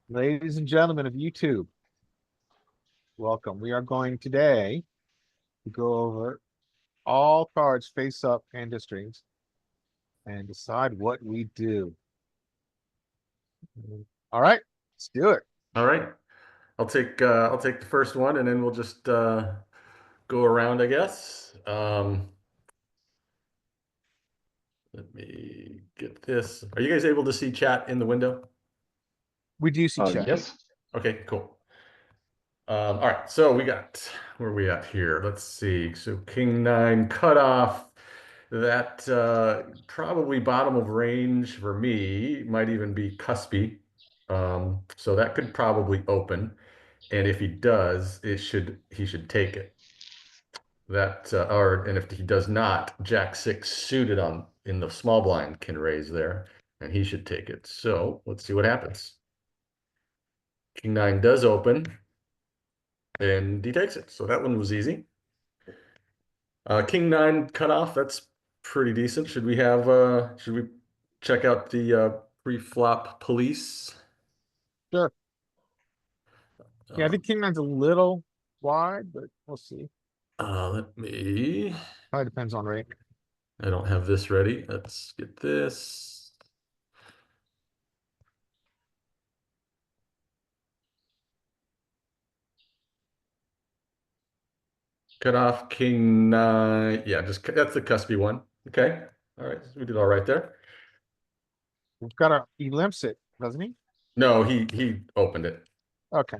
Ladies and gentlemen of YouTube, welcome. We are going today to go over all cards face up and strings and decide what we do. All right, let's do it. All right. I'll take the first one and then we'll just go around, I guess. Let me get this. Are you guys able to see chat in the window? We do see chat. Yes. Okay, cool. All right, so we got where are we at here? Let's see. So King 9 cutoff. That probably bottom of range for me, might even be cuspy. So that could probably open. And if he does, he should take it. And if he does not, Jack 6 suited on in the small blind can raise there, and he should take it. So let's see what happens. King 9 does open, and he takes it. So that one was easy. King 9 cutoff, that's pretty decent. Should we check out the pre-flop police? Sure. Yeah, I think King Nine's a little wide, but we'll see. Let me. Probably depends on rate. I don't have this ready. Let's get this. Cut off King 9. Yeah, that's the cuspy one. Okay. All right. We did all right there. He limps it, doesn't he? No, he opened it. Okay.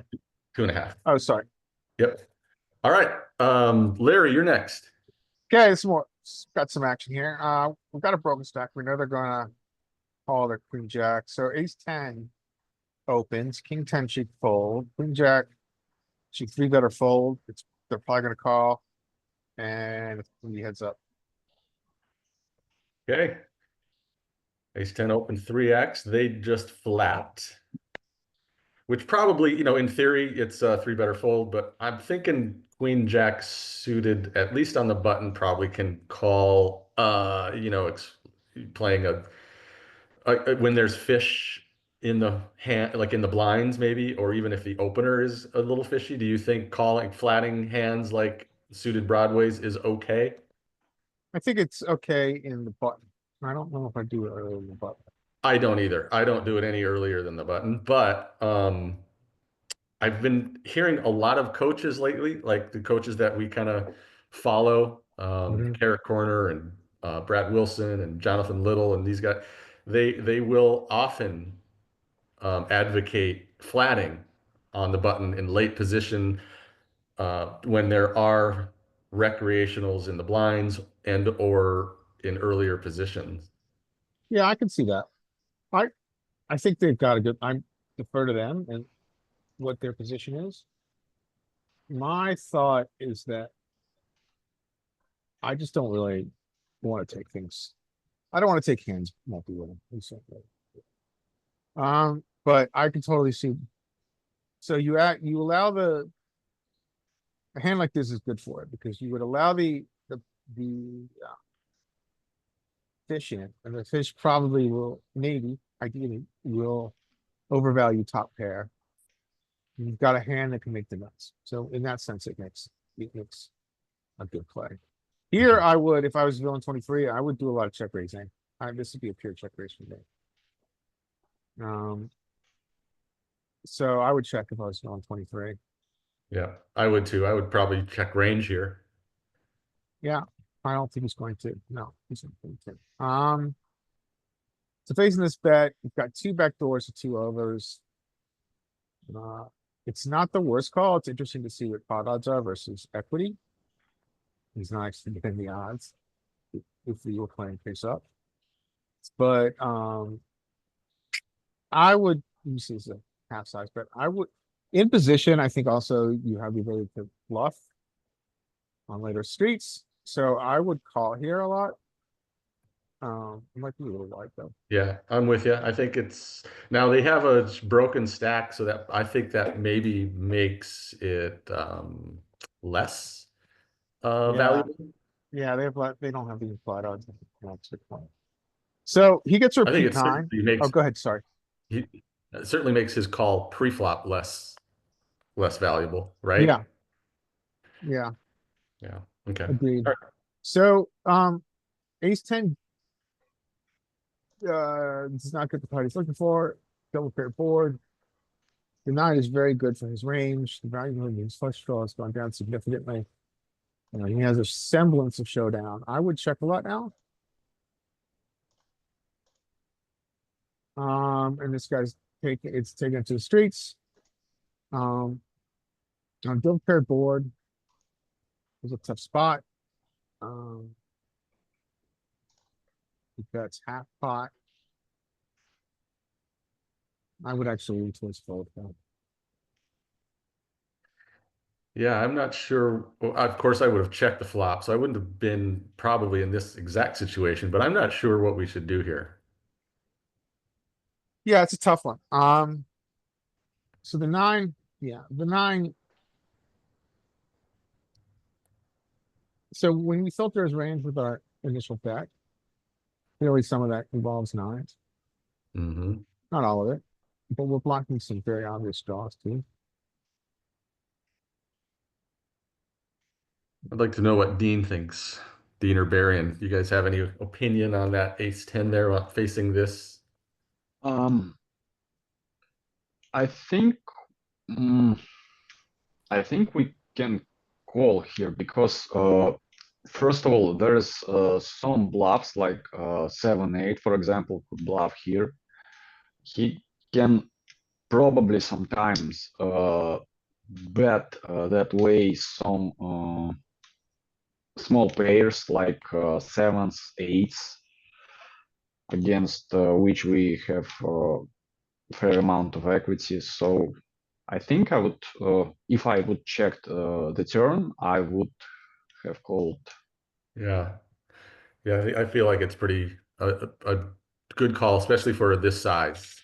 2.5. Oh, sorry. Yep. All right. Larry, you're next. Okay, got some action here. We've got a broken stack. We know they're gonna call their Queen Jack. So Ace 10 opens, King 10 should fold, Queen Jack should three bet or fold. They're probably gonna call. And he heads up. Okay. Ace 10 open 3x. They just flapped. Which probably, in theory, it's a three better fold, but I'm thinking Queen Jack suited, at least on the button, probably can call, playing when there's fish in the hand, like in the blinds maybe, or even if the opener is a little fishy. Do you think flatting hands like suited broadways is okay? I think it's okay in the button. I don't know if I do it early in the button. I don't either. I don't do it any earlier than the button, but I've been hearing a lot of coaches lately, like the coaches that we kind of follow, Carrot Corner and Brad Wilson and Jonathan Little and these guys. They will often advocate flatting on the button in late position when there are recreationals in the blinds and or in earlier positions. Yeah, I can see that. I I think they've got a good. I defer to them and what their position is. My thought is that I just don't really want to take things. I don't want to take hands multi-way. But I can totally see. So you allow a hand like this is good for it because you would allow the fish in, and the fish probably maybe ideally will overvalue top pair. You've got a hand that can make the nuts. So in that sense, it makes a good play. Here, I would, if I was villain 23, I would do a lot of check raising. This would be a pure check raise for me. So I would check if I was villain 23. Yeah, I would too. I would probably check range here. Yeah, I don't think he's going to. No, he's not going to. So facing this bet, you've got two back doors to two overs. It's not the worst call. It's interesting to see what pot odds are versus equity. He's not actually getting the odds if we were playing face up. But I would use this as a half size bet. I would in position, I think also you have the ability to bluff on later streets. So I would call here a lot. It might be a little wide though. Yeah, I'm with you. I think it's now they have a broken stack, so that I think that maybe makes it less Yeah. valuable. Yeah, they don't have the flat odds. So he gets to I think repeat it's nine. he makes Oh, go ahead. Sorry. he, It certainly makes his call pre-flop less valuable, right? Yeah, yeah, Yeah. Okay. agreed. All So, ace ten, does not get the card he's looking for. Double pair board. The nine is very good for his range. The value of his flush draw has gone down significantly. He has a semblance of showdown. I would check a lot now. And this guy's it's taken it to the streets. On double pair board is a tough spot. Um, that's half pot. I would actually lean towards fold though. Yeah, I'm not sure. Well, of course, I would have checked the flop, so I wouldn't have been probably in this exact situation, but I'm not sure what we should do here. Yeah, it's a tough one. So the nine, yeah, the nine. So when we filter his range with our initial bet, clearly some of that involves nines, Hmm. not all of it, but we're blocking some very obvious draws too. I'd like to know what Dean thinks. Dean or Barian, you guys have any opinion on that ace 10 there facing this? Um, I think mm, I think we can call here because first of all, there's some bluffs like 7-8, for example, could bluff here. He can probably sometimes bet that way some small pairs like sevens, eights, against which we have fair amount of equity. So I think I would, if I would check the turn, I would have called. Yeah. Yeah, I feel like it's pretty a good call, especially for this size.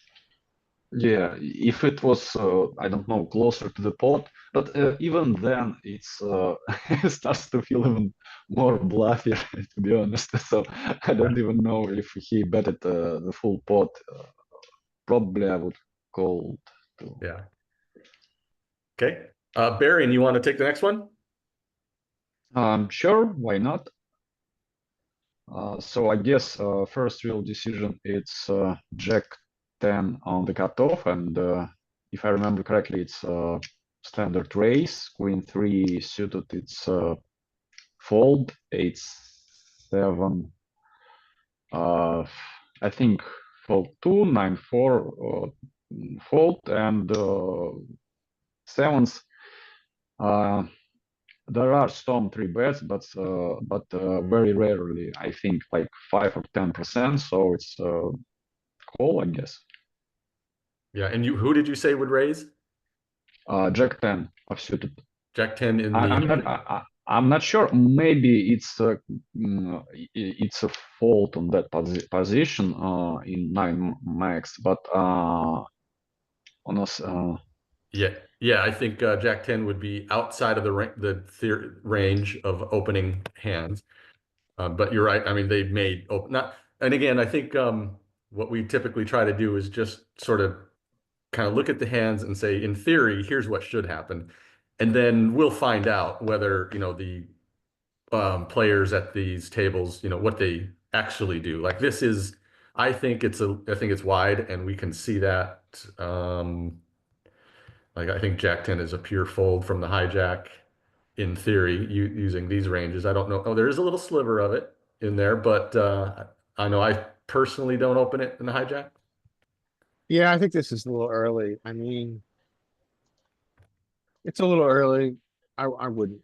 Yeah, if it was, I don't know, closer to the pot, but even then it's it starts to feel even more bluffy, to be honest. So I don't even know if he betted the full pot. Probably I would call too. Yeah. Okay. Barry, and you want to take the next one? Sure, why not? So I guess first real decision it's Jack 10 on the cutoff, and if I remember correctly, it's standard raise. Queen 3 suited, it's fold. 8-7. I think fold 2, 9-4 fold, and sevens. There are some three bets, but very rarely. I think like 5 or 10%. So it's call, I guess. Yeah. And who did you say would raise? Jack 10 offsuited. Jack 10 in I, I'm the. not. I'm not sure. Maybe it's a fault on that position in 9 max, but on us. Yeah. I think Jack 10 would be outside of the range of opening hands. But you're right. I mean, they've made not. And again, I think what we typically try to do is just sort of kind of look at the hands and say, in theory, here's what should happen. And then we'll find out whether, the players at these tables, what they actually do. Like this is, I think it's wide and we can see that. Like I think Jack 10 is a pure fold from the hijack in theory, using these ranges. I don't know. Oh, there is a little sliver of it in there, but I know I personally don't open it in the hijack. Yeah, I think this is a little early. I mean, it's a little early. I wouldn't.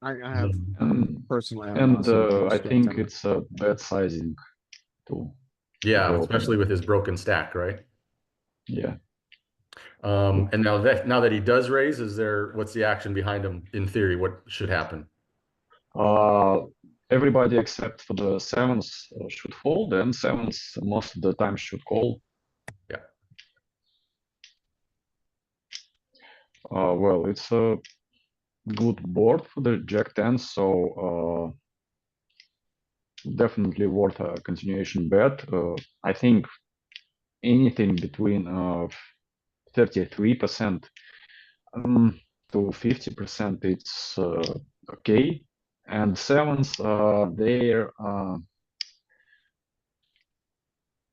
I have And personally, I have not and seen too I much Jack think 10. it's a bad sizing too. Yeah, The especially opening. with his broken stack, right? Yeah. And now that he does raise, what's the action behind him in theory? What should happen? Everybody except for the sevens should fold, and sevens most of the time should call. Yeah. Well, it's a good board for the Jack 10, so definitely worth a continuation bet. I think anything between 33% to 50%, it's okay. And sevens, they're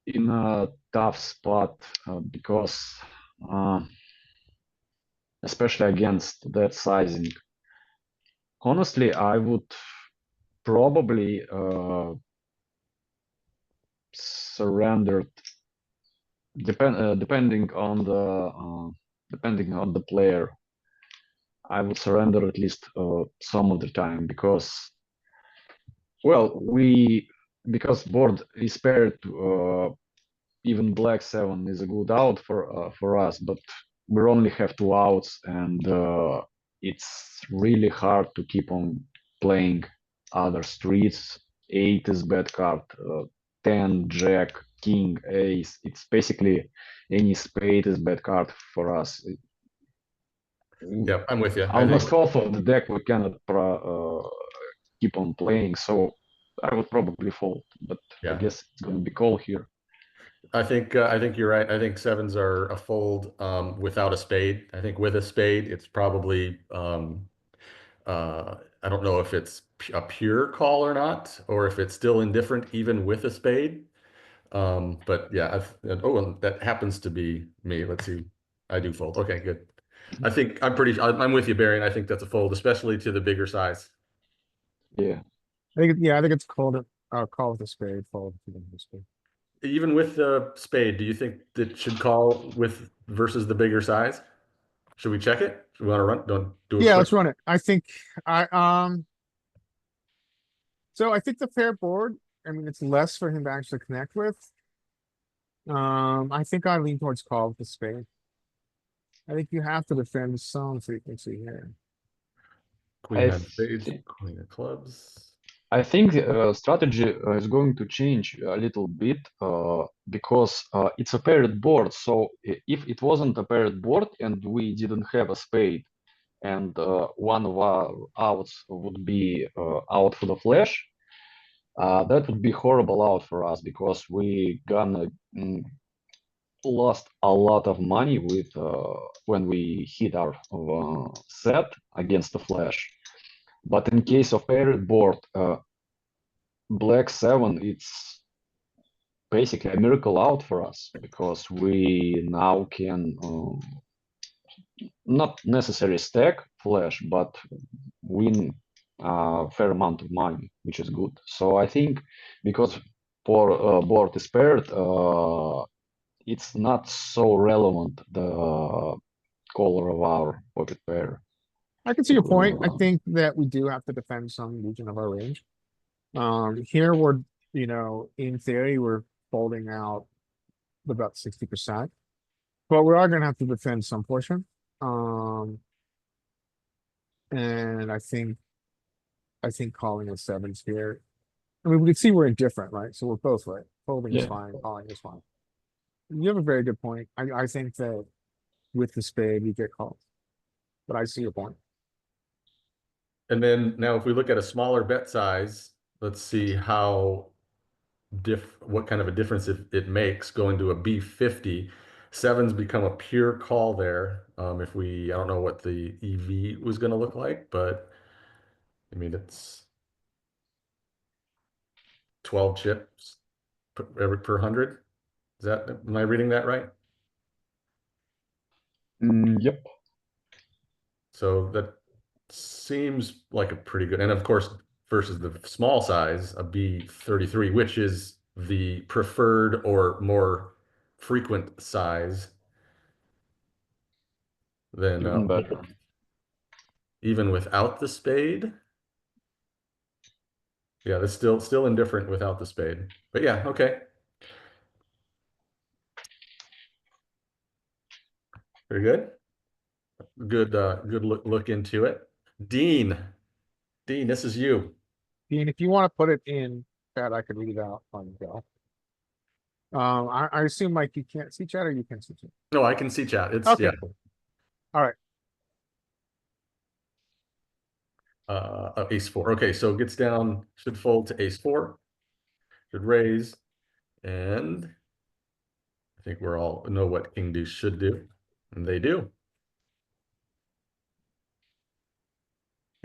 in a tough spot because especially against that sizing. Honestly, I would probably surrender depending on the player. I would surrender at least some of the time because, well, because board is paired, even black 7 is a good out for us, but we only have 2 outs, and it's really hard to keep on playing other streets. 8 is bad card, 10, jack, king, ace. It's basically any spade is bad card for us. Yep, I'm with you. I Almost think, half of the deck we cannot keep on playing, so I would probably fold, but I yeah, guess it's going to be call here. I think you're right. I think sevens are a fold without a spade. I think with a spade, it's probably I don't know if it's a pure call or not, or if it's still indifferent even with a spade. But yeah, and that happens to be me. Let's see. I do fold. Okay, good. I think I'm with you, Barry, and I think that's a fold, especially to the bigger size. Yeah. I think it's called call with a spade, fold if you don't have a spade. Even with the spade, do you think that should call with versus the bigger size? Should we check it? Should we want to don't do it Yeah, quick? let's run it. I think so I think the fair board, I mean, it's less for him to actually connect with. I think I lean towards call with the spade. I think you have to defend some frequency here. Queen I nine spades, thi- queen of clubs. I think strategy is going to change a little bit because it's a paired board. So if it wasn't a paired board and we didn't have a spade, and one of our outs would be out for the flash, that would be horrible out for us because we gonna lost a lot of money with when we hit our set against the flash. But in case of paired board, black 7, it's basically a miracle out for us because we now can not necessarily stack flash, but win a fair amount of money, which is good. So I think because for board is paired, it's not so relevant the color of our pocket pair. I can see your point. I think that we do have to defend some region of our range. Here we're, in theory, we're folding out about 60%. But we are gonna have to defend some portion. And I think calling with sevens here. I mean, we can see we're indifferent, right? So we're both right. Folding is Yeah. fine, calling is fine. You have a very good point. I think that with the spade, you get called. But I see your point. And then now if we look at a smaller bet size, let's see what kind of a difference it makes going to a B50. Sevens become a pure call there. I don't know what the EV was going to look like, but I mean, it's 12 chips per 100. Am I reading that right? Yep. So that seems like a pretty good, and of course, versus the small size, a B33, which is the preferred or more frequent size. Then Even better. even without the spade. Yeah, that's still indifferent without the spade. But yeah, okay. Very good. Good look into it. Dean, this is you. Dean, if you want to put it in chat, I could read it out on the go. I assume Mike, you can't see chat or you can see chat. No, I can see chat. It's Okay, yeah. cool. All right. Ace 4. Okay, so gets down, should fold to ace 4, should raise, and I think we're all know what king deuce should do, and they do.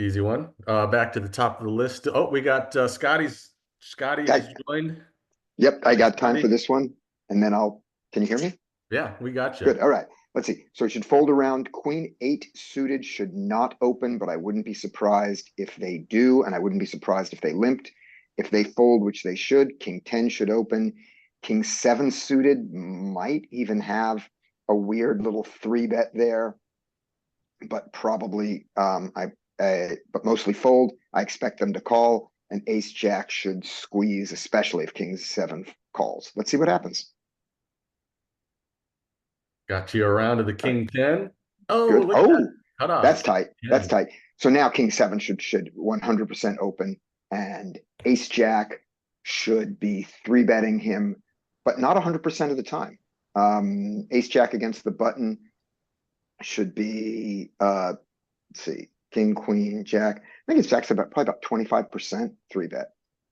Easy one. Back to the top of the list. Oh, we got Scotty has joined. Yep, I Hey, got time for Scotty. this one. And then can you hear me? Yeah, we got you. Good. All right. Let's see. So it should fold around. Queen 8 suited should not open, but I wouldn't be surprised if they do. And I wouldn't be surprised if they limped. If they fold, which they should, King 10 should open. King 7 suited might even have a weird little 3-bet there, but probably but mostly fold. I expect them to call, and Ace Jack should squeeze, especially if King 7 calls. Let's see what happens. Got you around to the King 10. Oh, Good. look at that. Cut off. That's tight. That's 10. tight. So now King 7 should 100% open, and Ace Jack should be 3-betting him, but not 100% of the time. Ace Jack against the button should be let's see, King, Queen, Jack. I think Ace Jack's probably about 25% 3-bet.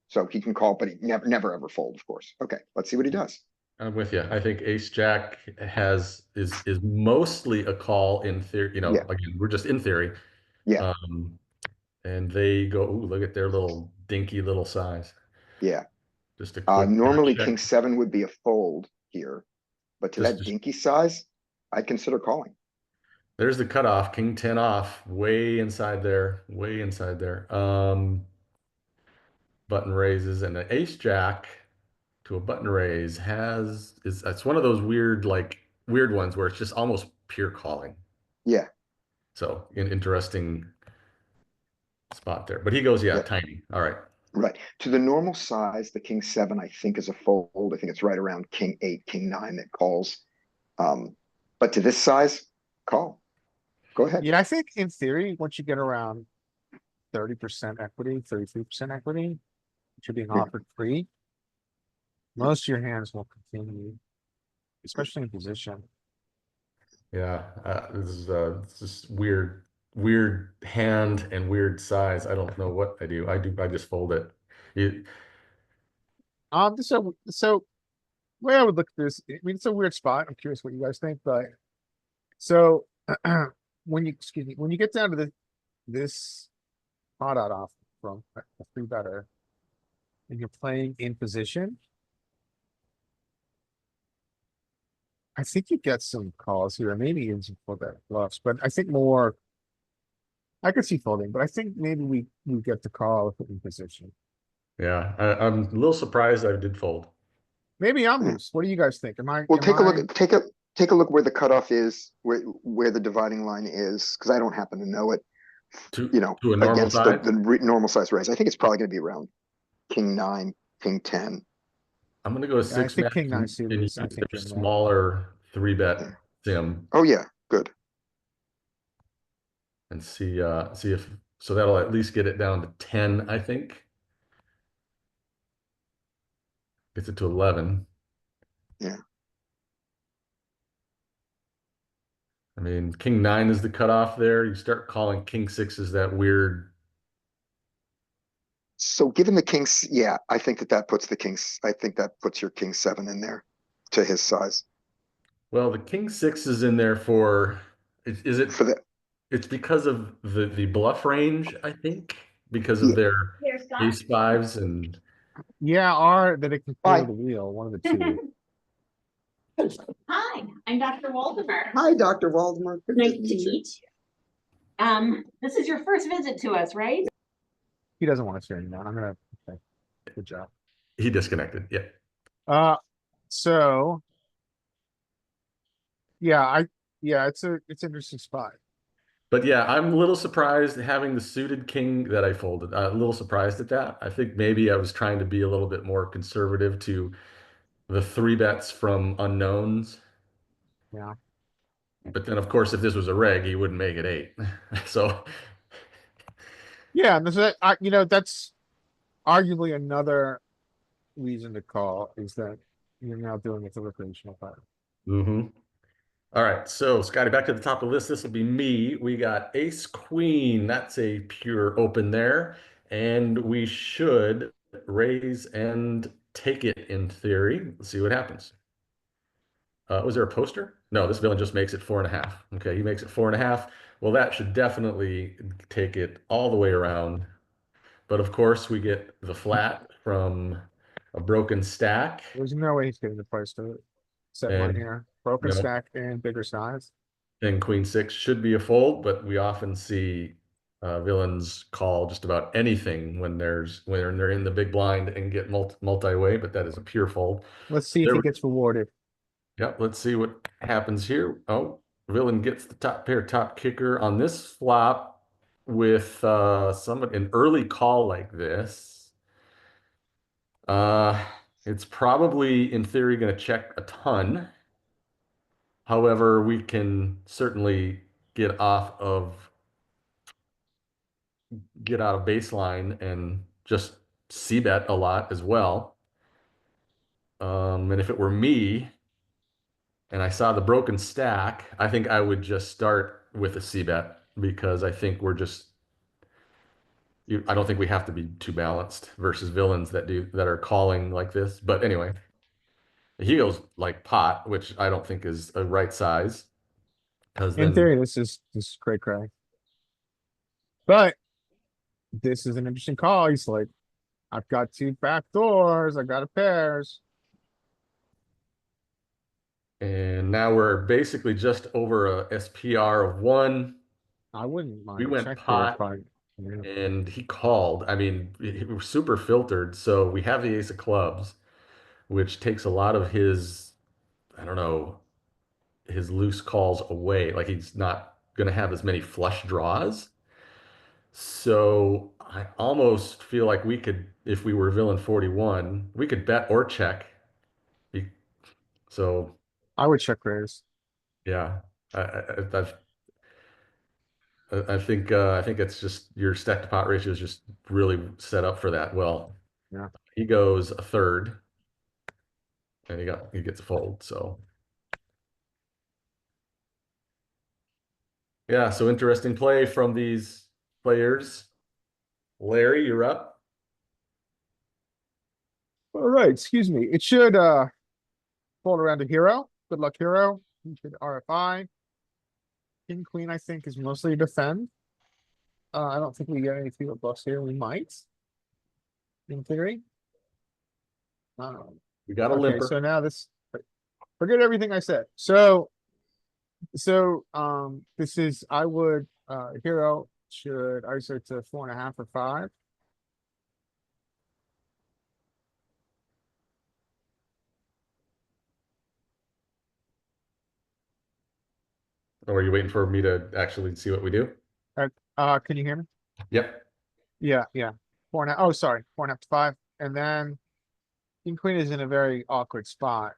So he can call, but he never ever fold, of course. Okay, let's see what he does. I'm with you. I think Ace Jack is mostly a call in theory. You know, Yeah. again, we're just in theory. Yeah. And they go, ooh, look at their little dinky little size. Yeah. Just a quick Normally check. King 7 would be a fold here, but to that dinky size, I'd consider calling. There's the cutoff, King 10 off, way inside there, way inside there. Button raises, and the Ace Jack to a button raise it's one of those weird ones where it's just almost pure calling. Yeah. So an interesting spot there. But he goes, yeah, tiny. All right. Right. To the normal size, the King 7, I think, is a fold. I think it's right around King 8, King 9 that calls. But to this size, call. Go ahead. Yeah, I think in theory, once you get around 30% equity, 33% equity, which you're being Yeah. offered free, most of your hands will continue, especially in position. Yeah, this is weird hand and weird size. I don't know what I do. I just fold it. So way I would look at this, I mean, it's a weird spot. I'm curious what you guys think, but so when you get down to this pot out off from a 3-better and you're playing in position, I think you get some calls here, maybe even some full bet bluffs, but I think more. I could see folding, but I think maybe we get the call if we're in position. Yeah, I'm a little surprised I did fold. Maybe I'm loose. What do you guys think? Well, am take a look I- at take a look where the cutoff is, where the dividing line is, because I don't happen to know it. To You know, a normal against size? the normal size raise. I think it's probably going to be around King 9, King 10. I'm gonna go with Yeah, I 6 think max King 9 and suited use is, I think, their in there. smaller 3-bet sim Oh yeah, good. and see if so that'll at least get it down to 10, I think. Gets it to 11. Yeah. I mean, King 9 is the cutoff there. You start calling King 6 is that weird. So given the Kings, yeah, I think that puts the Kings. I think that puts your King 7 in there to his size Well, the King 6 is in there for is it for that. it's because of the bluff range, I think, because of Yeah. their Here's Scott. ace fives and Yeah, or that it can Bye. clear the wheel, one of the two. Hi, I'm Dr. Waldemar. Hi, Dr. Waldemar. Good Nice to meet you. This is your first visit to us, right? He doesn't want to say anymore. Okay. Good job. he disconnected. Yeah. So. Yeah, it's an interesting spot. But yeah, I'm a little surprised having the suited king that I folded. A little surprised at that. I think maybe I was trying to be a little bit more conservative to the 3-bets from unknowns. Yeah. But then, of course, if this was a reg, he wouldn't make it 8. So Yeah, and that's arguably another reason to call is that you're now doing it to recreational fire. mm-hmm. All right, so Scotty, back to the top of the list. This will be me. We got ace queen. That's a pure open there. And we should raise and take it in theory. Let's see what happens. Was there a poster? No, this villain just makes it 4.5. Okay, he makes it 4.5. Well, that should definitely take it all the way around. But of course, we get the flat from a broken stack. There's no way he's getting the price to set mine And here. Broken no. stack and bigger size. And Queen 6 should be a fold, but we often see villains call just about anything when they're in the big blind and get multi-way, but that is a pure fold. Let's see if There he we- gets rewarded. Yep, let's see what happens here. Oh, villain gets the top pair, top kicker on this flop with an early call like this. It's probably in theory going to check a ton. However, we can certainly get out of baseline and just c-bet a lot as well. And if it were me and I saw the broken stack, I think I would just start with a c-bet because I think I don't think we have to be too balanced versus villains that are calling like this. But anyway, he goes like pot, which I don't think is a right size. Because In theory, this is cray cray. But this is an interesting call. He's like, I've got 2 back doors. I got a pairs. and now we're basically just over a SPR of 1. I wouldn't mind. We went check here pot. if yeah. And he called. I mean, he was super filtered. So we have the ace of clubs, which takes a lot of his, I don't know, his loose calls away. Like he's not going to have as many flush draws. So I almost feel like we could, if we were villain 41, we could bet or check. So I would check raise. yeah, I think it's just your stack to pot ratio is just really set up for that. Well, Yeah. he goes a third, and he gets a fold. So yeah, so interesting play from these players. Larry, you're up. All right, excuse me. It should fold around to hero. Good luck, hero. You should RFI. King, queen, I think, is mostly defend. I don't think we get any field bluffs here. We might. In theory. We got a Okay, limper. so now this, forget everything I said. So, this is, I would, hero should ISO to 4.5 or 5. Or are you waiting for me to actually see what we do? Can you hear me? Yep. Yeah. 4.5. Oh, sorry, 4.5 to 5. And then king, queen is in a very awkward spot.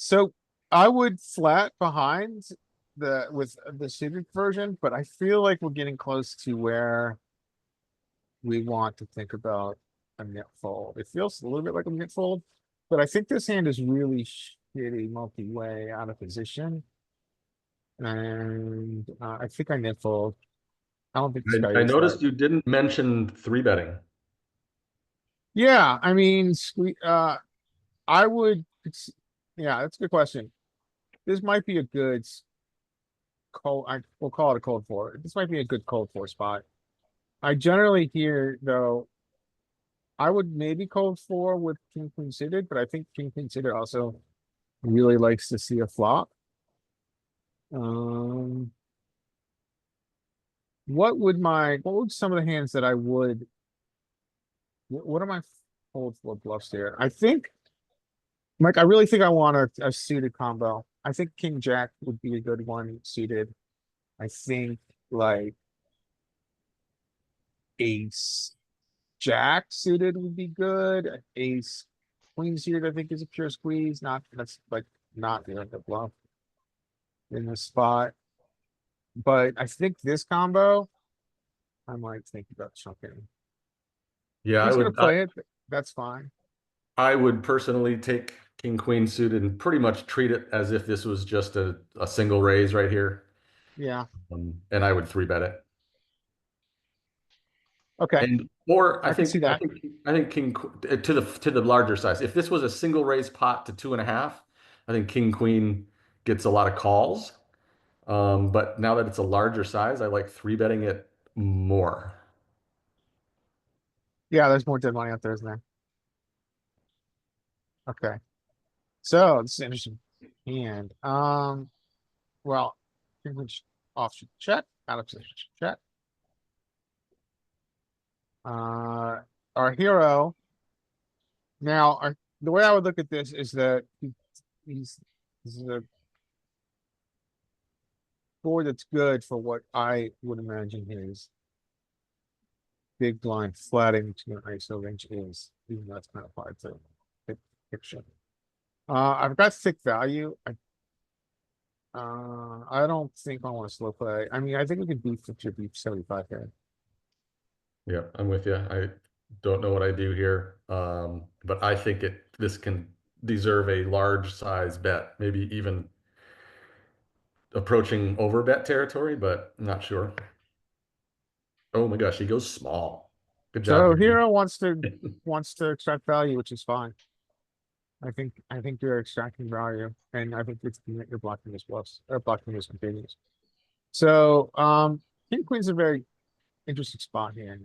So I would flat behind with the suited version, but I feel like we're getting close to where we want to think about a net fold. It feels a little bit like a net fold, but I think this hand is really shitty multi-way out of position. And I think I net fold. I don't think this guy I is noticed that- you didn't mention 3-betting. Yeah, I mean, I would, yeah, that's a good question. This might be a good we'll call it a cold 4. This might be a good cold 4 spot. I generally hear though, I would maybe cold 4 with king queen suited, but I think king queen suited also really likes to see a flop. What would some of the hands that I would, what are my fold for bluffs here? I think, Mike, I really think I want a suited combo. I think king jack would be a good one suited. I think like ace jack suited would be good. Ace queen suited, I think, is a pure squeeze. That's like not the bluff in this spot. But I think this combo, I might think about chunking. Yeah, He's gonna play it. That's fine. I would personally take king queen suited and pretty much treat it as if this was just a single raise right here. Yeah. And I would 3-bet it. Okay. And Or I can see that. I think to the larger size. If this was a single raise pot to 2.5, I think king queen gets a lot of calls. But now that it's a larger size, I like three betting it more. Yeah, there's more dead money out there, isn't there? Okay. So this is interesting. And well, which offsuit check, out of position check. Our hero. Now, the way I would look at this is that he's this is a board that's good for what I would imagine his big blind flatting to an ISO range is, even though it's kind of hard to picture. I've got thick value. I don't think I want to slow play. I mean, I think we could beat 50 or beat 75 here. Yeah, I'm with you. I don't know what I do here. But I think this can deserve a large size bet, maybe even approaching over bet territory, but I'm not sure. Oh my gosh, he goes small. Good job. So Gary. hero wants to extract value, which is fine. I think you're extracting value, and I think you're blocking his bluffs or blocking his continues. So king queen's a very interesting spot here.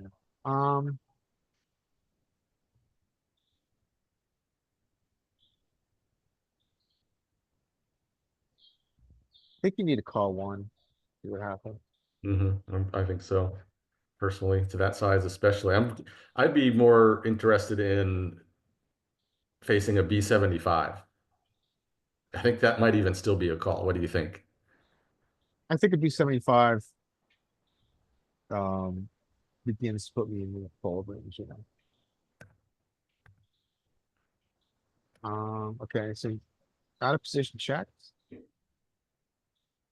I think you need to call one, see what happens. I think so. Personally, to that size, especially, I'd be more interested in facing a B75. I think that might even still be a call. What do you think? I think it'd be 75. Begins to put me in the fold range, you know. Okay, so out of position checks.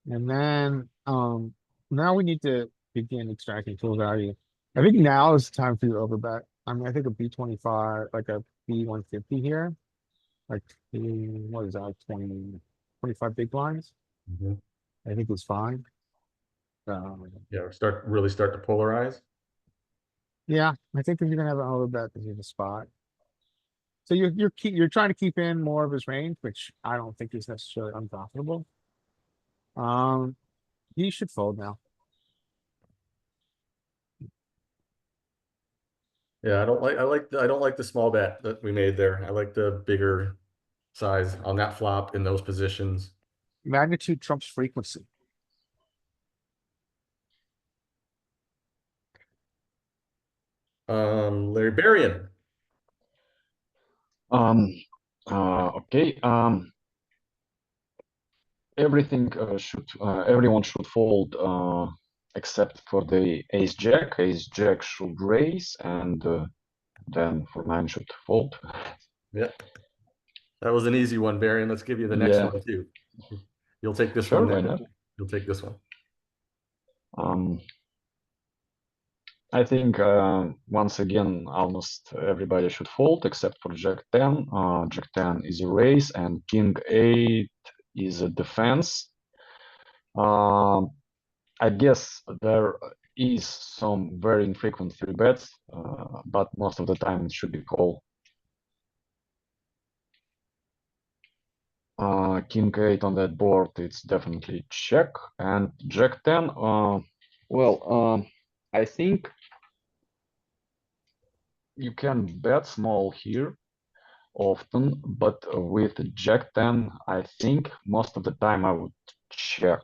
And then, now we need to begin extracting full value. I think now is the time for your overbet. I mean, I think a B25, like a B150 here. Like, what is that, 25 big blinds? I think it's fine. Yeah, really start to polarize. Yeah, I think if you're gonna have an overbet, this is the spot. So you're trying to keep in more of his range, which I don't think is necessarily unprofitable. He should fold now. Yeah, I don't like the small bet that we made there. I like the bigger size on that flop in those positions. Magnitude trumps frequency. Larry Berrien. Okay. Everyone should fold except for the ace jack. Ace jack should raise, and then 4-9 should fold. Yeah, that was an easy one, Berrien. Let's give you the next Yeah. one too. You'll take this Sure, one. why Nick. not? You'll take this one. I think once again almost everybody should fold except for Jack 10. Jack 10 is a raise and King 8 is a defense. I guess there is some very infrequent free bets, but most of the time it should be call. King 8 on that board, it's definitely check. And Jack 10, I think you can bet small here often, but with Jack 10, I think most of the time I would check.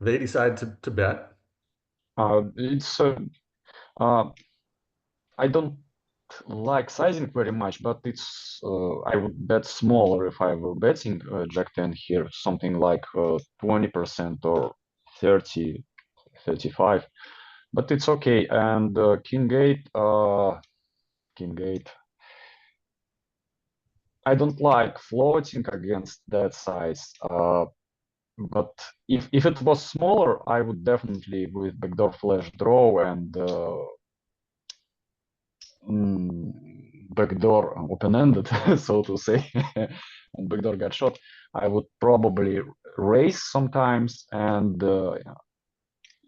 They decide to bet. I don't like sizing very much, but it's I would bet smaller if I were betting Jack 10 here, something like 20% or 30, 35. But it's okay. And King 8, I don't like floating against that size. But if it was smaller, I would definitely with backdoor flush draw and backdoor open-ended, so to say, and backdoor gut shot, I would probably raise sometimes and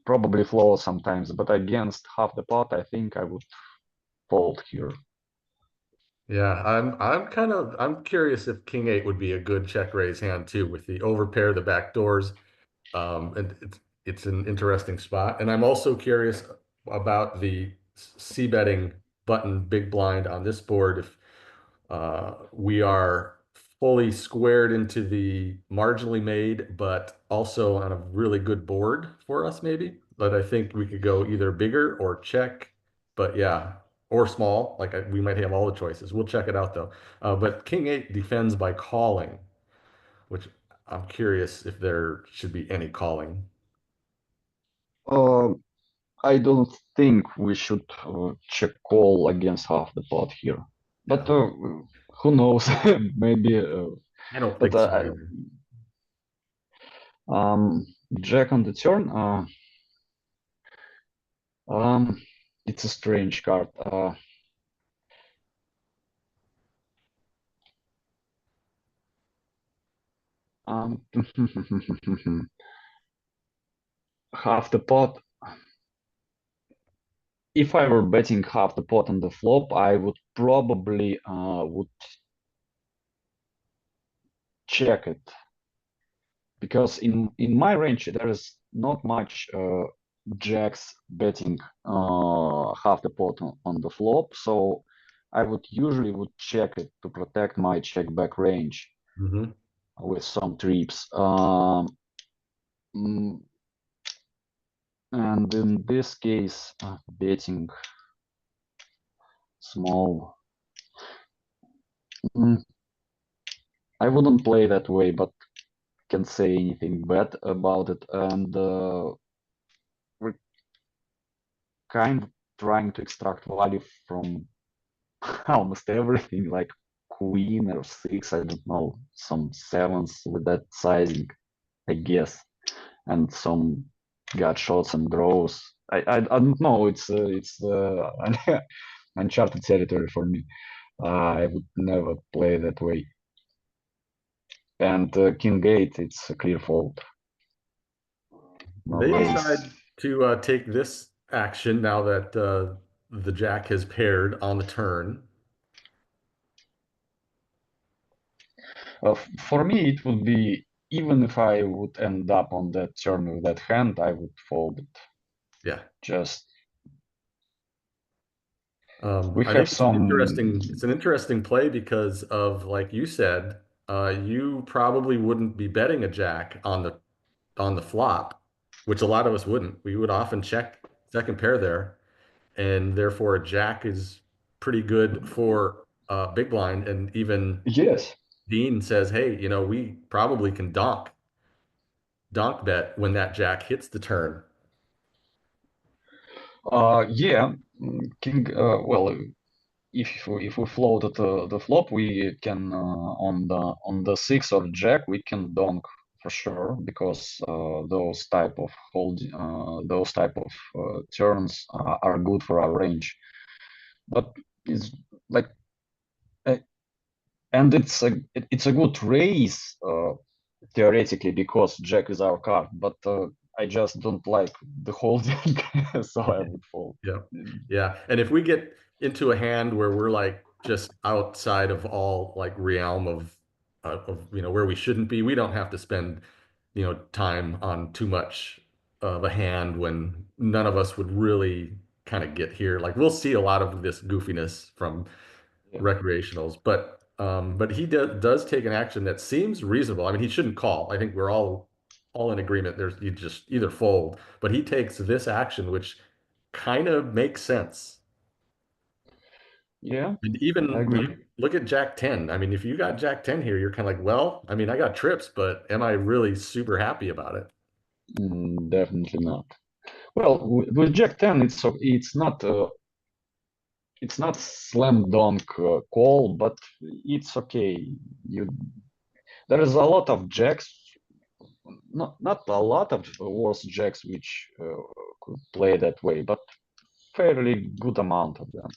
probably flow sometimes, but against half the pot, I think I would fold here. Yeah, I'm curious if King 8 would be a good check raise hand too, with the overpair, the back doors. And it's an interesting spot. And I'm also curious about the c betting button big blind on this board. If we are fully squared into the marginally made, but also on a really good board for us, maybe. But I think we could go either bigger or check. But yeah, or small. Like we might have all the choices. We'll check it out though. But King 8 defends by calling, which I'm curious if there should be any calling. Uh, I don't think we should check call against half the pot here, but who knows? Maybe. I don't But think so either. Jack on the turn. It's a strange card. Half the pot. If I were betting half the pot on the flop, I would probably would check it, because in my range there is not much jacks betting half the pot on the flop, so I would usually check it to protect my check back range Mhm. with some trips. And in this case, betting small. I wouldn't play that way, but can't say anything bad about it. And we're kind of trying to extract value from almost everything, like queen or six, I don't know, some sevens with that sizing, I guess, and some gut shots and draws. I don't know. It's uncharted territory for me. I would never play that way. And King 8, it's a clear fold. No They raise. decide to take this action now that the jack has paired on the turn. For me, it would be, even if I would end up on that turn with that hand, I would fold it. Yeah. Just I have think some. it's an interesting play because of, like you said, you probably wouldn't be betting a jack on the flop, which a lot of us wouldn't. We would often check second pair there, and therefore a jack is pretty good for big blind. And even Yes. Dean says, hey, we probably can donk bet when that jack hits the turn. Yeah. King. Well, if we float at the flop, we can on the six or jack we can donk for sure, because those type of turns are good for our range. But it's like, and it's a good raise theoretically, because jack is our card, but I just don't like the holding, so I would fold. Yeah. Yeah. And if we get into a hand where we're like just outside of all like realm of where we shouldn't be, we don't have to spend time on too much of a hand when none of us would really kind of get here. Like we'll see a lot of this goofiness from Yeah. recreationals, but he does take an action that seems reasonable. I mean, he shouldn't call. I think we're all in agreement. You just either fold, but he takes this action, which kind of makes sense. Yeah, And I even agree. look at Jack 10. I mean, if you got Jack 10 here, you're kind of like, well, I mean, I got trips, but am I really super happy about it? Definitely not. Well, with Jack 10, it's not slam dunk call, but it's okay. There is a lot of jacks, not a lot of worse jacks which could play that way, but fairly good amount of them.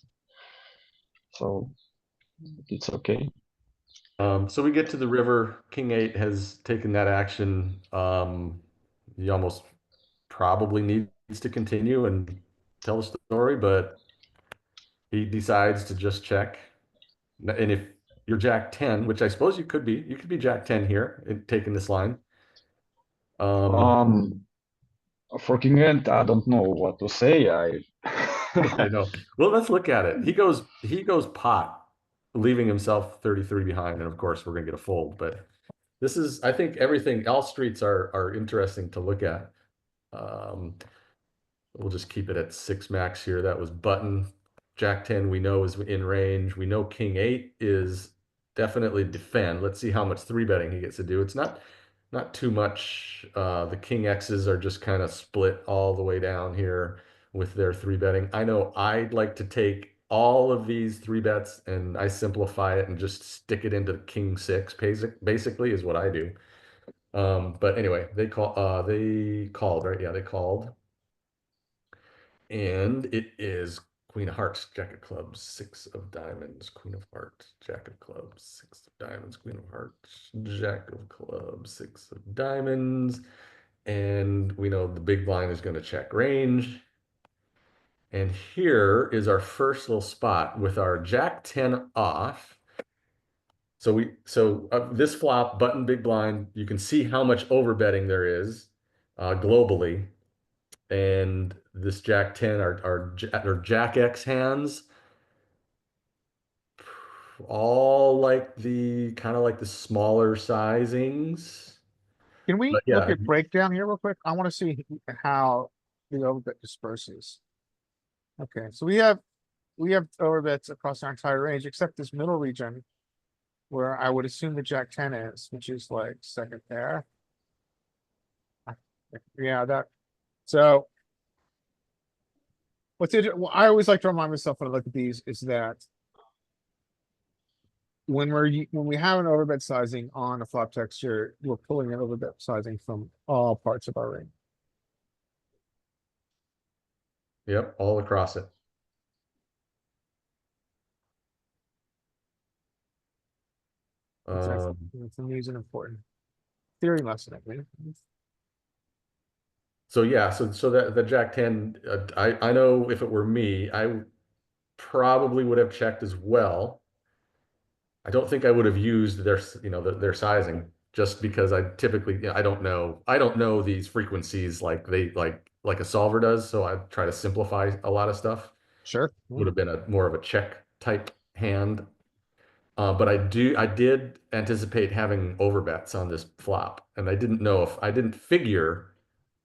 So it's okay. So we get to the river. King 8 has taken that action. You almost probably need needs to continue and tell the story, but he decides to just check. And if you're Jack 10, which I suppose you could be Jack 10 here and taking this line. For king eight, I don't know what to say. I know. Well, let's look at it. He goes pot, leaving himself 33 behind, and of course we're gonna get a fold. But this is, I think, everything. All streets are interesting to look at. We'll just keep it at 6 max here. That was button. Jack 10 we know is in range. We know king 8 is definitely defend. Let's see how much 3-betting he gets to do. It's not too much. The king X's are just kind of split all the way down here with their 3-betting. I know I'd like to take all of these 3-bets and I simplify it and just stick it into king 6 basically is what I do. But anyway, they called, right? Yeah, they called. And it is Queen of Hearts, Jack of Clubs, 6 of Diamonds, Queen of Hearts, Jack of Clubs, 6 of Diamonds, Queen of Hearts, Jack of Clubs, 6 of Diamonds. And we know the big blind is going to check range. And here is our first little spot with our Jack 10 off. So this flop, button big blind, you can see how much overbetting there is globally. And this Jack 10 are Jack X hands, all like the kind of like the smaller sizings. Can we But look yeah, at breakdown here real quick? I wanna see how the overbet disperses. Okay, so we have overbets across our entire range, except this middle region. Where I would assume the Jack 10 is, which is like second pair. Yeah, so. Well, I always like to remind myself when I look at these is that. When we have an overbet sizing on a flop texture, we're pulling an overbet sizing from all parts of our range. yep, all across it. It's an an important theory lesson, I think. So yeah, so that the Jack 10, I know if it were me, I probably would have checked as well. I don't think I would have used their sizing just because I typically, I don't know these frequencies like like a solver does. So I try to simplify a lot of stuff. Sure. Would have been more of a check type hand. But I did anticipate having overbets on this flop, and I didn't figure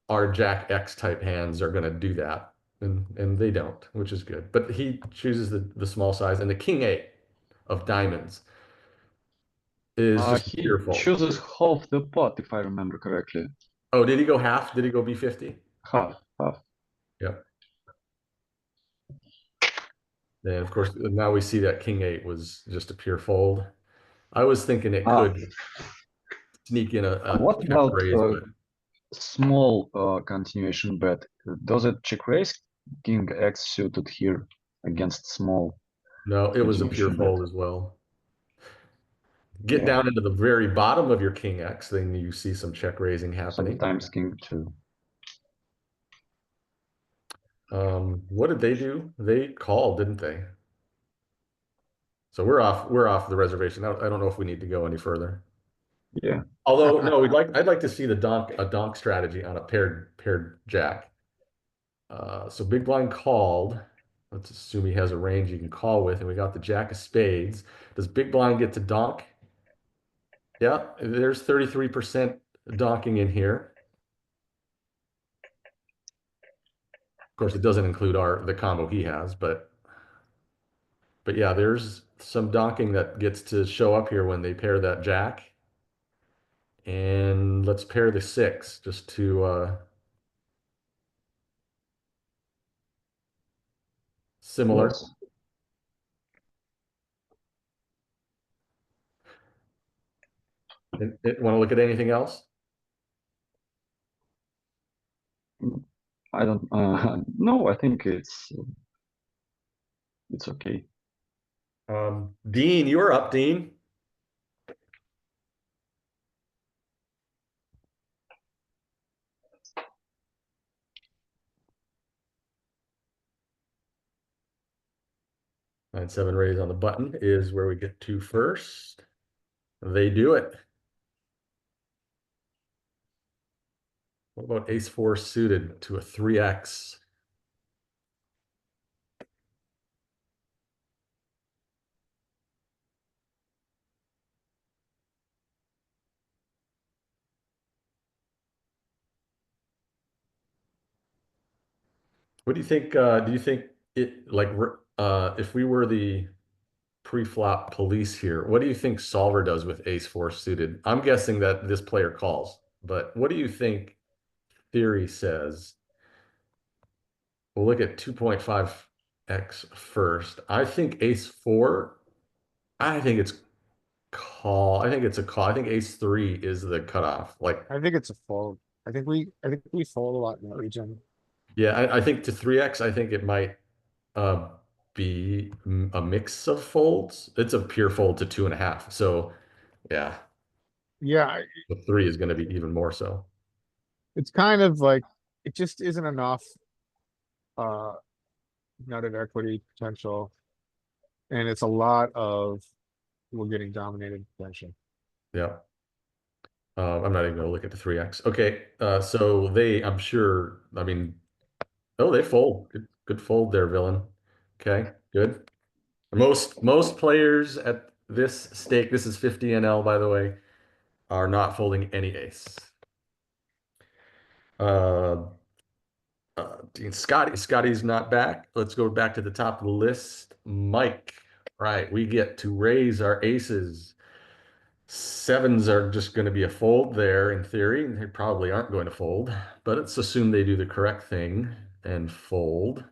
our Jack X type hands are going to do that, and they don't, which is good. But he chooses the small size, and the king 8 of diamonds is just He fearful. chooses half the pot, if I remember correctly. Oh, did he go half? Did he go B50? Half. Yep. And of course, now we see that king 8 was just a pure fold. I was thinking it could sneak in a What check about raise, but small continuation bet? Does it check raise king X suited here against small? no, it was a pure continuation fold bet? as well. Get Yeah. down into the very bottom of your king X, then you see some check raising happening. Sometimes king 2. What did they do? They called, didn't they? So we're off the reservation. I don't know if we need to go any further. Yeah. Although no, I'd like to see a donk strategy on a paired jack. So big blind called. Let's assume he has a range you can call with, and we got the jack of spades. Does big blind get to donk? Yeah, there's 33% donking in here. Of course, it doesn't include the combo he has, but yeah, there's some donking that gets to show up here when they pair that jack. And let's pair the 6 just to similar. Yes. Want to look at anything else? I don't. No, I think it's okay. Dean, you're up, Dean. 9-7 raise on the button is where we get to first. They do it. What about ace-4 suited to a 3x? What do you think? Do you think it like if we were the pre-flop police here, what do you think solver does with ace-4 suited? I'm guessing that this player calls, but what do you think theory says? We'll look at 2.5x first. I think ace-4, I think it's call. I think it's a call. I think ace-3 is the cutoff. Like, I think it's a fold. I think we fold a lot in that region. yeah, I think to 3x, I think it might uh be a mix of folds. It's a pure fold to 2.5. So yeah, Yeah, the 3 is going to be even more so. it's kind of like, it just isn't enough. Nutted equity potential. And it's a lot of, we're getting dominated potential. Yeah. I'm not even gonna look at the 3x. Okay, so I'm sure, I mean, oh, they fold. Good fold there, villain. Okay, good. Most players at this stake, this is 50 NL, by the way, are not folding any ace. Dean Scotty's not back. Let's go back to the top of the list. Mike, right, we get to raise our aces. Sevens are just going to be a fold there in theory. They probably aren't going to fold, but let's assume they do the correct thing and fold.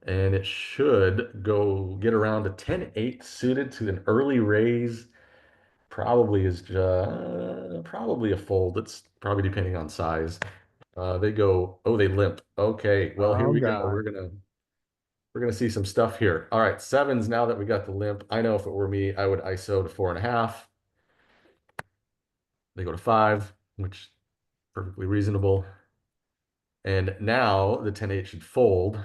And it should go get around a 10-8 suited to an early raise. Probably is probably a fold. It's probably depending on size. They go, oh, they limp. Okay, well, here Oh, we go. God. We're gonna see some stuff here. All right, sevens. Now that we got the limp, I know if it were me, I would ISO to 4.5. They go to 5, which perfectly reasonable. And now the 10-8 should fold.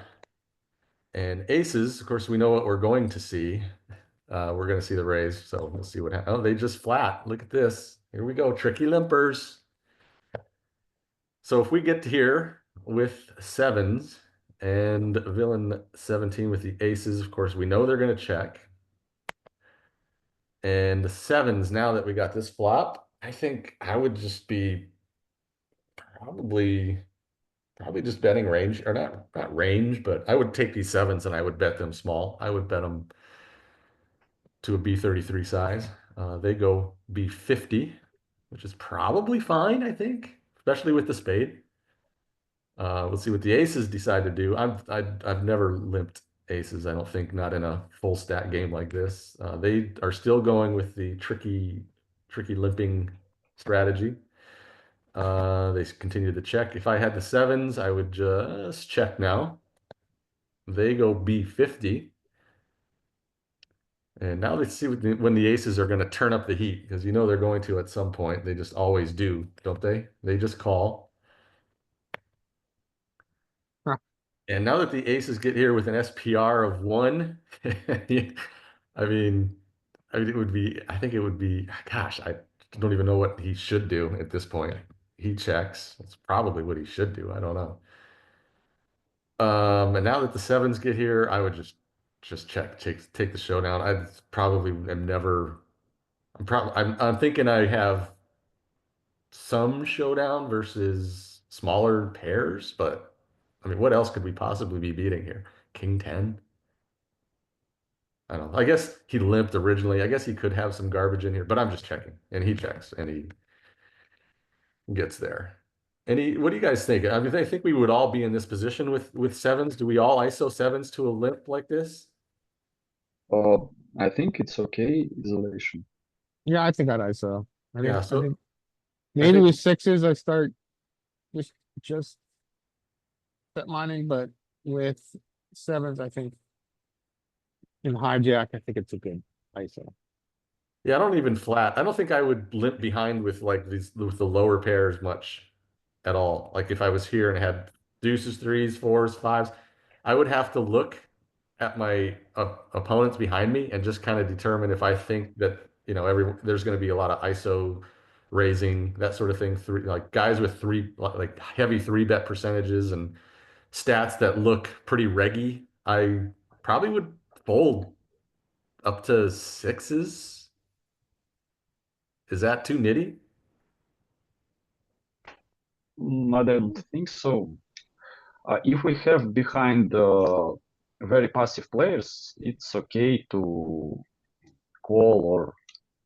And aces, of course, we know what we're going to see. We're going to see the raise. So we'll see what happens. Oh, they just flat. Look at this. Here we go. Tricky limpers. So if we get to here with sevens and villain 17 with the aces, of course, we know they're going to check. And the sevens, now that we got this flop, I think I would just be probably just betting range, or not range, but I would take these sevens and I would bet them small. I would bet them to a B33 size. They go B50, which is probably fine, I think, especially with the spade. Let's see what the aces decide to do. I've never limped aces, I don't think, not in a full stack game like this. They are still going with the tricky limping strategy. They continue to check. If I had the sevens, I would just check now. They go B50. And now let's see when the aces are going to turn up the heat, because you know they're going to at some point. They just always do, don't they? They just call. Huh. And now that the aces get here with an SPR of 1, I mean, it would be, I think it would be, gosh, I don't even know what he should do at this point. He checks. That's probably what he should do. I don't know. And now that the sevens get here, I would just check, take the showdown. I probably am never. I'm thinking I have some showdown versus smaller pairs, but I mean, what else could we possibly be beating here? King 10. I don't know. I guess he limped originally. I guess he could have some garbage in here, but I'm just checking, and he checks, and he gets there. What do you guys think? I mean, I think we would all be in this position with sevens. Do we all ISO sevens to a limp like this? I think it's okay, isolation. Yeah, I think I'd ISO. Yeah, so I think I maybe think with sixes, I start just set mining, but with sevens, I think in hijack, I think it's a good ISO. yeah, I don't even flat. I don't think I would limp behind with like these with the lower pairs much at all. Like if I was here and had deuces, threes, fours, fives, I would have to look at my opponents behind me and just kind of determine if I think that, you know, there's going to be a lot of ISO raising, that sort of thing. Like guys with like heavy 3-bet percentages and stats that look pretty reggy, I probably would fold up to 6s. Is that too nitty? I don't think so. If we have behind very passive players, it's okay to call or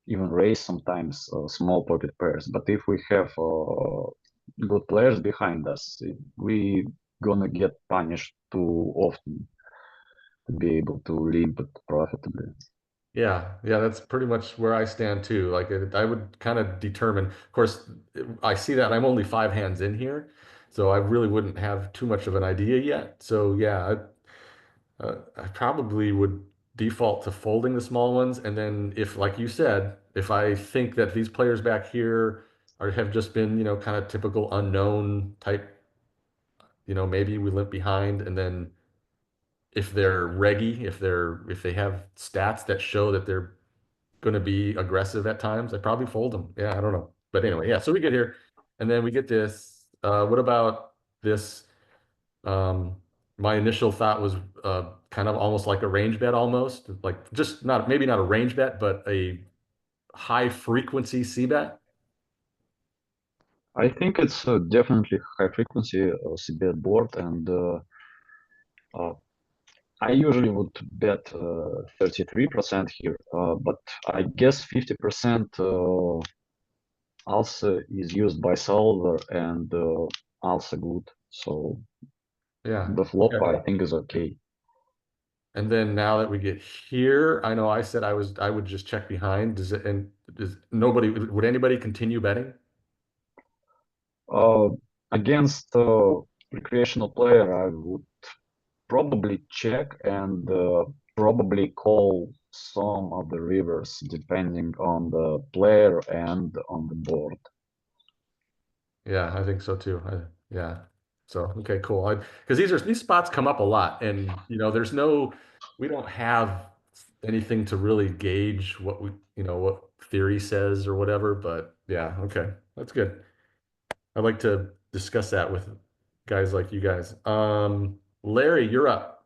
even raise sometimes small pocket pairs. But if we have good players behind us, we gonna get punished too often to be able to limp it profitably. Yeah, that's pretty much where I stand too. Like I would kind of determine, of course, I see that I'm only 5 hands in here, so I really wouldn't have too much of an idea yet. So yeah, I probably would default to folding the small ones, and then if, like you said, if I think that these players back here have just been, you know, kind of typical unknown type, you know, maybe we limp behind, and then if they're reggy, if they have stats that show that they're going to be aggressive at times, I probably fold them. Yeah, I don't know. But anyway, yeah, so we get here and then we get this. What about this? My initial thought was kind of almost like a range bet almost, like just not, maybe not a range bet, but a high frequency C bet. I think it's definitely high frequency c-bet board, and I usually would bet 33% here, but I guess 50% also is used by solver and also good. So Yeah. the flop Okay. I think is okay. And then now that we get here, I know I said I would just check behind. Would anybody continue betting? Against recreational player, I would probably check and probably call some of the rivers depending on the player and on the board. Yeah, I think so too. Yeah. So, okay, cool. Because these spots come up a lot, and you know, we don't have anything to really gauge what what theory says or whatever. But yeah, okay, that's good. I'd like to discuss that with guys like you guys. Larry, you're up.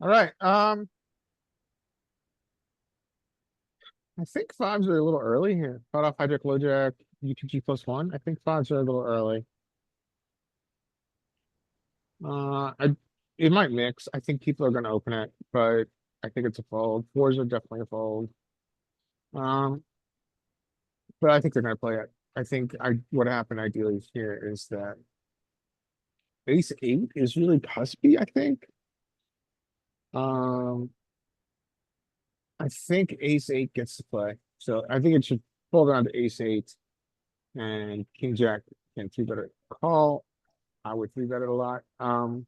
All right, I think fives are a little early here. Cut off hijack, low jack, UTG +1. I think fives are a little early. It might mix. I think people are gonna open it, but I think it's a fold. Fours are definitely a fold. Um, but I think they're gonna play it. I think what happened ideally here is that ace eight is really cuspy, I think. Um, I think ace eight gets to play, so I think it should fold around to ace eight. And king jack can 3-bet it call. I would 3-bet it a lot. And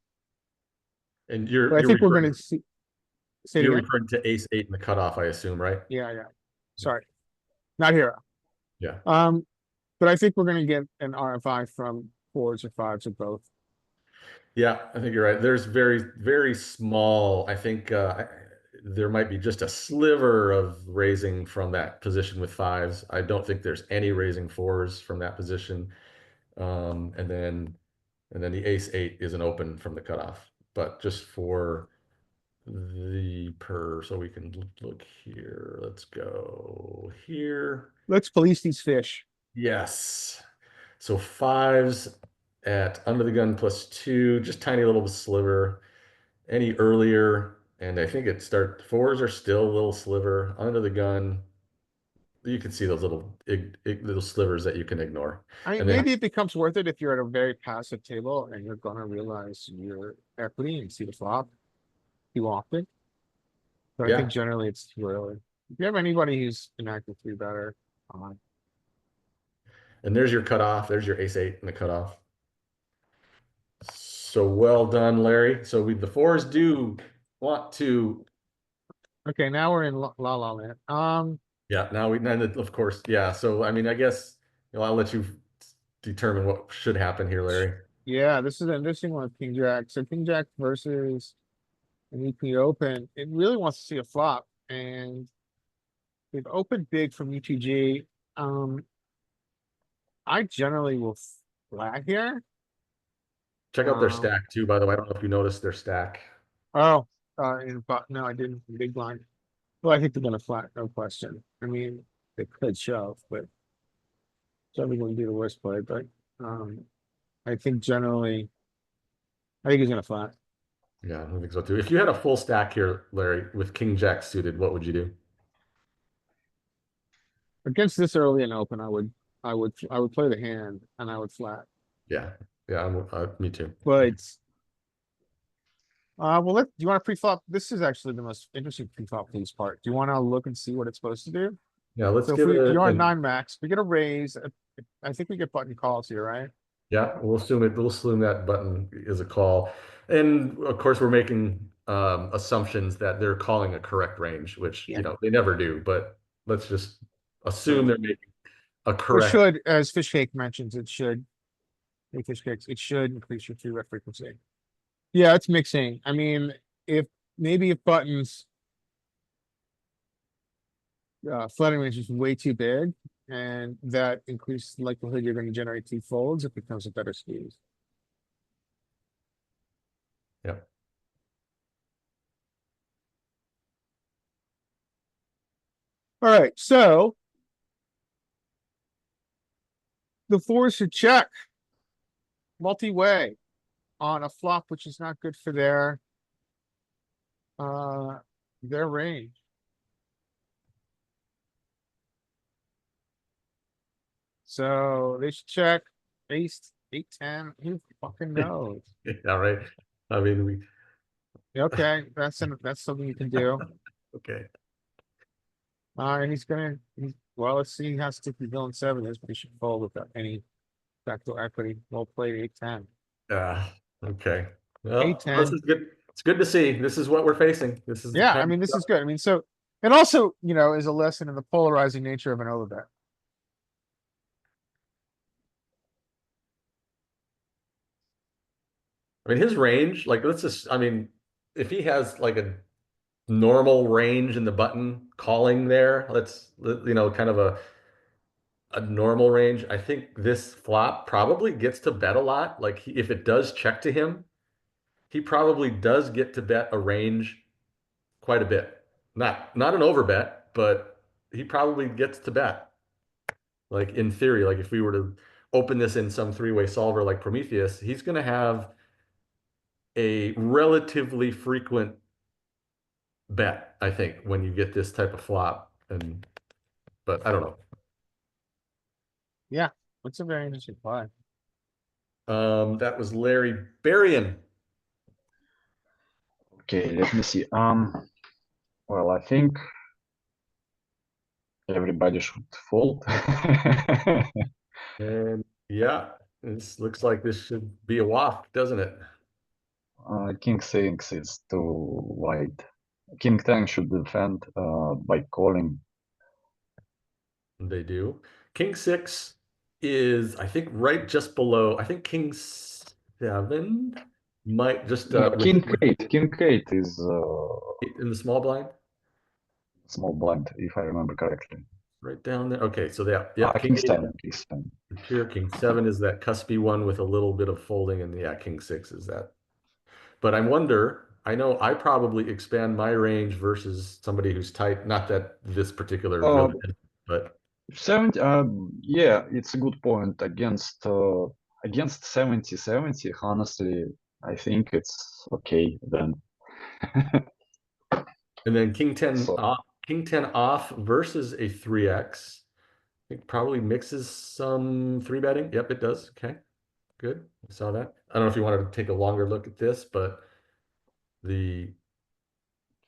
But I think we're gonna see. Say it you're again? referring to ace eight in the cutoff, I assume, right? Yeah. Sorry, not here. Yeah. But I think we're gonna get an RFI from fours or fives or both. Yeah, I think you're right. There's very, very small, I think there might be just a sliver of raising from that position with fives. I don't think there's any raising fours from that position. And then the ace eight isn't open from the cutoff, but just for so we can look here. Let's go here. Let's police these fish. Yes. So fives at under the gun +2, just tiny little sliver. Any earlier, and I think fours are still a little sliver under the gun. You can see those little slivers that you can ignore. I mean, And then maybe it becomes worth it if you're at a very passive table and you're gonna realize your equity and see the flop. You opt it. But I Yeah. think generally it's too early. If you have anybody who's an active 3-better, and there's your cutoff. There's your ace eight in the cutoff. So well done, Larry. So the fours do want to. okay, now we're in la land. Yeah. Now then of course, yeah. So I mean, I guess I'll let you determine what should happen here, Larry. Yeah, this is an interesting one with king jack. So king jack versus and EP open, it really wants to see a flop, and we've opened big from UTG. I generally will flag here. Check out their Um, stack too, by the way. I don't know if you noticed their stack. Oh, no, I didn't, big blind. Well, I think they're gonna flat, no question. I mean, they could shove, but. Shoving wouldn't be the worst play, but, I think generally. I think he's gonna flat. Yeah, I think so too. If you had a full stack here, Larry, with king jack suited, what would you do? Against this early and open, I would play the hand and I would flat, Yeah, yeah, me too. but. Well, do you wanna pre-flop? This is actually the most interesting pre-flop piece part. Do you wanna look and see what it's supposed to do? Yeah, let's So if give it you're a, on 9 max, we get a raise. I think we get button calls here, right? yeah, we'll assume that button is a call. And of course, we're making assumptions that they're calling a correct range, which Yeah. you know they never do, but let's just assume they're making a Or correct. should, as Fish Cake mentions, it should. Hey, Fish Cakes, it should increase your 3-bet frequency. Yeah, it's mixing. I mean, maybe if buttons. Flooding range is way too big, and that increases the likelihood you're gonna generate 2 folds, it becomes a better squeeze. Yeah. Alright, so. The 4 should check. Multi-way. On a flop, which is not good for their range. So they should check ace, 8-10, who fucking knows? Yeah, right. I mean, Okay, that's something you can do. okay. And well, let's see, he has to be villain 7, is, but he should fold without any backdoor equity. Well played, 8-10. Yeah, okay. Well, 8-10. this is good. It's good to see. This is what we're facing. This is the Yeah, kind I of mean, this stuff- is good. I mean, so, and also, is a lesson in the polarizing nature of an overbet. I mean, his range, like, let's just, I mean, if he has like a normal range in the button calling there, kind of a normal range. I think this flop probably gets to bet a lot. Like, if it does check to him, he probably does get to bet a range quite a bit. Not an overbet, but he probably gets to bet. Like, in theory, like if we were to open this in some three-way solver like Prometheus, he's going to have a relatively frequent bet, I think, when you get this type of flop. But I don't know. Yeah, it's a very interesting play. That was Larry Berrien. Okay, let me see. Well, I think everybody should fold. And yeah, this looks like this should be a waft, doesn't it? King 6 is too wide. King 10 should defend by calling. They do. King 6 is, I think, right just below. I think King 7 might just King 8 is in the small blind, small blind, if I remember correctly. right down there. Okay, so yeah, King 8 7, King 7. here. King 7 is that cuspy one with a little bit of folding, and yeah, King 6 is that. But I wonder, I know I probably expand my range versus somebody who's tight. Not that this particular villain is, but 70, yeah, it's a good point against 70. Honestly, I think it's okay then. and then King 10 So- off, King 10 off versus a 3x. I think probably mixes some 3-betting. Yep, it does. Okay, good. I saw that. I don't know if you wanted to take a longer look at this, but the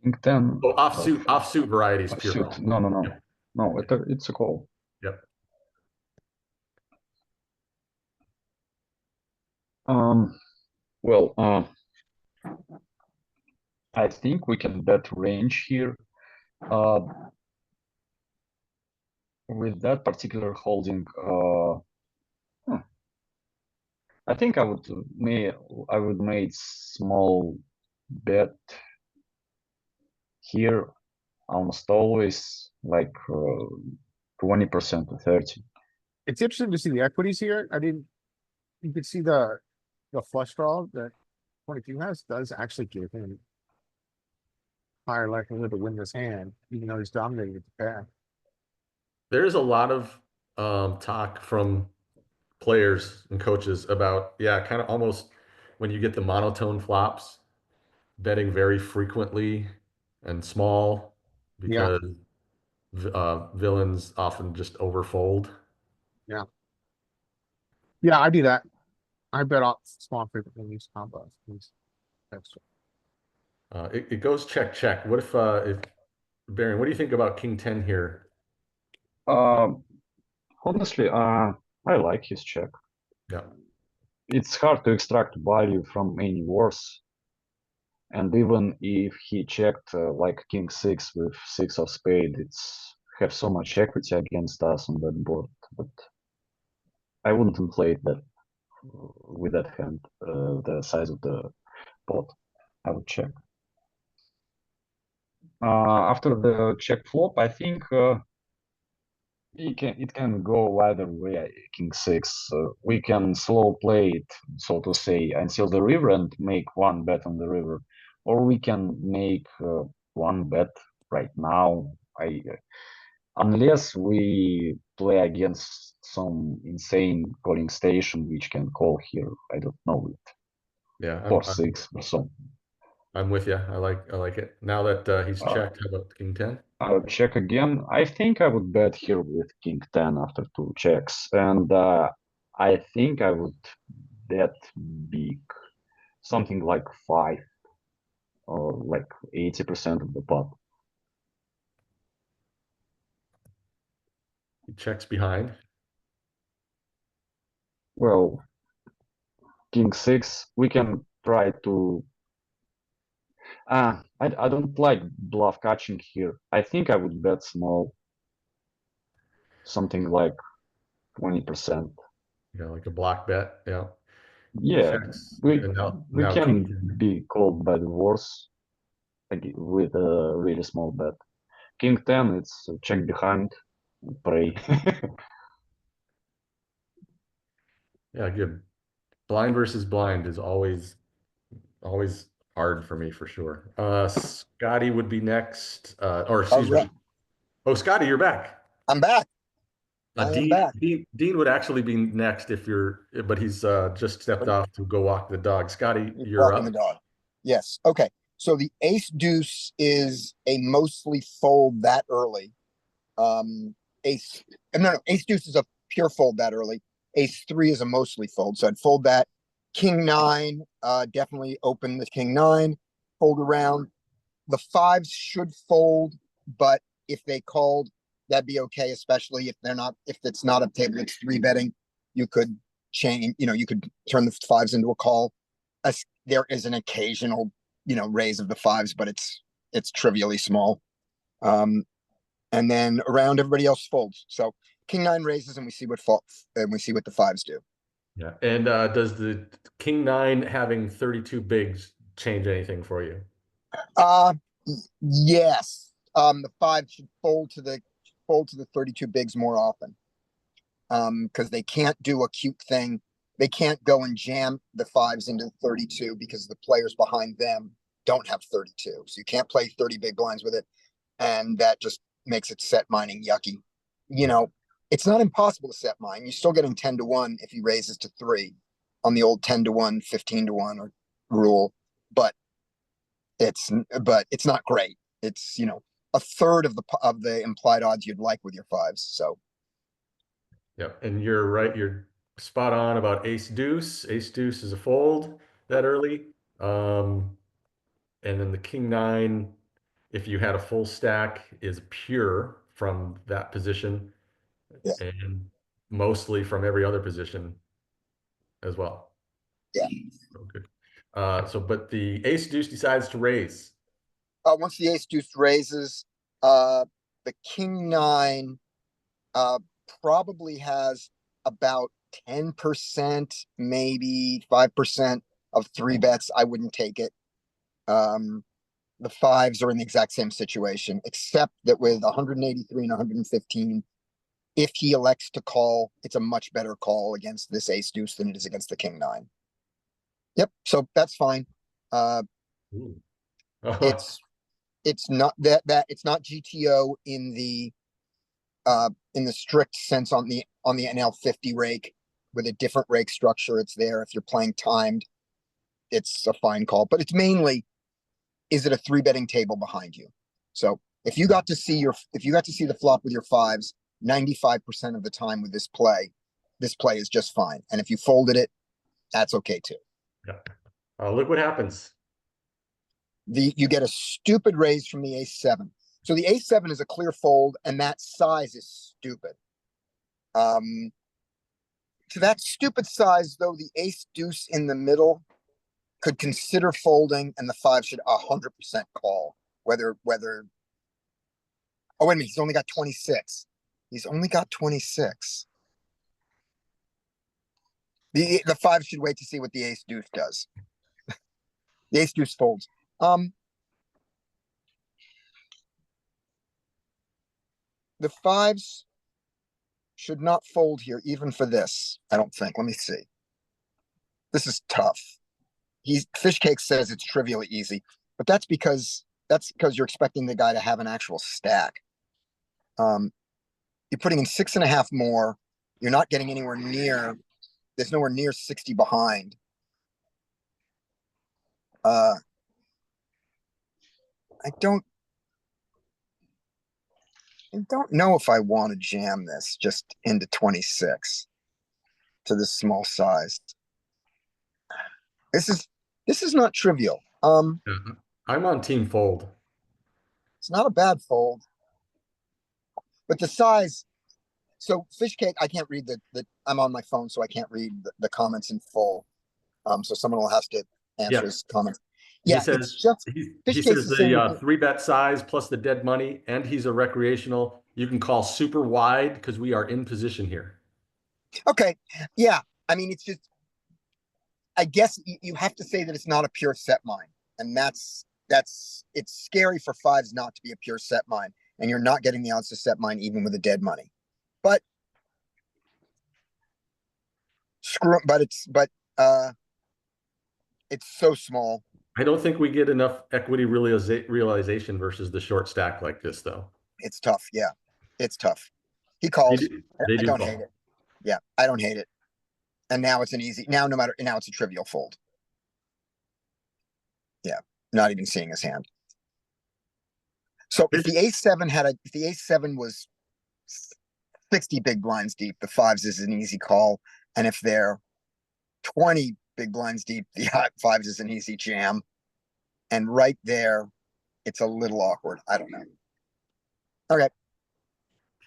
King 10. offsuit variety is pure Offsuit. call. No. Yep. No, it's a call. Yep. Well, I think we can bet range here. With that particular holding, I think I would make small bet here almost always like 20% to 30. It's interesting to see the equities here. I didn't, you could see the flush draw that 22 has does actually give him higher likelihood to win this hand, even though he's dominating with the pair. There's a lot of talk from players and coaches about, yeah, kind of almost when you get the monotone flops, betting very frequently and small Yeah. because villains often just overfold. Yeah, I do that. I bet off small frequently in these combos. It goes check, check. What if Baron, what do you think about King 10 here? Honestly, I like his check. Yeah. It's hard to extract value from any worse. And even if he checked like King 6 with 6 of spade, it's have so much equity against us on that board. But I wouldn't inflate that with that hand, the size of the pot. I would check. After the check flop, I think it can go either way. King 6. We can slow play it, so to say, until the river and make one bet on the river, or we can make one bet right now. Unless we play against some insane calling station which can call here. I don't know it. Yeah, 4-6 or something. I'm with you. I like it. Now that he's checked, how about King 10? I'll check again. I think I would bet here with King 10 after 2 checks, and I think I would bet big, something like 5 or like 80% of the pot. He checks behind. Well, King 6, we can try to. I don't like bluff catching here. I think I would bet small, something like 20%. Yeah, like a block bet. Yeah. He Yeah, checks. we And we now can King 10. be called by the worse with a really small bet. King 10, it's check behind, pray. Yeah, good. Blind versus blind is always hard for me for sure. Scotty would be next. Or excuse right. me. Oh, Scotty, you're back. I'm back. I am back. Dean would actually be next if you're, but he's just stepped off to go walk the dog. Scotty, you're Walking up. the dog. Yes. Okay. So the ace deuce is a mostly fold that early. Ace, no, ace deuce is a pure fold that early. Ace 3 is a mostly fold. So I'd fold that. King 9, definitely open the King 9, fold around. The 5s should fold, but if they called, that'd be okay, especially if it's not a table, it's 3 betting. You could change, you could turn the 5s into a call. As there is an occasional, raise of the 5s, but it's trivially small. And then around everybody else folds. So King 9 raises and we see what the 5s do. Yeah. And does the King 9 having 32 bigs change anything for you? Yes. The 5 should fold to the 32 bigs more often. Because they can't do a cute thing. They can't go and jam the 5s into 32 because the players behind them don't have 32. So you can't play 30 big blinds with it. And that just makes it set mining yucky. It's not impossible to set mine. You're still getting 10-1 if he raises to 3 on the old 10-1, 15-1 or rule. But it's not great. It's, a third of the implied odds you'd like with your 5s. So Yeah, and you're right. You're spot on about ace deuce. Ace deuce is a fold that early. And then the King 9, if you had a full stack, is pure from that position, Yeah. and mostly from every other position as well. Yeah. Oh, good. But the ace deuce decides to raise. Once the ace deuce raises, the King 9 probably has about 10%, maybe 5% of 3 bets. I wouldn't take it. the fives are in the exact same situation, except that with 183 and 115, if he elects to call, it's a much better call against this ace deuce than it is against the king nine. Yep, so that's fine. Ooh. It's not it's not GTO in the strict sense on the NL50 rake with a different rake structure. It's there. If you're playing timed, it's a fine call, but it's mainly, is it a three betting table behind you? So if you got to see the flop with your fives 95% of the time with this play is just fine. And if you folded it, that's okay too. Yeah. Look what happens. You get a stupid raise from the ace seven. So the ace seven is a clear fold, and that size is stupid. To that stupid size, though, the ace deuce in the middle could consider folding, and the five should 100% call. Whether oh wait a minute, he's only got 26. He's only got 26. The five should wait to see what the ace deuce does. The ace deuce folds. The fives should not fold here, even for this, I don't think. Let me see. This is tough. Fishcake says it's trivially easy, but that's because you're expecting the guy to have an actual stack. You're putting in 6.5 more. You're not getting anywhere near. There's nowhere near 60 behind. I don't know if I want to jam this just into 26 to this small size. This is not trivial. I'm on team fold. It's not a bad fold, but the size. So Fishcake, I can't read I'm on my phone, so I can't read the comments in full. So someone will have to answer his comments. Yeah, he says, it's just he says the 3-bet size plus the dead money, and he's a recreational. You can call super wide because we are in position here. Okay, yeah. I mean, it's just, I guess you have to say that it's not a pure set mine, and it's scary for fives not to be a pure set mine, and you're not getting the odds to set mine even with the dead money. But it's so small. I don't think we get enough equity realization versus the short stack like this, though. It's tough. Yeah, it's tough. He calls. They I don't hate it. Yeah, I don't hate it. And now it's now it's a trivial fold. Yeah, not even seeing his hand. So if the ace seven was 60 big blinds deep, the fives is an easy call. And if they're 20 big blinds deep, the fives is an easy jam. And right there, it's a little awkward. I don't know. Okay.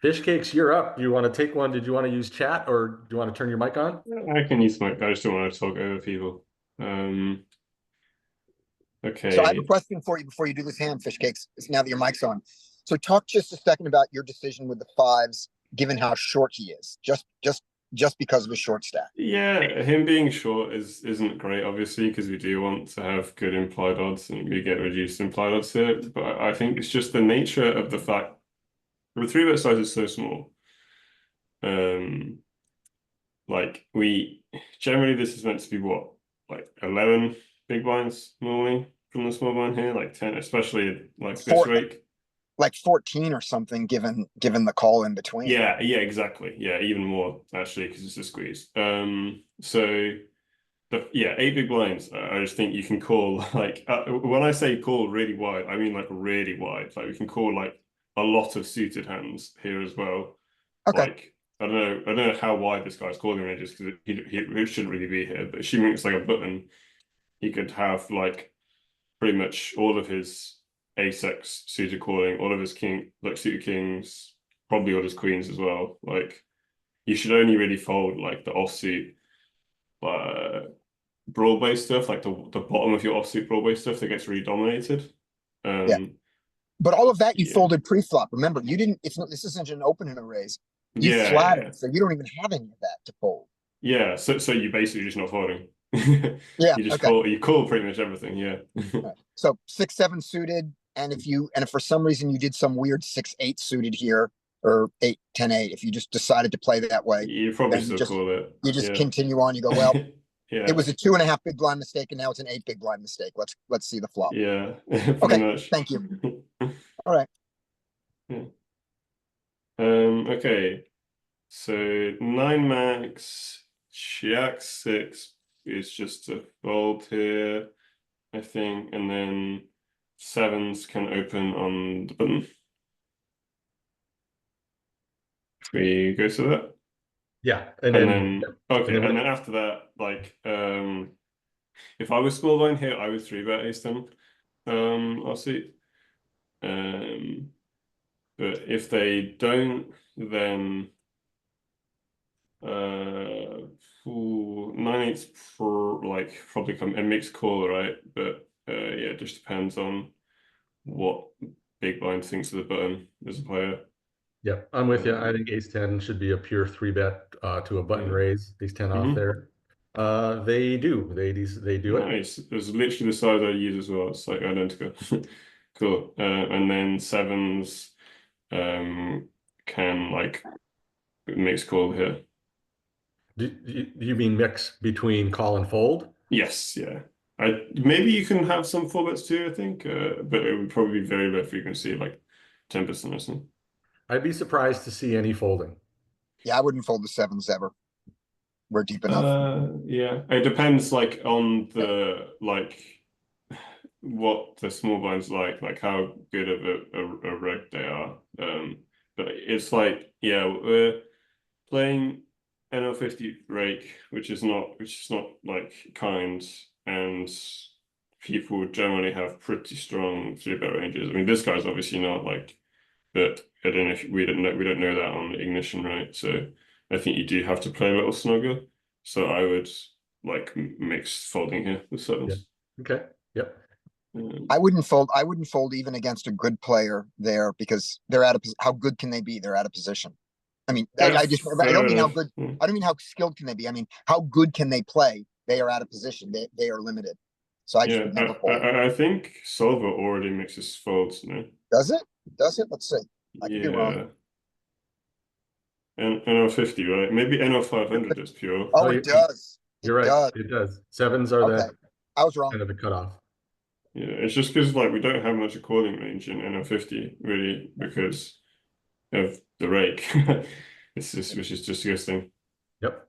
Fishcakes, you're up. You want to take one? Did you want to use chat, or do you want to turn your mic on? I can use mic. I just don't want to talk over people. Okay. So I have a question for you before you do this hand, Fishcakes. Now that your mic's on. So talk just a second about your decision with the fives, given how short he is, just because of his short stack. Yeah, him being short isn't great, obviously, because we do want to have good implied odds and we get reduced implied odds here. But I think it's just the nature of the fact the 3-bet size is so small. Like generally this is meant to be what, like 11 big blinds normally from the small blind here, like 10, especially like this rake. Like 14 or something, given the call in between. Yeah, exactly. Yeah, even more actually, because it's a squeeze. So 8 big blinds. I just think you can call like when I say call really wide, I mean like really wide. Like we can call like a lot of suited hands here as well. Okay. Like I don't know how wide this guy's calling range is because he shouldn't really be here. But assuming it's like a button, he could have like pretty much all of his ace-x suited calling, all of his suited kings, probably all his queens as well. Like you should only really fold like the offsuit Broadway stuff, like the bottom of your offsuit Broadway stuff that gets really dominated. Yeah. But all of that you folded pre-flop. Remember, you didn't. This isn't an open in a raise. You flatted, so you don't even have any of that to fold. Yeah. So you basically just not folding. Yeah, You just okay. you call pretty much everything, yeah. So 6-7 suited, and if for some reason you did some weird 6-8 suited here, or 8-10-8, if you just decided to play that way, You probably then still call it. you just Yeah. continue on. You go, well, Yeah. it was a 2.5 big blind mistake, and now it's an 8 big blind mistake. Let's see the flop. Yeah, Okay, pretty much. thank you. All right. Yeah. Okay. So 9 max, Jack 6 is just a fold here, I think, and then 7s can open on the button. If we go to that. Yeah, And then okay, then and then after that, like if I was small blind here, I would 3-bet ace 10. I'll see. But if they don't, then 9-8's like probably come a mixed call, right? But yeah, it just depends on what big blind thinks of the button as a player. Yep, I'm with you. I think ace 10 should be a pure 3-bet to a button raise. Ace 10 off there. They do. They do it. Nice. It's literally the size I use as well. It's like identical. Cool. And then 7s can like mix call here. Do you mean mix between call and fold? Yes, yeah. Maybe you can have some 4-bets too, I think, but it would probably be very low frequency, like 10% or something. I'd be surprised to see any folding. Yeah, I wouldn't fold the 7s ever. We're deep enough. Yeah, it depends like on the what the small blinds like how good of a reg they are. But it's like, yeah, we're playing NL50 rake, which is not like kind, and people generally have pretty strong 3-bet ranges. I mean, this guy's obviously not like, but I don't know if we don't know that on Ignition, right? So I think you do have to play a little snugger. So I would like mix folding here with 7s. Yeah. Okay. Yep. I wouldn't fold even against a good player there, because they're out of how good can they be? They're out of position. I mean, I don't mean how good. I don't mean how skilled can they be. I mean, how good can they play? They are out of position. They are limited. So I just would never fold. I think Solver already mixes folds, no? Does it? Does it? Let's see. I could be wrong. And NL50, right? Maybe NL500 is pure. Oh, it does. You're right. It does. 7s are Okay. I was wrong. kind of the cutoff. Yeah, it's just because like we don't have much calling range in NL50 really because of the rake. Which is disgusting. Yep.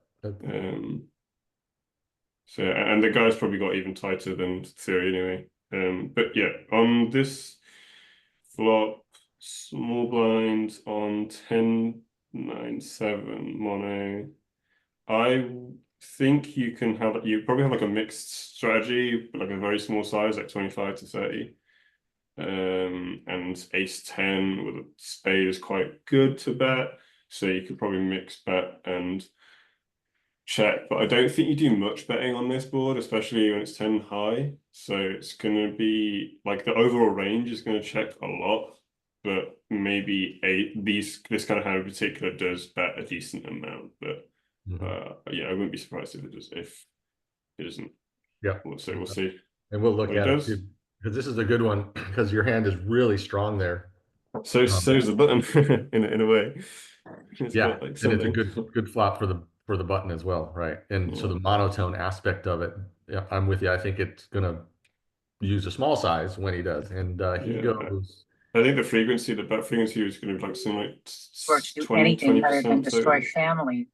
So and the guy's probably got even tighter than theory anyway. But yeah, on this flop, small blind on 10-9-7 mono, I think you probably have like a mixed strategy, like a very small size, like 25 to 30. And ace 10 with a spade is quite good to bet. So you could probably mix bet and check, but I don't think you do much betting on this board, especially when it's 10 high. So it's going to be like the overall range is going to check a lot, but maybe this kind of hand in particular does bet a decent amount. But yeah, I wouldn't be surprised if it doesn't. Yeah. So we'll see. And we'll look at it too, because this is a good one because your hand is really strong there. So's the button in a way. Yeah, and it's a good flop for the button as well, right? And so the monotone aspect of it, yeah, I'm with you. I think it's gonna use a small size when he does, and he goes. I think the bet frequency is going to be like something like 20% destroy family.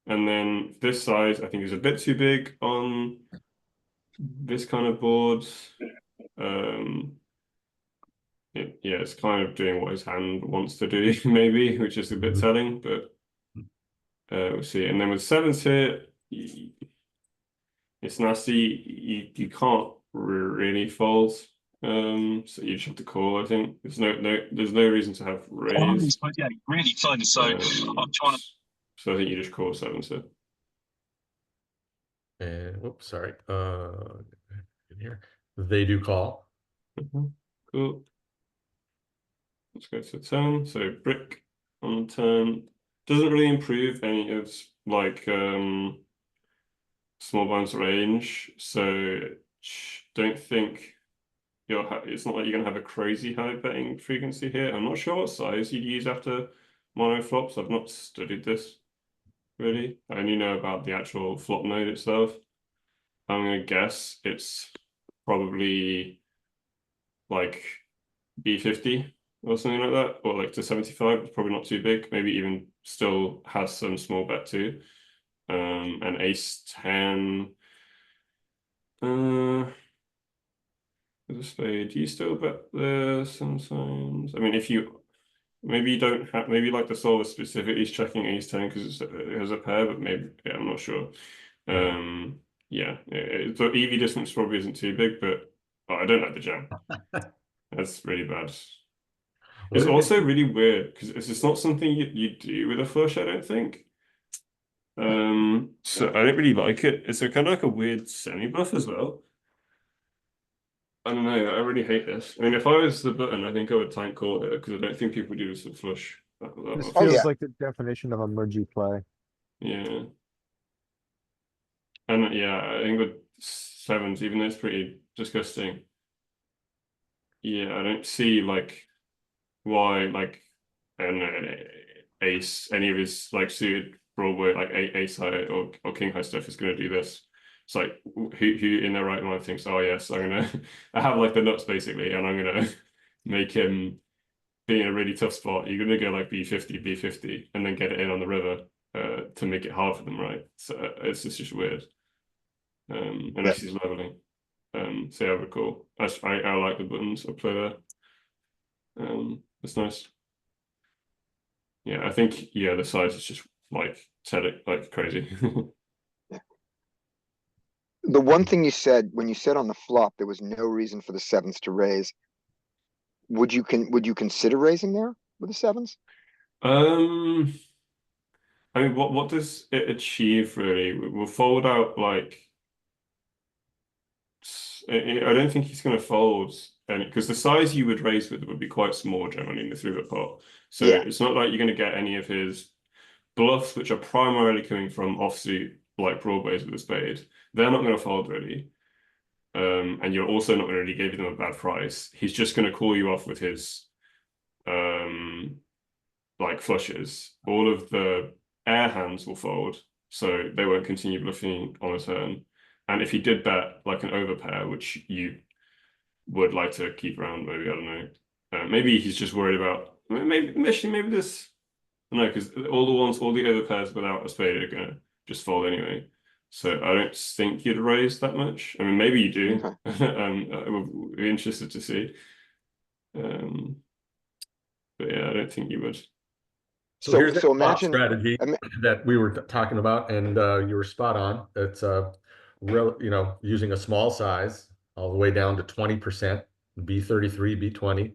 And then this size, I think, is a bit too big on this kind of board. Yeah, it's kind of doing what his hand wants to do, maybe, which is a bit telling, but we'll see. And then with 7s here, it's nasty. You can't really fold. So you just have to call, I think. There's no reason to have raise. Yeah, really tiny. So I'm trying to. So I think you just call 7s here. And whoops, sorry. In here, they do call. Cool. Let's go to 10. So brick on 10 doesn't really improve any of like small blinds range, so don't think it's not like you're gonna have a crazy high betting frequency here. I'm not sure what size you'd use after mono flops. I've not studied this really. I only know about the actual flop node itself. I'm gonna guess it's probably like B50 or something like that, or like to 75. It's probably not too big. Maybe even still has some small bet too. And ace 10. With a spade, do you still bet there sometimes? I mean, if you maybe you don't have, maybe like the solver specifically is checking ace 10 because it has a pair, but maybe, yeah, I'm not sure. Yeah, the EV distance probably isn't too big, but I don't like the jam. That's really bad. It's also really weird because it's not something you do with a flush, I don't think. So I don't really like it. It's a kind of like a weird semi-bluff as well. I don't know, I really hate this. I mean, if I was the button, I think I would tank call it because I don't think people do this with flush. This often. feels yeah. like the definition of a mergey play. Yeah. And yeah, I think with sevens, even though it's pretty disgusting, yeah, I don't see like why like an ace, any of his like suited Broadway, like ace high or king high stuff is going to do this. It's like who in their right mind thinks, oh yes, I'm gonna I have like the nuts basically, and I'm gonna make him be in a really tough spot. You're gonna go like B50, and then get it in on the river to make it hard for them, right? So it's just weird. Unless he's leveling. So yeah, but cool. I like the buttons I play there. It's nice. Yeah, I think the size is just like like crazy. The one thing you said, when you said on the flop, there was no reason for the sevens to raise. Would you consider raising there with the sevens? I mean, what does it achieve really? We'll fold out like I don't think he's going to fold, and because the size you would raise with would be quite small generally in the 3-bet pot. So Yeah. it's not like you're going to get any of his bluffs, which are primarily coming from offsuit like broadways with a spade. They're not going to fold really. And you're also not going to really give them a bad price. He's just going to call you off with his like flushes. All of the air hands will fold, so they won't continue bluffing on a turn. And if he did bet like an overpair, which you would like to keep around, maybe, I don't know. Maybe he's just worried about maybe this. No, because all the overpairs without a spade are gonna just fold anyway. So I don't think you'd raise that much. I mean, maybe you do. Okay. I would be interested to see. But yeah, I don't think you would. So here's the so flop imagine strategy that we were talking about, and you were spot on. It's using a small size all the way down to 20%, B33, B20.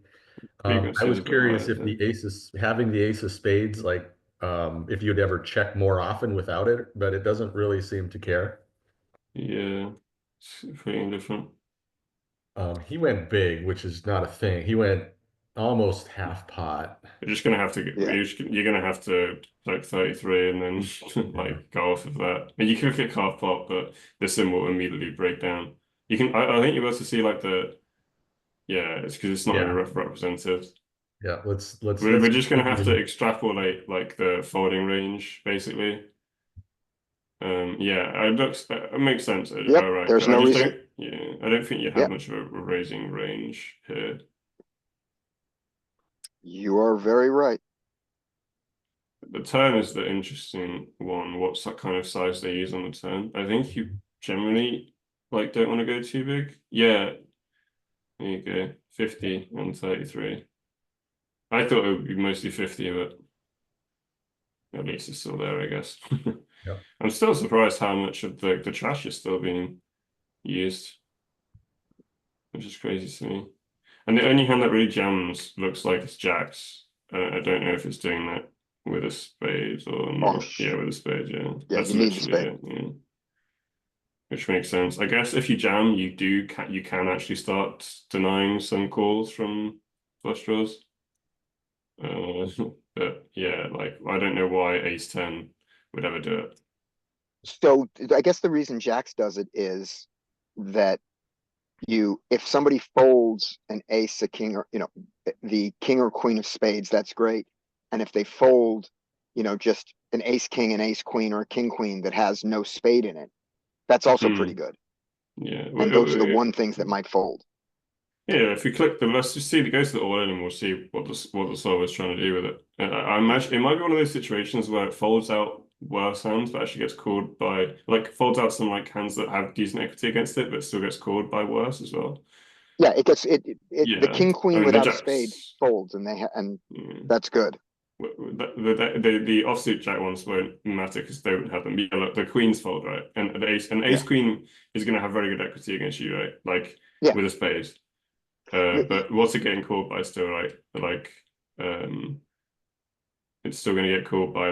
I was curious if the having the ace of spades, like if you'd ever check more often without it, but it doesn't really seem to care. Yeah, it's pretty indifferent. He went big, which is not a thing. He went almost half pot. You're just gonna have to you're gonna have to like 33 and then like go off of that. And you could kick half pot, but the sim will immediately break down. You can I think you're able to see like it's because it's not really represented. Yeah, we're just gonna have to extrapolate like the folding range basically. It makes sense. Yep, right. there's no reason. I don't think you have much of a raising range here. You are very right. The turn is the interesting one. What's that kind of size they use on the turn? I think you generally like don't want to go too big. Yeah, there you go. 50 and 33. I thought it would be mostly 50, but at least it's still there, I guess. Yep. I'm still surprised how much of the trash is still being used, which is crazy to me. And the only hand that really jams looks like it's jacks. I don't know if it's doing that with a spade or not. Yeah, with a spade, yeah. Yeah, That's you need the spade. it, yeah. Which makes sense. I guess if you jam, you can actually start denying some calls from flush draws. But yeah, like I don't know why ace 10 would ever do it. So I guess the reason Jax does it is that if somebody folds an ace, a king, or, the king or queen of spades, that's great. And if they fold, just an ace, king, an ace, queen, or a king, queen that has no spade in it, that's also pretty good. Yeah. And those are the one things that might fold. Yeah, if you click let's just see it goes to the all in and we'll see what the solver is trying to do with it. I imagine it might be one of those situations where it folds out worse hands, but actually gets called by folds out some hands that have decent equity against it, but still gets called by worse as well. Yeah, it gets the Yeah. king, queen I mean, without a Jacks- spade folds, and Yeah. that's good. The offsuit jack ones won't matter because they won't have them. Yeah, look, the queens fold, right? And the ace Yeah. queen is going to have very good equity against you, right? Yeah. With a spade. But what's it getting called by still, right? It's still going to get called by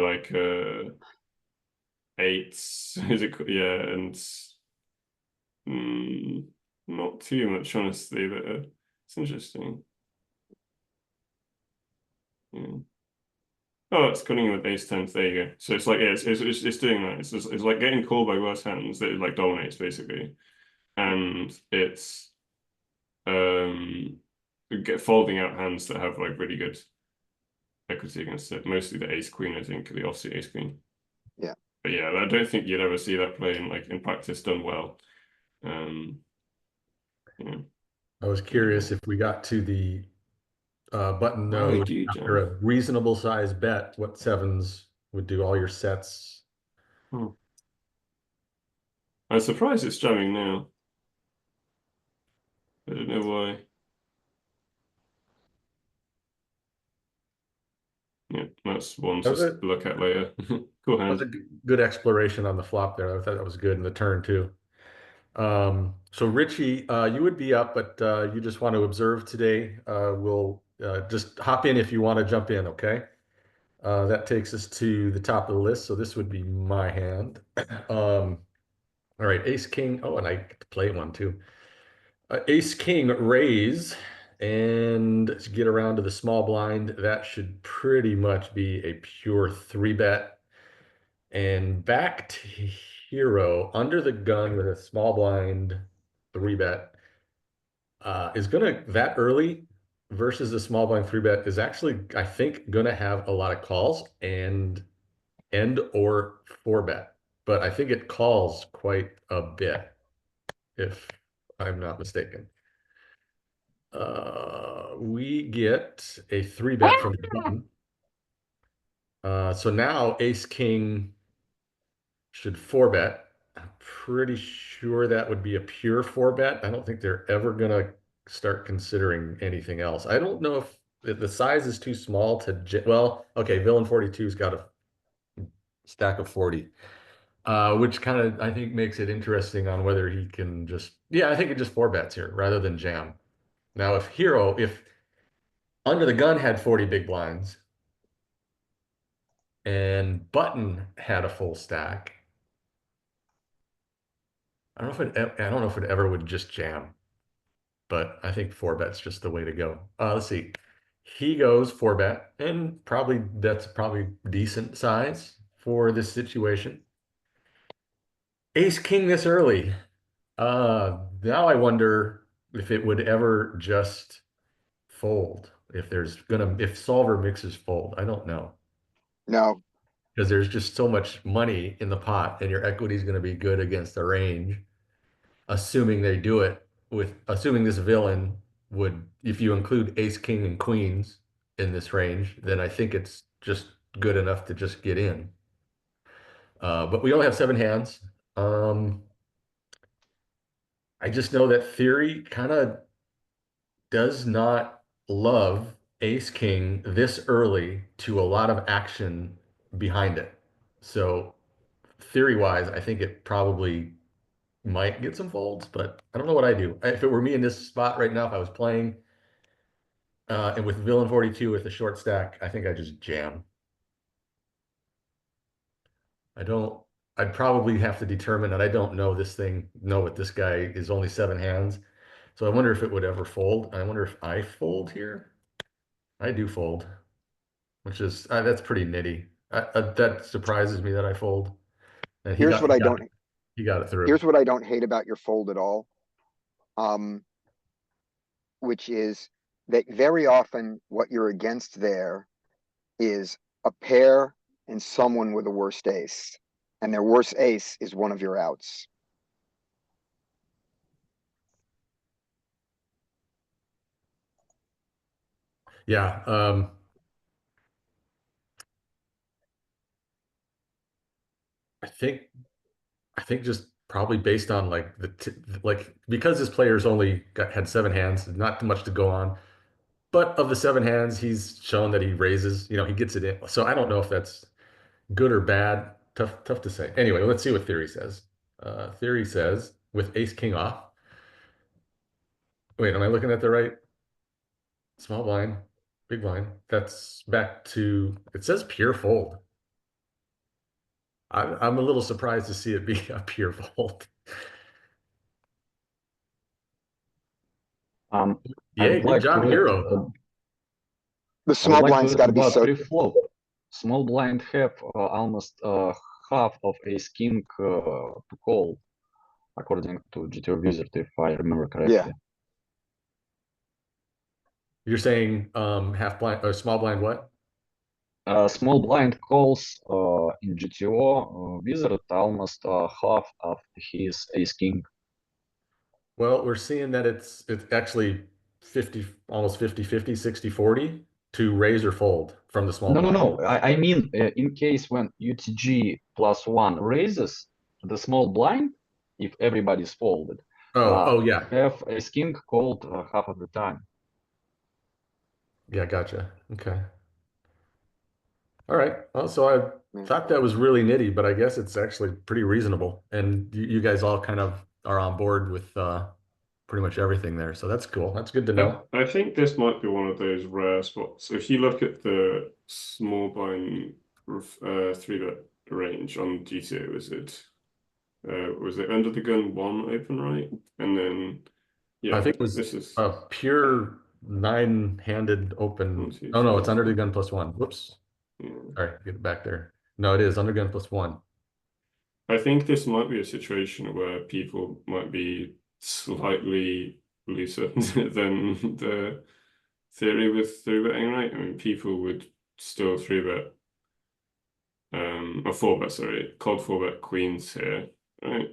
eights. Is it? Yeah, and not too much, honestly. But it's interesting. Yeah. Oh, it's cutting with ace tens. There you go. So it's it's doing that. It's like getting called by worse hands that it dominates basically, and it's folding out hands that have really good equity against it. Mostly the ace queen, I think, the offsuit ace queen. Yeah. But yeah, I don't think you'd ever see that play in practice done well. Yeah. I was curious if we got to the button node after a reasonable size bet, what sevens would do all your sets. I'm surprised it's jamming now. I don't know why. Yeah, that's one to look at later. Cool hand. That was a good exploration on the flop there. I thought that was good in the turn too. So Richie, you would be up, but you just want to observe today. We'll just hop in if you want to jump in, okay? That takes us to the top of the list. So this would be my hand. All right, ace king. Oh, and I get to play one too. Ace king raise and get around to the small blind. That should pretty much be a pure 3-bet. And back to hero under the gun with a small blind 3-bet is gonna that early versus a small blind 3-bet is actually, I think, gonna have a lot of calls and or 4-bet, but I think it calls quite a bit if I'm not mistaken. We get a 3-bet from the button. So now ace king should 4-bet. I'm pretty sure that would be a pure 4-bet. I don't think they're ever gonna start considering anything else. I don't know if the size is too small to well, okay, villain 42's got a stack of 40. Which kind of, I think, makes it interesting on whether he can just, yeah, I think it just 4-bets here rather than jam. Now, if under the gun had 40 big blinds and button had a full stack, I don't know if it ever would just jam, but I think 4-bet's just the way to go. Let's see. He goes 4-bet, and that's probably decent size for this situation. Ace king this early. Now I wonder if it would ever just fold. If solver mixes fold, I don't know. No. Because there's just so much money in the pot, and your equity is going to be good against the range. Assuming they do it assuming this villain would, if you include ace, king, and queens in this range, then I think it's just good enough to just get in. But we only have 7 hands. I just know that theory kind of does not love ace king this early to a lot of action behind it. So theory wise, I think it probably might get some folds, but I don't know what I do. If it were me in this spot right now, if I was playing and with villain 42 with a short stack, I think I just jam. I'd probably have to determine that I don't know what this guy is only 7 hands. So I wonder if it would ever fold. I wonder if I fold here. I do fold, which is, that's pretty nitty. That surprises me that I fold. And Here's what I don't, he got it through. here's what I don't hate about your fold at all. Which is that very often what you're against there is a pair and someone with a worst ace. And their worst ace is one of your outs. Yeah. I think just probably based on like like because this player's only had 7 hands, not much to go on. But of the 7 hands, he's shown that he raises, he gets it in. So I don't know if that's good or bad. Tough to say. Anyway, let's see what theory says. Theory says with ace king off. Wait, am I looking at the right? Small blind, big blind. That's back to, it says pure fold. I'm a little surprised to see it be a pure fold. I Yeah, would good like job, to add, Hero. The I would small like to blind's add gotta be about so, pre-flop. Small blind have almost half of ace king to call, according to GTO Wizard, if I remember correctly. yeah. You're saying half blind or small blind what? Small blind calls in GTO Wizard almost half of his ace king. Well, we're seeing that it's actually 50, almost 50-50, 60-40 to raise or fold from the small No, blind. no. I mean, in case when UTG +1 raises the small blind, if everybody's folded, Oh, yeah. have ace king called half of the time. Yeah, gotcha. Okay. All right. Well, so I Yeah. thought that was really nitty, but I guess it's actually pretty reasonable. And you guys all kind of are on board with pretty much everything there. So that's cool. That's good to know. I think this might be one of those rare spots. If you look at the small blind 3-bet range on GTO Wizard, was it under the gun 1 open right? And then, yeah, I think it was this is a pure 9-handed open. 1, 2, Oh, no, 3, it's under the 4. gun +1. Whoops. Yeah. All right, get it back there. No, it is under gun +1. I think this might be a situation where people might be slightly looser than the theory with 3-betting, right? I mean, people would still 3-bet, or 4-bet, sorry, cold 4-bet queens here, right?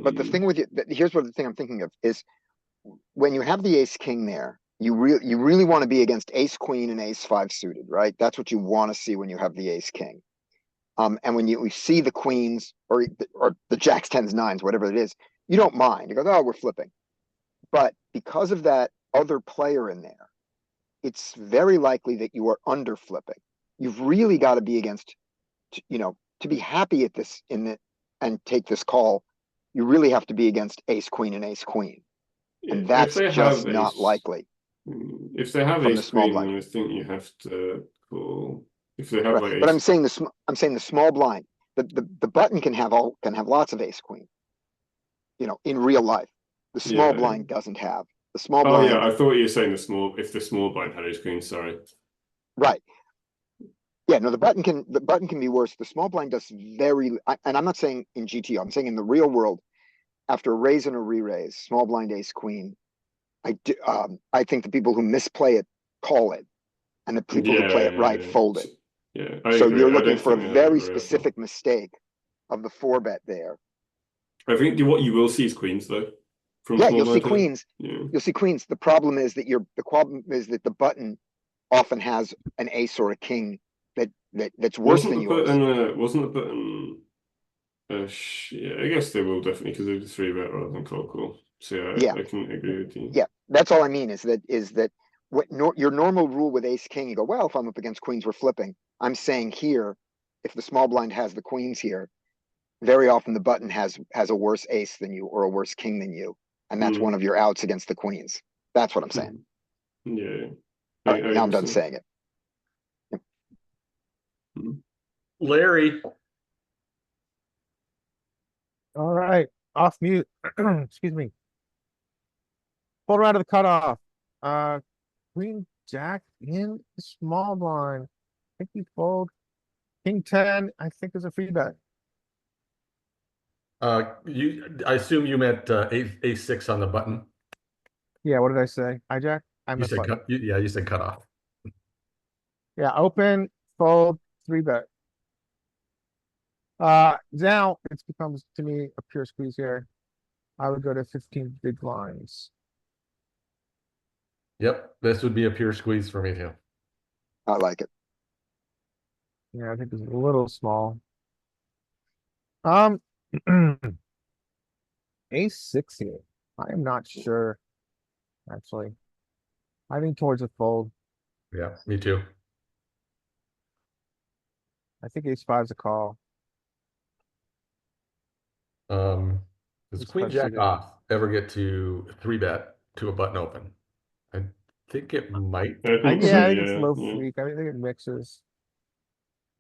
But the thing with you, here's what the thing I'm thinking of is when you have the ace king there, you really want to be against ace queen and ace 5 suited, right? That's what you want to see when you have the ace king. And when we see the queens or the jacks, 10s, 9s, whatever it is, you don't mind. You go, oh, we're flipping. But because of that other player in there, it's very likely that you are under flipping. You've really got to be against, to be happy at this and take this call, you really have to be against ace queen and ace queen. And that's just not likely. If they have from ace the small queen, blind. then I think you have to call. If they have Right. like But ace, I'm saying the small blind. The button can have lots of ace queen. In real life, the small Yeah. blind doesn't have the small Oh blind. yeah, I thought you were saying if the small blind had ace queen, sorry. Right. Yeah, no, the button can be worse. The small blind does and I'm not saying in GTO, I'm saying in the real world, after a raise and a re-raise, small blind ace queen, I think the people who misplay it call it, and the people who play it right fold it. Yeah, So agree. you're I looking don't for a think they have it very very often. specific mistake of the 4-bet there. I think what you will see is queens though. From Yeah, small you'll see blind here. queens. Yeah. You'll see queens. The problem is that the button often has an ace or a king that's worse than yours. Wasn't the button? Yeah, I guess they will definitely because they do 3-bet rather than call. So yeah, I can agree with you. Yeah, that's all I mean is that your normal rule with ace king, you go, well, if I'm up against queens, we're flipping. I'm saying here, if the small blind has the queens here, very often the button has a worse ace than you or a worse king than you, and that's one of your outs against the queens. That's what I'm saying. Yeah. All right, now I'm done saying it. Larry. All right, off mute. Excuse me. Fold around to the cutoff. Queen Jack in the small blind. I think you fold. King ten, I think is a free bet. I assume you meant ace six on the button. Yeah, what did I say? Hijack? I You meant said button. yeah, you said cut off. Yeah, open, fold, three bet. Now it becomes to me a pure squeeze here. I would go to 15 big blinds. Yep, this would be a pure squeeze for me too. I like it. Yeah, I think it's a little small. Ace six here. I am not sure, actually. I think towards a fold. Yeah, me too. I think ace five's a call. Does It's queen quite jack suited. off ever get to three bet to a button open? I think it might. I think so, Yeah, I think it's yeah, low yeah. freak. I think it mixes.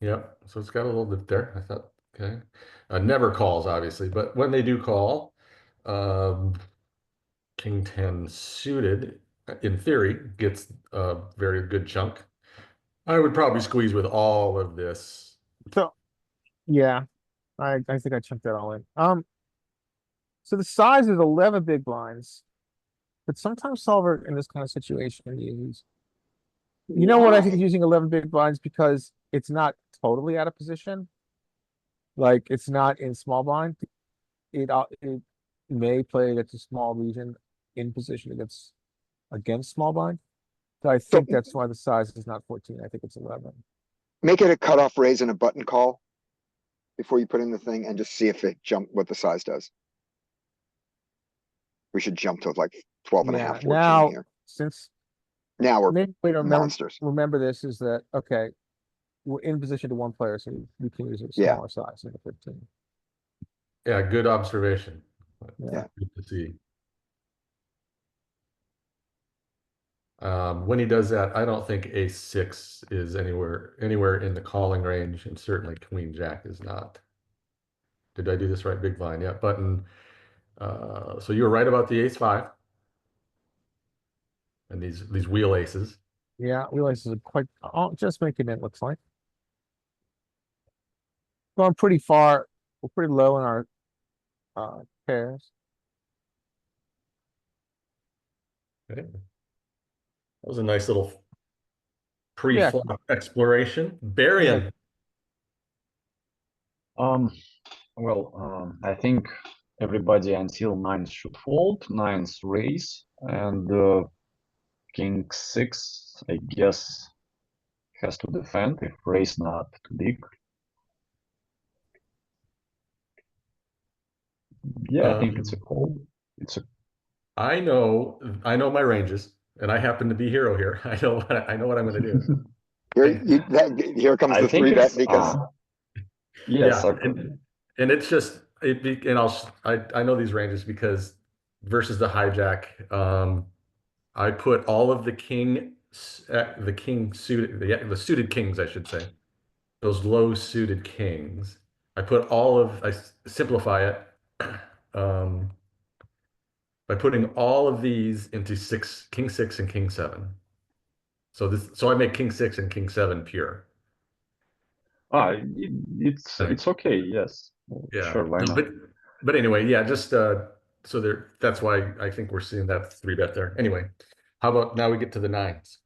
Yep, so it's got a little bit there. I thought, okay. Never calls, obviously, but when they do call, king 10 suited, in theory, gets a very good chunk. I would probably squeeze with all of this. So, yeah, I think I chunked that all in. So the size is 11 big blinds. But sometimes solver in this kind of situation uses, you know what I think is Why? using 11 big blinds because it's not totally out of position. Like it's not in small blind. It may play against a small region in position against small blind. So I think that's why the size is not 14. I think it's 11. Make it a cutoff raise and a button call before you put in the thing and just see if it what the size does. We should jump to like 12 and a Yeah, half, 14 now here. since Now we're maybe we don't monsters. remember this is that okay, we're in position to one player, so we can use a Yeah. smaller size than the 15. Yeah, good observation. Yeah. Good to see. When he does that, I don't think ace six is anywhere in the calling range, and certainly queen jack is not. Did I do this right? Big blind, yeah, button. So you were right about the ace five and these wheel aces. Yeah, realize this is quite just making it looks like. Going pretty far, we're pretty low in our pairs. Okay. That was a nice little pre-flop exploration. Barian. I think everybody until nines should fold, nines raise, and king six, I guess, has to defend if raise not too big. Yeah, I think it's a call. It's a I know my ranges, and I happen to be hero here. I know what I'm going to do. Here comes I the think three bet it's because yes, yeah, and it's just and I know these ranges because versus the hijack, I put all of the king suited the suited kings, I should say, those low suited kings. I simplify it by putting all of these into king six and king seven. So I make king six and king seven pure. it's okay. Yes, Yeah, sure, why not? but anyway, yeah, just so there. That's why I think we're seeing that three bet there. Anyway, how about now we get to the nines?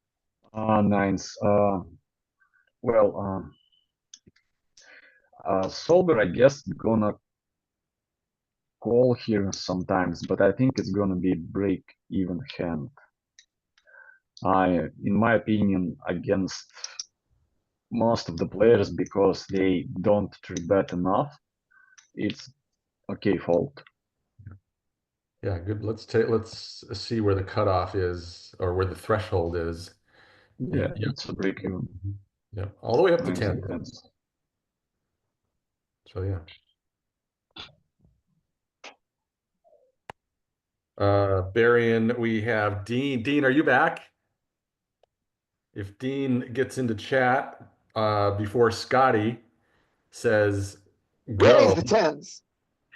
Nines. Solver, I guess, gonna call here sometimes, but I think it's gonna be break even hand. In my opinion, against most of the players because they don't three bet enough, it's okay fold. Yeah, good. Let's see where the cutoff is or where the threshold is. Yeah, it's a break even. Yeah, all the way up to Nines 10. and tens. So yeah. Barian, we have Dean. Dean, are you back? If Dean gets into chat before Scotty says go. raise the tens.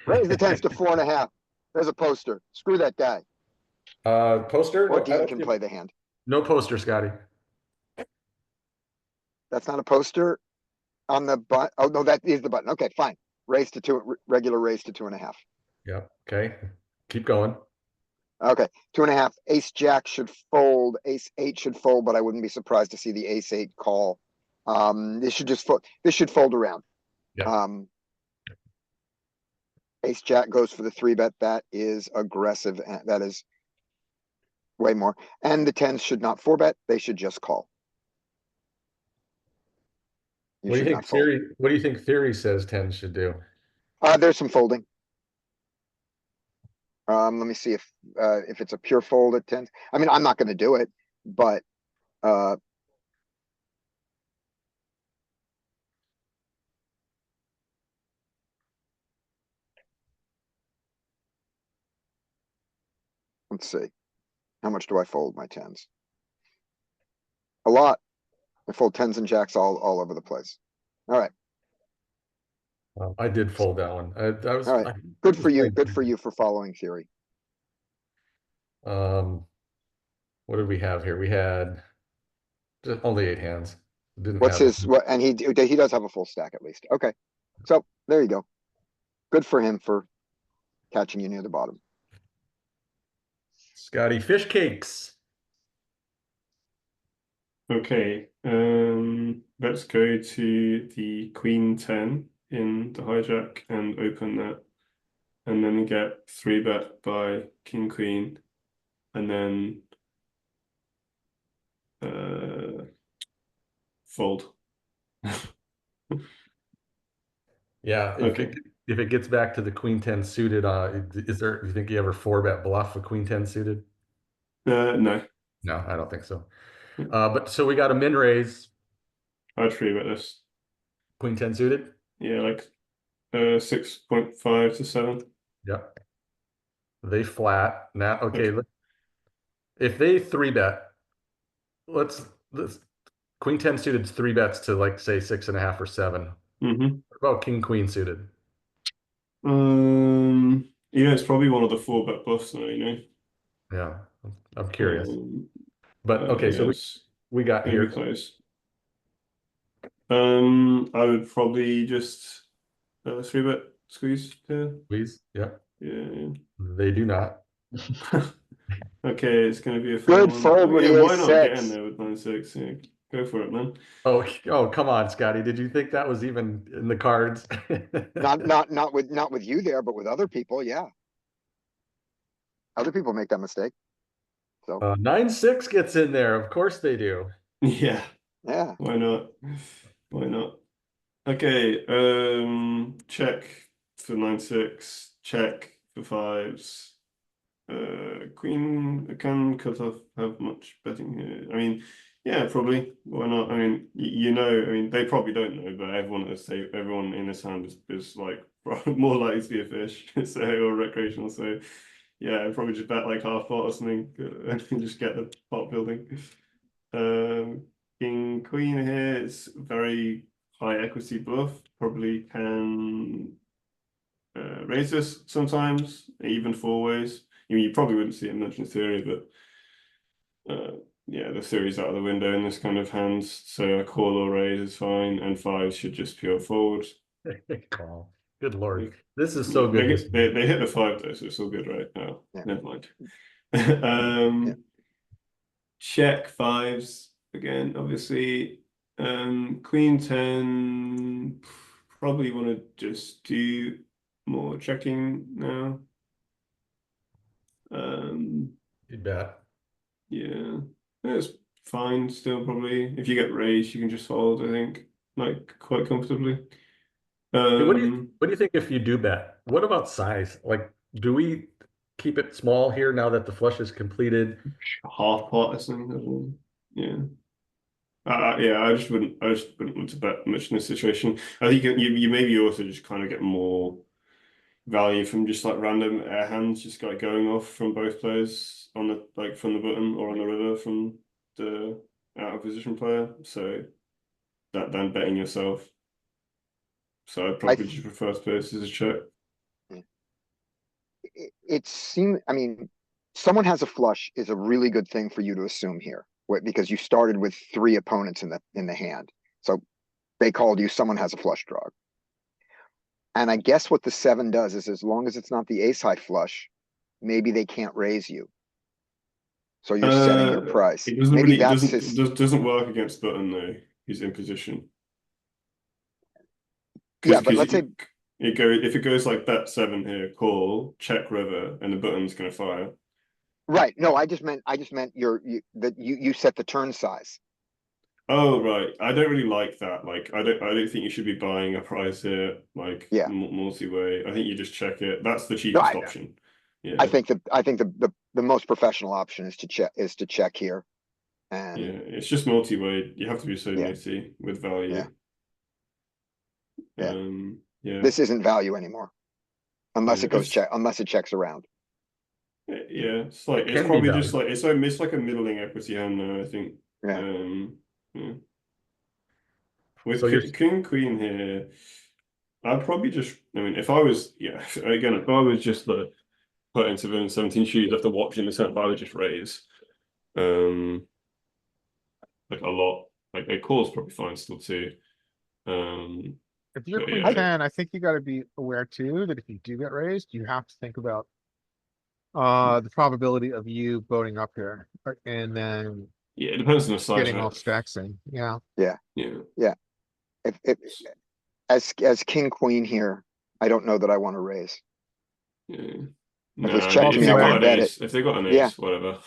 Raise the tens to 4.5. There's a poster. Screw that guy. Poster? Or No, Dean can play the hand. no poster, Scotty. That's not a poster. On the oh, no, that is the button. Okay, fine. Raise to two, regular raise to 2.5. Yeah, okay, keep going. Okay, 2.5. Ace jack should fold. Ace eight should fold, but I wouldn't be surprised to see the ace eight call. This should just fold. This should fold around. Yeah. Ace jack goes for the 3-bet. That is aggressive. That is way more. And the tens should not 4-bet. They should just call. You What do you should think not fold. theory, what do you think theory says tens should do? There's some folding. Let me see if it's a pure fold at tens. I mean, I'm not gonna do it, but, let's see. How much do I fold my tens? A lot. I fold tens and jacks all over the place. All right, I did fold that one. I was. all right. Good for you. Good for you for following theory. What did we have here? We had just only 8 hands. Didn't What's have his, what, and he does have a full stack at least. Okay. So there you go. Good for him for catching you near the bottom. Scotty fish cakes. Okay, let's go to the queen 10 in the hijack and open that, and then get 3-bet by king queen, and then fold. Yeah. Okay. If it gets back to the queen 10 suited, is there? Do you think you ever 4-bet bluff a queen 10 suited? No, No, I don't think so. But so we got a min raise, I'd 3-bet this. queen 10 suited. Yeah, like 6.5 to 7. Yep. They flat now. Okay. If they 3-bet, let's queen 10 suited 3-bets to like say 6.5 or 7. Mm-hmm. What about king queen suited? Yeah, it's probably one of the 4-bet bluffs now, you know. Yeah, I'm curious. But okay, so we got maybe here. close. I would probably just 3-bet squeeze here. Please, yeah. Yeah. They do not. Okay, it's gonna be a Good one. fold with Yeah, the why not get ace in six. there with 9-6? Yeah, go for it, man. Oh, come on, Scotty. Did you think that was even in the cards? Not with you there, but with other people, yeah. Other people make that mistake. So, 9-6 gets in there. Of course they do. Yeah, yeah. why not? Why not? Okay, check for 9-6, check for 5s. Queen could have much betting here. I mean, yeah, probably. Why not? I mean, you know, I mean, they probably don't know, but everyone in this hand is like more likely to be a fish, so, or recreational. So, yeah, I'd probably just bet like half pot or something and just get the pot building. King queen here is very high equity bluff. Probably can raise this sometimes, even 4 ways. I mean, you probably wouldn't see it much in theory, but yeah, the theory's out of the window in this kind of hand. So a call or raise is fine, and 5s should just pure fold. Call. Good Lord. This is so good. They hit the 5 though, so it's all good right now. Yeah. Never mind. Yeah. Check 5s again, obviously. Queen 10, probably want to just do more checking now. You bet. Yeah, it's fine still probably. If you get raised, you can just fold, I think, like quite comfortably. Hey, what do you think if you do bet? What about size? Like, do we keep it small here now that the flush is completed? half pot or something? Yeah. Yeah, I just wouldn't want to bet much in this situation. I think you maybe also just kind of get more value from just like random air hands just like going off from both players on the like from the button or on the river from the out of position player. So that than betting yourself. So I'd probably just prefer to play this as a check. It seems, I mean, someone has a flush is a really good thing for you to assume here, because you started with 3 opponents in the hand. So they called you, someone has a flush draw. And I guess what the 7 does is as long as it's not the ace high flush, maybe they can't raise you. So you're setting your price. It doesn't Maybe really, that's doesn't work against button though. He's in position. Yeah, but let's say if it goes like bet 7 here, call, check river, and the button's gonna fire. right. No, I just meant you set the turn size. Oh right, I don't really like that. Like I don't think you should be buying a prize here like Yeah. multi-way. I think you just check it. That's the cheapest option. Yeah. I think the most professional option is to check here. And yeah, it's just multi-way. You have to be so Yeah. nitty with value. Yeah. Yeah. Yeah. this isn't value anymore. Unless Yeah, it goes it's- unless it checks around. Yeah, it's like it's Can be probably done. just like it's like a middling equity hand now, I think. Yeah. Yeah. With So you're- king queen here, I'd probably just if I was again if I was just put into villain 17 shoes after watching the set, I would just raise. Like a lot. Like a call's probably fine still too. If you're But queen yeah. 10, I think you gotta be aware too, that if you do get raised, you have to think about the probability of you boating up here, and then Yeah, it depends on the size. getting Right? all stacks in, yeah. Yeah. If as king queen here, I don't know that I want to raise. Yeah. If it's Nah, checked if me, they I got wanna an bet ace, if they got an Yeah. ace, whatever.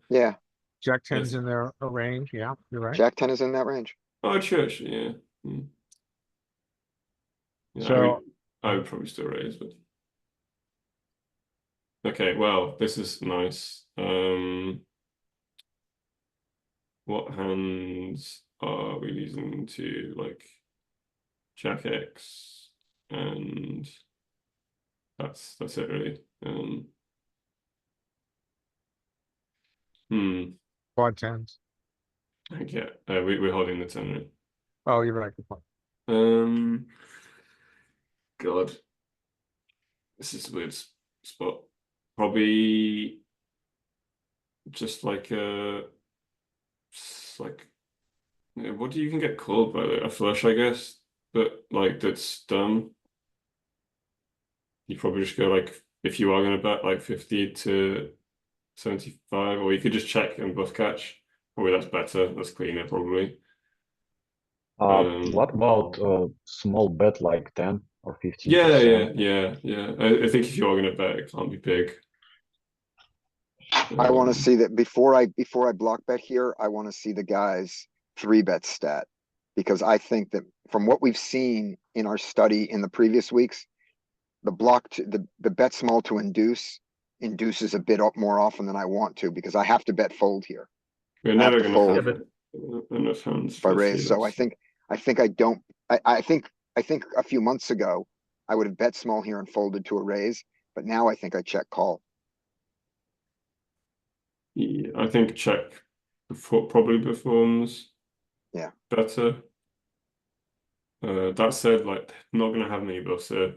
Yeah, Jack 10's Yes. in their range, yeah, you're right. Jack 10 is in that range. Oh, church, yeah. Yeah, So- I would probably still raise, but okay. Well, this is nice. What hands are we using to like Jack X, and that's it really. Quad 10s. Okay, we're holding the 10 right? Oh, you're right, good point. God, this is a weird spot. Probably just like what do you can get called by a flush, I guess, but like that's dumb. You probably just go like if you are gonna bet like 50 to 75, or you could just check and bluff catch. Probably that's better. That's cleaner, probably. What about small bet like 10 or 15%? Yeah. I think if you are gonna bet, it can't be big. I want to see that before I block bet here, I want to see the guys 3-bet stat. Because I think that from what we've seen in our study in the previous weeks, the bet small to induces a bit more often than I want to, because I have to bet fold here. We're I have never to gonna fold. have enough hands If I for raise, so I three-bets. think a few months ago, I would have bet small here and folded to a raise, but now I think I check call. Yeah, I think check probably performs Yeah. better. That said, like not gonna have many bluffs here.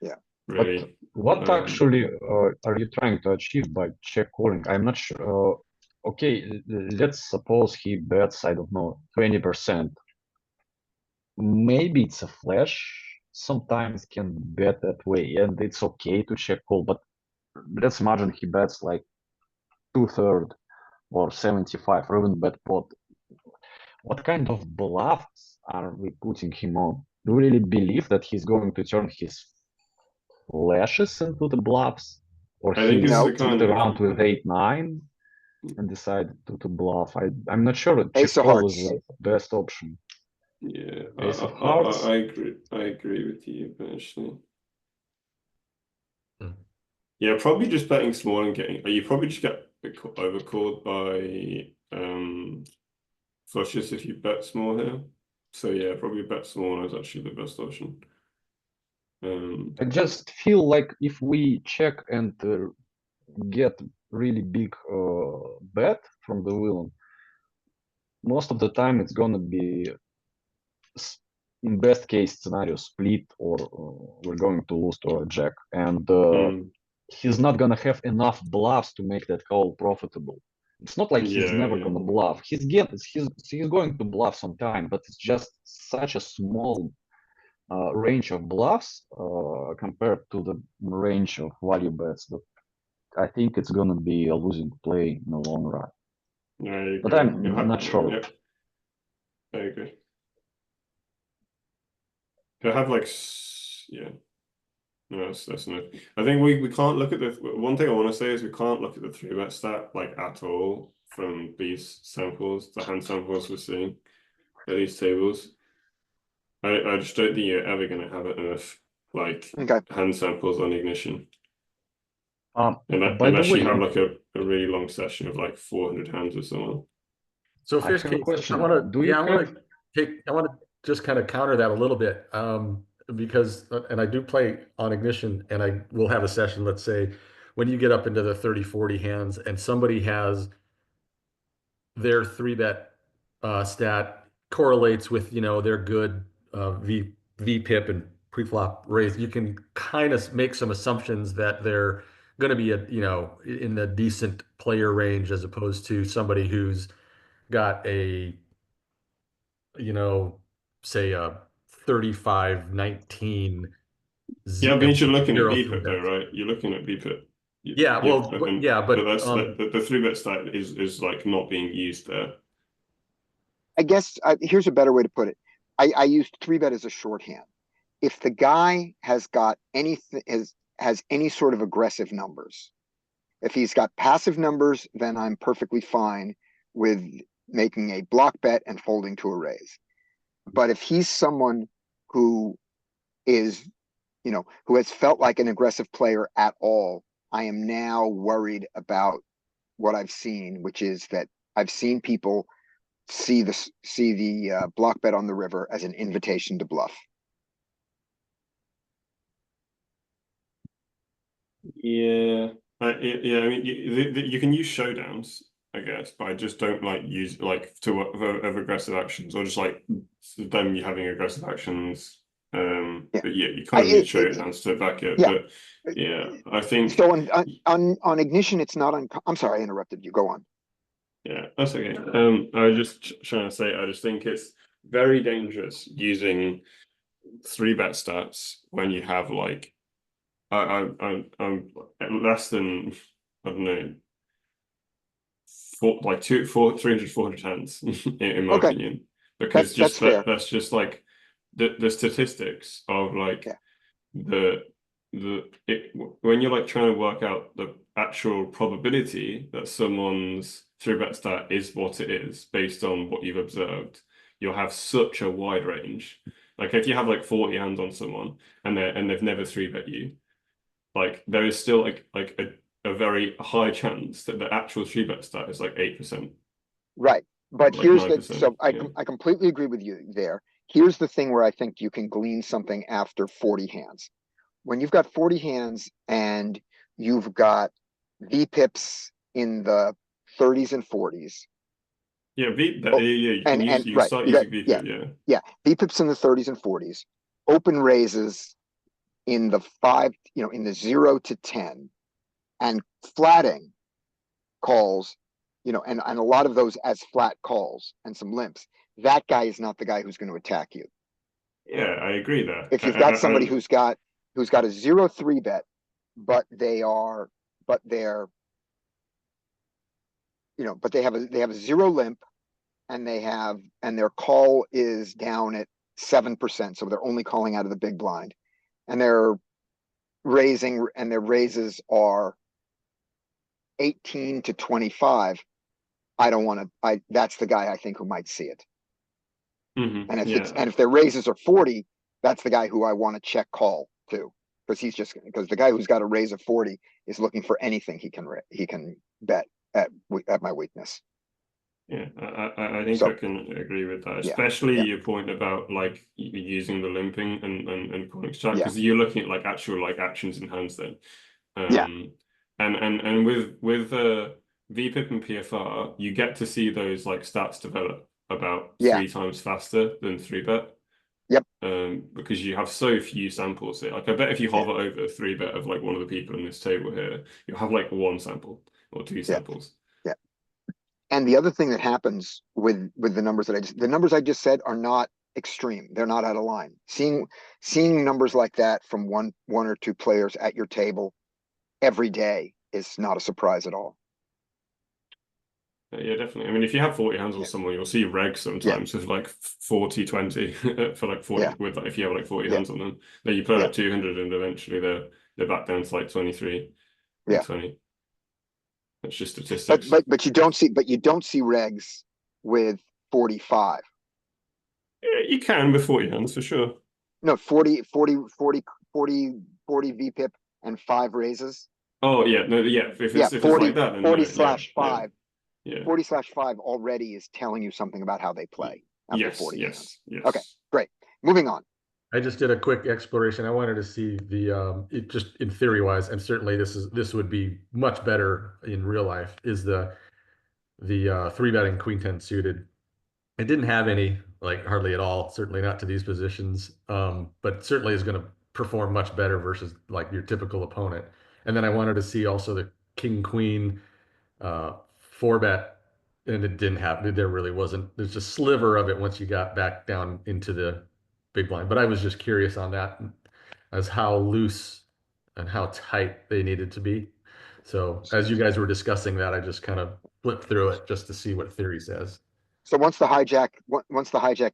Yeah. Really. What actually are you trying to achieve by check calling? I'm not sure. Okay, let's suppose he bets, I don't know, 20%. Maybe it's a flash. Sometimes can bet that way, and it's okay to check call. But let's imagine he bets like 2/3 or 75, or even bet pot. What kind of bluffs are we putting him on? Do we really believe that he's going to turn his flashes into the bluffs? Or I think he this is No. the kind took of around with 8-9 and decided to bluff? I'm not sure that check Ace of call is hearts. the best option. yeah. Ace of hearts. I agree with you, actually. Yeah, probably just betting small and getting. You probably just get overcalled by flushes if you bet small here. So yeah, probably bet small is actually the best option. I just feel like if we check and get really big bet from the villain, most of the time it's gonna be in best case scenario split, or we're going to lose to a jack, and he's not gonna have enough bluffs to make that call profitable. It's not like he's Yeah, never yeah. gonna bluff. He's going to bluff sometime, but it's just such a small range of bluffs compared to the range of value bets that I think it's gonna be a losing play in the long run. No, I agree. But I'm You have- not sure. Yep. I agree. To have like, yeah. No, that's enough. I think we can't look at the one thing I want to say is we can't look at the 3-bet stat like at all from these samples, the hand samples we're seeing at these tables. I just don't think you're ever going to have enough like Okay. hand samples on ignition. By the Unless way, you have like a really long session of like 400 hands or someone. So I Fish have a Case, question. I want Do to, you yeah, have- I want to just kind of counter that a little bit. Because, and I do play on ignition and I will have a session, let's say, when you get up into the 30, 40 hands and somebody has their 3-bet stat correlates with, their good VPIP and pre-flop raise, you can kind of make some assumptions that they're going to be in the decent player range as opposed to somebody who's got a, say a 35-19. Yeah, but you're looking at zero BPIP though, 3-bets. right? You're looking at BPIP. Yeah, well, but that's the 3-bet stat is like not being used there. I guess here's a better way to put it. I used 3-bet as a shorthand. If the guy has got anything, has any sort of aggressive numbers, if he's got passive numbers, then I'm perfectly fine with making a block bet and folding to a raise. But if he's someone who is, who has felt like an aggressive player at all, I am now worried about what I've seen, which is that I've seen people see the block bet on the river as an invitation to bluff. Yeah, I mean, you can use showdowns, I guess, but I just don't like use like of aggressive actions or just like them having aggressive actions. But yeah, you kind of need showdowns to back it. Yeah. But yeah, I think So on ignition, it's not I'm sorry, I interrupted you. Go on. Yeah, that's okay. I was just trying to say, I just think it's very dangerous using 3-bet stats when you have like I'm less than, I don't know, 300, 400 hands in my opinion, because that's just like the statistics of like when you're like trying to work out the actual probability that someone's 3-bet stat is what it is based on what you've observed, you'll have such a wide range. Like if you have like 40 hands on someone and they've never 3-bet you, like there is still like a very high chance that the actual 3-bet stat is like 8%. Right. But like here's 9%, so I completely agree with you there. Here's the thing where I think you can glean something after 40 hands. When you've got 40 hands and you've got VPIPs in the 30s and 40s. Yeah, you can start using VPIP, yeah, VPIPs in the 30s and 40s, open raises in the 5, in the 0 to 10, and flatting calls, and a lot of those as flat calls and some limps. That guy is not the guy who's going to attack you. Yeah, I agree there. If you've got somebody who's got a 0-3 bet, but they have a 0 limp, and their call is down at 7%, so they're only calling out of the big blind, and their raises are 18 to 25. That's the guy I think who might see it. Mm-hmm. And if their raises are 40, that's the guy who I want to check call too, because the guy who's got a raise of 40 is looking for anything he can bet at my weakness. Yeah, I think I can agree with that, especially your point about like using the limping and calling strike, because you're looking at like actual like actions in hands then. And with VPIP and PFR, you get to see those like stats develop about 3 times faster than 3-bet. Yep. Because you have so few samples here. Like I bet if you hover over 3-bet of like one of the people in this table here, you'll have like 1 sample or 2 samples. Yeah. And the other thing that happens with the numbers that the numbers I just said are not extreme. They're not out of line. Seeing numbers like that from one or two players at your table every day is not a surprise at all. Yeah, definitely. I mean, if you have 40 hands on Yeah. someone, you'll see regs sometimes with like 40-20 for like 40 Yeah. with like, if you have like 40 Yeah. hands on them, then you play Yeah. like 200 and eventually they're back down to like 23 or Yeah. 20. That's just statistics. But you don't see regs with 45. Yeah, you can with 40 hands for sure. No, 40 VPIP and 5 raises. Oh yeah, no, yeah. If it's 40 like that, then 40/5. Yeah. 40/5 already is telling you something about how they play after Yes, 40 yes, hands. yes. Okay, great. Moving on. I just did a quick exploration. I wanted to see the it just in theory wise, and certainly this would be much better in real life, is the 3-betting queen 10 suited. It didn't have any, like hardly at all, certainly not to these positions. But certainly is going to perform much better versus like your typical opponent. And then I wanted to see also the king queen 4-bet, and it didn't have, there really wasn't, there's a sliver of it once you got back down into the big blind. But I was just curious on that, as how loose and how tight they needed to be. So as you guys were discussing that, I just kind of flipped through it just to see what theory says. So once the hijack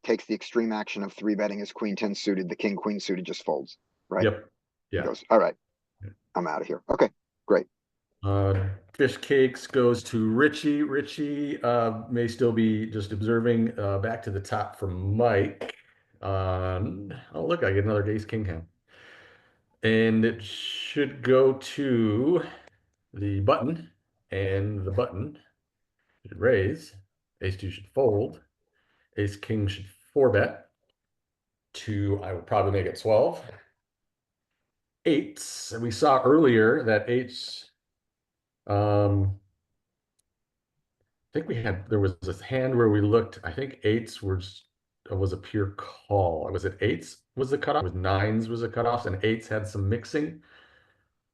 takes the extreme action of 3-betting his queen 10 suited, the king queen suited just folds, right? Yep. He Yeah. goes, all right, I'm out of here. Okay, great. Fish Cakes goes to Richie. Richie may still be just observing. Back to the top from Mike. Oh, look, I get another ace king hand. And it should go to the button, and the button should raise. Ace 2 should fold. Ace king should 4-bet. I would probably make it 12. Eights, and we saw earlier that eights. I think there was this hand where we looked. I think eights was a pure call. Was it eights was the cutoff? It was nines was the cutoff, and eights had some mixing.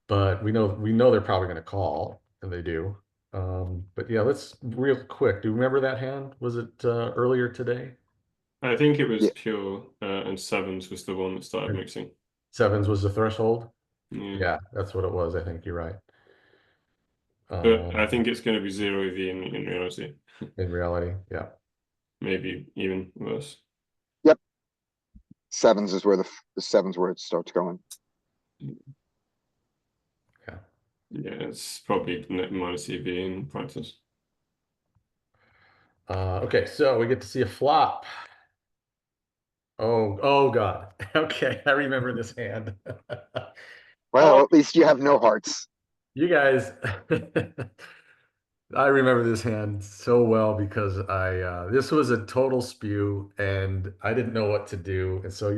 But we know they're probably going to call, and they do. But yeah, let's real quick. Do you remember that hand? Was it earlier today? I think it was pure, and sevens was the one that started mixing. Sevens was the threshold. Yeah, Yeah, that's what it was. I think you're right. but I think it's going to be 0 EV in reality. In reality, yeah. Maybe even worse. Yep. Sevens is where the sevens where it starts going. Yeah. Yeah, it's probably minus EV in practice. Okay, so we get to see a flop. Oh God. Okay, I remember this hand. Well, at least you have no hearts. You guys, I remember this hand so well because this was a total spew and I didn't know what to do. And so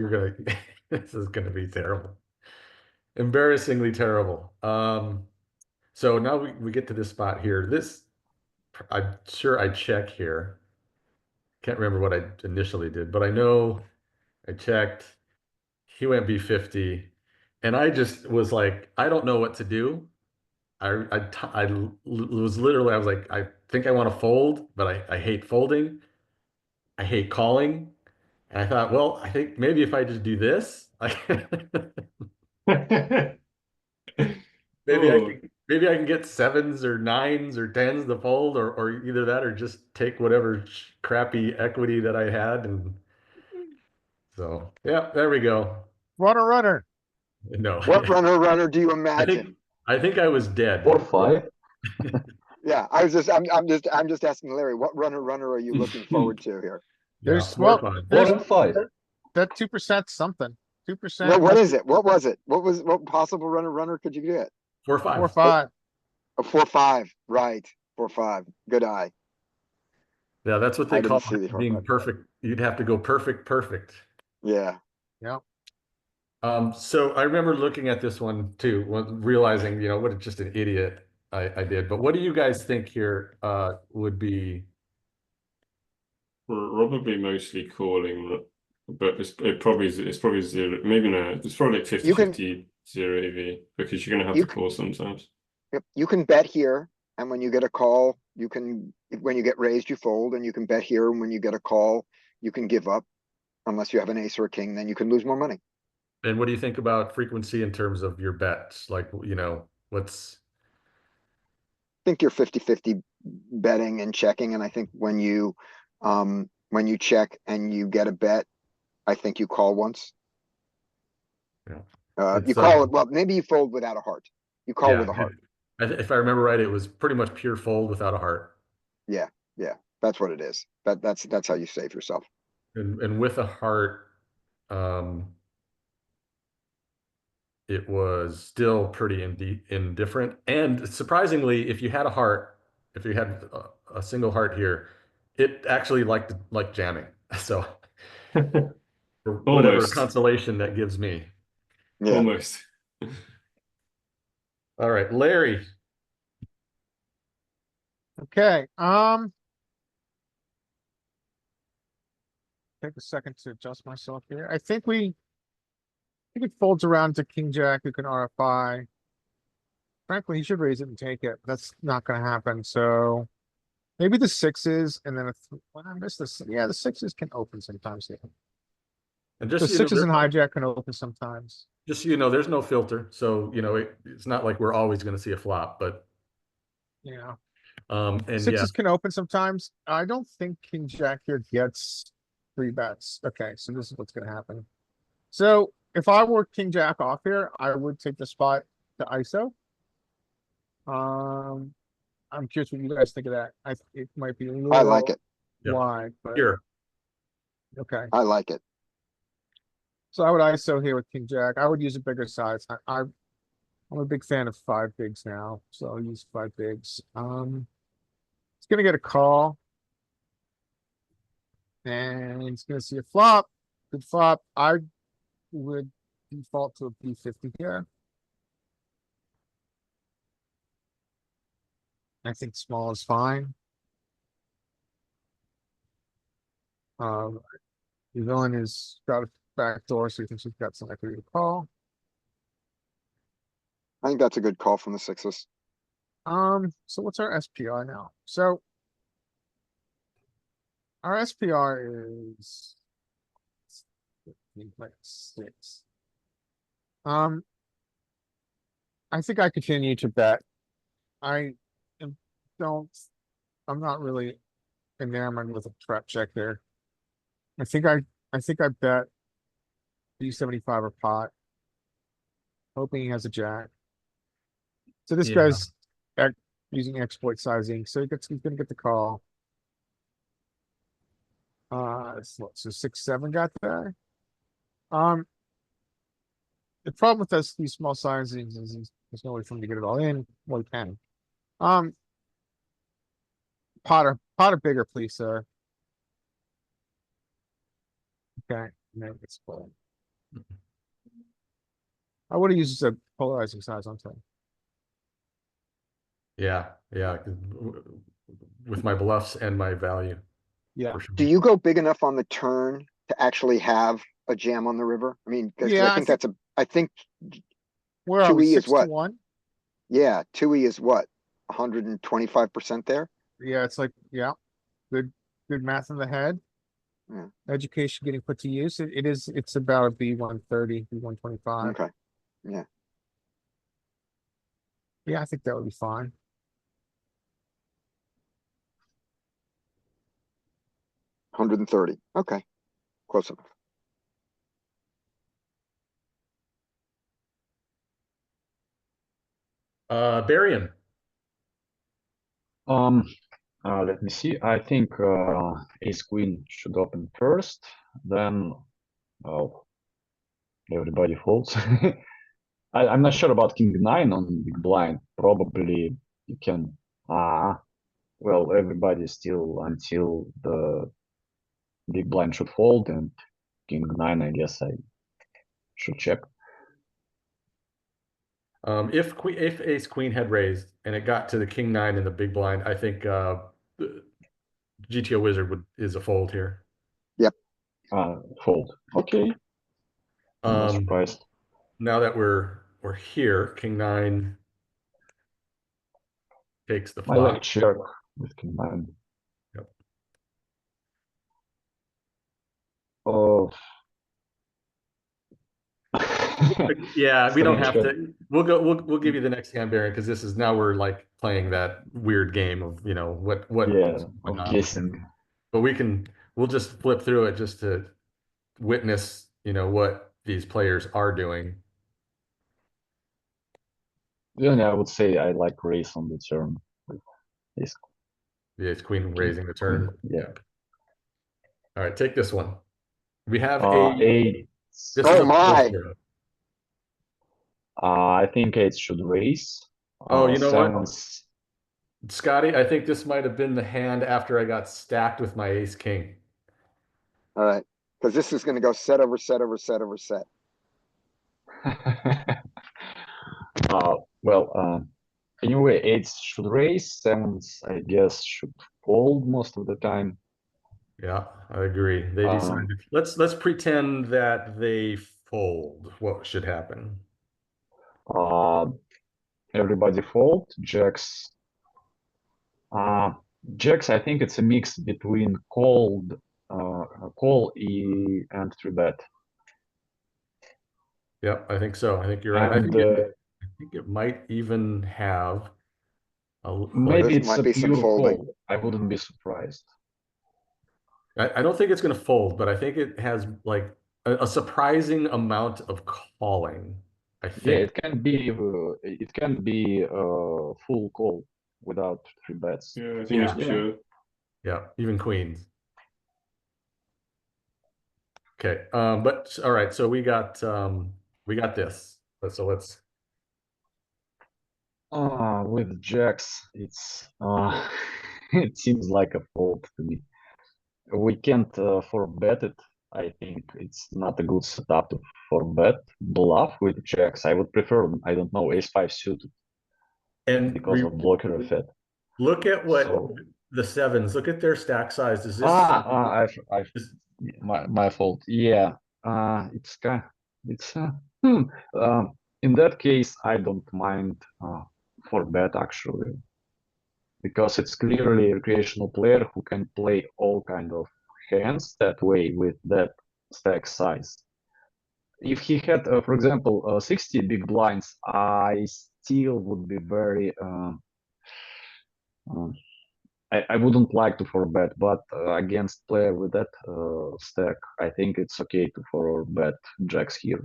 this is gonna be terrible. Embarrassingly terrible. So now we get to this spot here. I'm sure I check here. Can't remember what I initially did, but I know I checked. He went B50, and I just was like, I don't know what to do. I was literally, I was like, I think I want to fold, but I hate folding. I hate calling. And I thought, well, I think maybe if I just do this, maybe I can get sevens or nines or tens to fold, or either that, or just take whatever crappy equity that I had. And so, yeah, there we go. Runner. No. What runner do you imagine? I think I was dead. 4-5. Yeah, I'm just asking Larry, what runner are you looking forward to here? There's Yeah, 4-5. that 2% something. 2%. What is it? What was it? What possible runner could you get? 4-5. 4-5. A 4-5, right? 4-5. Good eye. Yeah, that's what they I call didn't see the being 4-5. perfect. You'd have to go perfect. Yeah. So I remember looking at this one too, realizing, what just an idiot I did. But what do you guys think here would be? Probably mostly calling, but it's probably 0. Maybe no, it's probably like 50-50 0 EV because you're going to have to call sometimes. Yep. You can bet here, and when you get a call, You can, when you get raised, you fold, and you can bet here, and when you get a call, you can give up. Unless you have an ace or a king, then you can lose more money. And what do you think about frequency in terms of your bets? Like, what's Think you're 50-50 betting and checking, and I think when you check and you get a bet, I think you call once. Yeah. You It's, call it, well, maybe you fold without a heart. You call with a heart. If I remember right, it was pretty much pure fold without a heart. Yeah, that's what it is. That's how you save yourself. And with a heart, it was still pretty indifferent. And surprisingly, if you had a heart, if you had a single heart here, it actually liked jamming. So for whatever Almost. consolation that gives me. Yeah. Almost. All right, Larry. Okay, take a second to adjust myself here. I think it folds around to king jack, who can RFI. Frankly, he should raise it and take it. That's not gonna happen, so maybe the sixes, and then when I miss this, yeah, the sixes can open sometimes. Yeah. And The just so you know, sixes and hijack can open sometimes. just so you know, there's no filter, so it's not like we're always going to see a flop, but Yeah, and yeah, sixes can open sometimes. I don't think king jack here gets three bets. Okay, so this is what's gonna happen. So if I were king jack off here, I would take the spot to ISO. I'm curious what you guys think of that. It might be a little I like it. Yep. wide, but here, okay. I like it. So I would ISO here with king jack. I would use a bigger size. I'm a big fan of five bigs now, so I'll use five bigs. It's gonna get a call. And it's gonna see a flop. Good flop. I would default to a B50 here. I think small is fine. The villain has got a back door, so he thinks he's got some equity to call. I think that's a good call from the sixes. So what's our SPR now? So our SPR is like 6. I think I continue to bet. I'm not really enamored with a trap check there. I think I bet B75 or pot. Hoping he has a jack. So this Yeah. guy's using exploit sizing, so he's gonna get the call. So 6-7 got there. The problem with these small sizings is there's no way for him to get it all in. Well, he can. Potter bigger, please, sir. Okay, no, it's full. I would have used a polarizing size on time. yeah, with my bluffs and my value. Yeah. For sure. Do you go big enough on the turn to actually have a jam on the river? I mean, 'cause Yeah, I think that's I think, Where are we? 2E is 6-1? yeah, 2E is what? 125% there? Yeah, it's like, yeah. Good math in the head. Yeah. Education getting put to use. It's about a B130, B125. Okay, yeah. Yeah, I think that would be fine. $130. Okay, close enough. Barian. Let me see. I think ace queen should open first, then everybody folds. I'm not sure about king 9 on big blind. Probably you can. Well, everybody still until the big blind should fold, and king 9. I guess I should check. If ace queen had raised and it got to the king 9 in the big blind, I think GTO wizard is a fold here. Fold. Okay. I'm not surprised. Now that we're here, king 9 takes the I like flop. check. with king nine. Yep. Oh. Yeah, we don't Strange have hand. to. We'll give you the next hand, Baron, because this is now we're like playing that weird game of what Yeah, what of not. guessing. But we'll just flip through it just to witness what these players are doing. Yeah, I would say I like race on the turn. With ace The ace queen raising the queen. turn. Yeah. All right, take this one. We have Eight. this Oh is a my. filter. I think eight should raise. Oh, you know what? Sevens. Scotty, I think this might have been the hand after I got stacked with my ace king. All right. Because this is going to go set over set over set over set. Well, anyway, eights should raise. Sevens, I guess, should fold most of the time. Yeah, I agree. They decided. Let's pretend that they fold. What should happen? Everybody fold. Jacks. Jacks, I think it's a mix between call and three bet. Yep, I think so. I think you're right. And I think it might even have maybe This it's might a be some pure folding. call. I wouldn't be surprised. I don't think it's going to fold, but I think it has like a surprising amount of calling. I Yeah, think. it can be full call without three bets. Yeah, I think it's pure. Yeah, even queens. Okay, but all right, so we got this. So let's. With jacks, it's it seems like a fold to me. We can't forbet it. I think it's not a good setup to forbet bluff with jacks. I would prefer, I don't know, ace five suited And because of blocker effect. look at what So, the sevens. Look at their stack size. Is this? my fault. Yeah, it's kind. It's in that case, I don't mind for bet actually, because it's clearly a recreational player who can play all kind of hands that way with that stack size. If he had, for example, 60 big blinds, I still would be very. I wouldn't like to forbet, but against player with that stack, I think it's okay to forbet jacks here.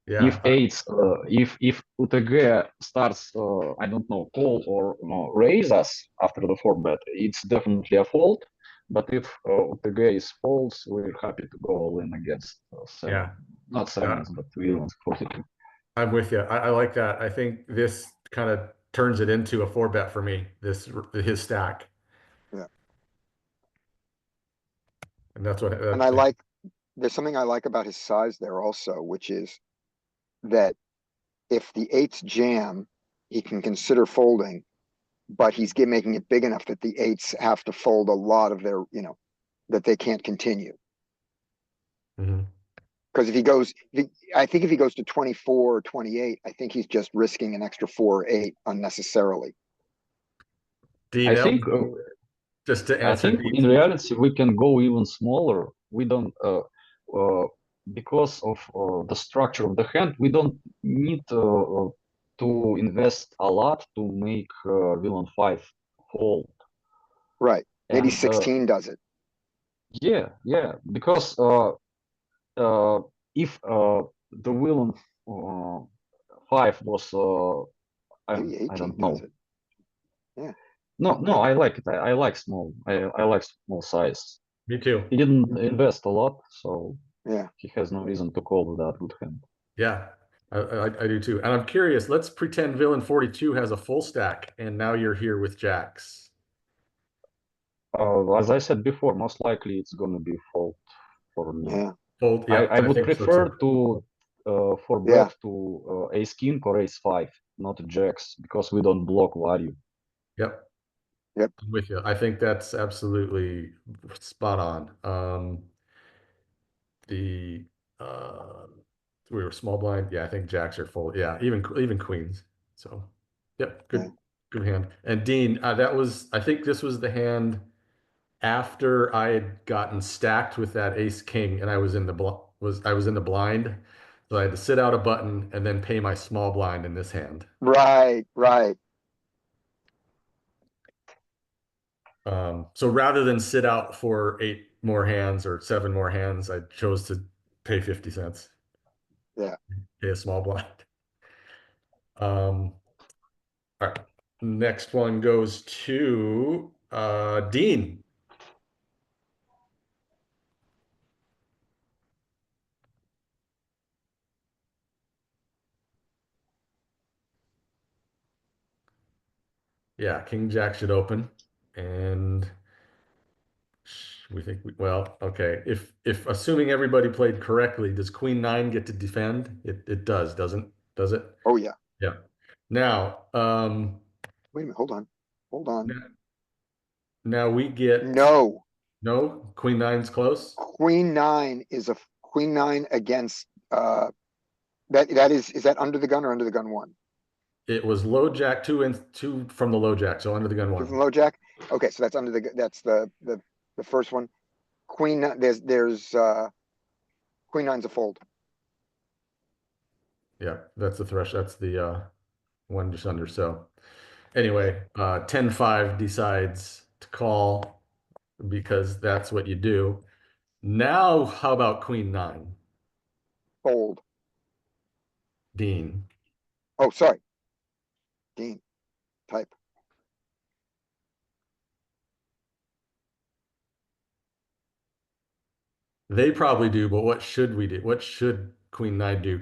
Yeah. If eights, if UTG starts, I don't know, call or raise us after the forbet, it's definitely a fold. But if UTG is folds, we're happy to go all in against seven. Yeah. Not sevens, but villains 42. I'm with you. I like that. I think this kind of turns it into a four bet for me. His stack. Yeah. And that's what. And I like, there's something I like about his size there also, which is that if the eights jam, he can consider folding, but he's making it big enough that the eights have to fold a lot of their, that they can't continue. Mhm. Because I think if he goes to 24 or 28, I think he's just risking an extra 4 or 8 unnecessarily. Dean, I think just to I answer. think in reality we can go even smaller. We don't because of the structure of the hand, we don't need to invest a lot to make villain 5 fold. Right. Maybe And, 16 does it. Yeah, because if the villain 5 was Maybe 18 I don't know. does it. Yeah. No, I like it. I like small. I like small size. Me too. He didn't invest a lot, so Yeah. he has no reason to call without good hand. Yeah, I do too. And I'm curious, let's pretend villain 42 has a full stack and now you're here with jacks. As I said before, most likely it's gonna be fold for me. Yeah. Fold, yeah, I would prefer to forbet to ace king or ace 5, not jacks, because we don't block value. Yep. Yep. I'm with you. I think that's absolutely spot on. We were small blind. Yeah, I think jacks are full. Yeah, even queens. So, yep, good. Yeah. Good hand. And Dean, I think this was the hand after I had gotten stacked with that ace king and I was in the blind. So I had to sit out a button and then pay my small blind in this hand. Right, right. So rather than sit out for 8 more hands or 7 more hands, I chose to pay 50 cents. Yeah. Pay a small blind. All right. Next one goes to Dean. Yeah, King Jack should open. And we think well, okay. If assuming everybody played correctly, does Queen 9 get to defend? It does, does it? Oh, yeah. Yeah. Now, Wait a minute, hold on. Hold on. now we get No, no, Queen 9's close. Queen 9 is a Queen 9 against, that is that under the gun or under the gun 1? It was low jack 2 and 2 from the low jack, so under the gun 2 1. from low jack? Okay, so that's under that's the first one. Queen, there's Queen 9's a fold. Yeah, that's the thresh. That's the one just under. So anyway, 10-5 decides to call because that's what you do. Now, how about Queen 9? Fold. Dean. Oh, sorry. Dean, type. They probably do, but what should we do? What should Queen 9 do?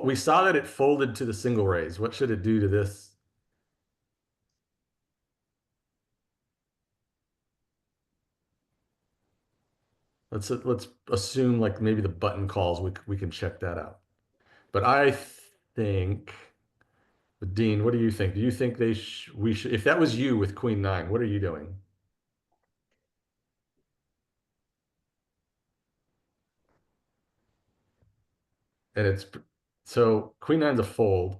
We saw that it folded to the single raise. What should it do to this? Let's assume like maybe the button calls. We can check that out. But I think, Dean, what do you think? Do you think we should? If that was you with Queen 9, what are you doing? And it's so Queen 9's a fold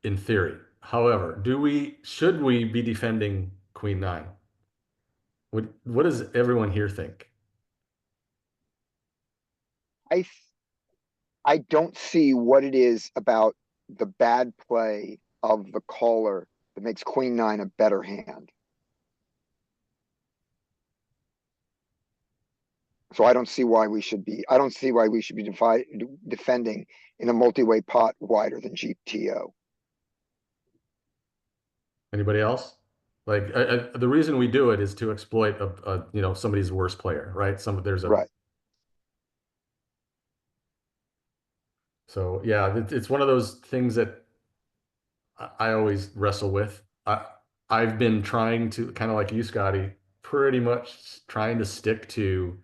in theory. However, should we be defending Queen 9? What does everyone here think? I don't see what it is about the bad play of the caller that makes Queen 9 a better hand. So I don't see why we should be defending in a multi-way pot wider than GTO. Anybody else? Like the reason we do it is to exploit somebody's worst player, right? Right. So yeah, it's one of those things that I always wrestle with. I've been trying to, kind of like you, Scotty, pretty much trying to stick to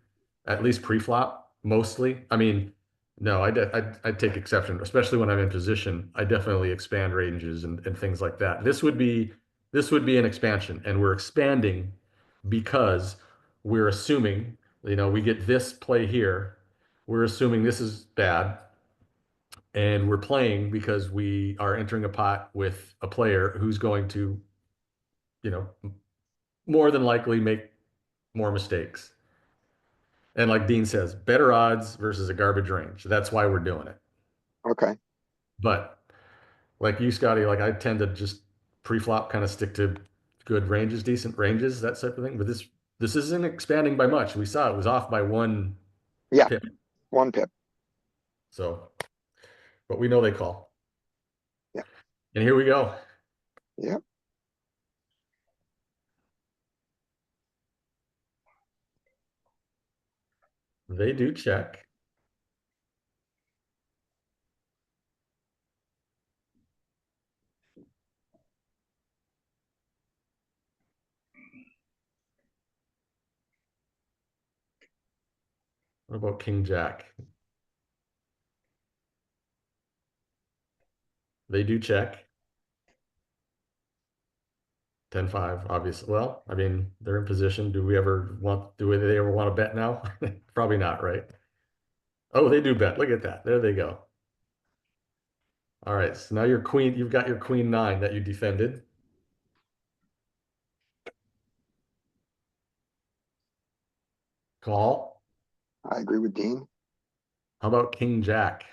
at least pre-flop mostly. I mean, no, I'd take exception, especially when I'm in position. I definitely expand ranges and things like that. This would be an expansion, and we're expanding because we're assuming, we get this play here. We're assuming this is bad. And we're playing because we are entering a pot with a player who's going to, more than likely make more mistakes. And like Dean says, better odds versus a garbage range. That's why we're doing it. Okay. But like you, Scotty, like I tend to just pre-flop kind of stick to good ranges, decent ranges, that type of thing. But this isn't expanding by much. We saw it was off by 1 pip. 1 pip. So, but we know they call. Yeah. And here we go. Yep. They do check. What about King Jack? They do check. 10-5, obviously. Well, I mean, they're in position. Do they ever want to bet now? Probably not, right? Oh, they do bet. Look at that. There they go. All right. So now you've got your Queen 9 that you defended. Call. I agree with Dean. How about King Jack?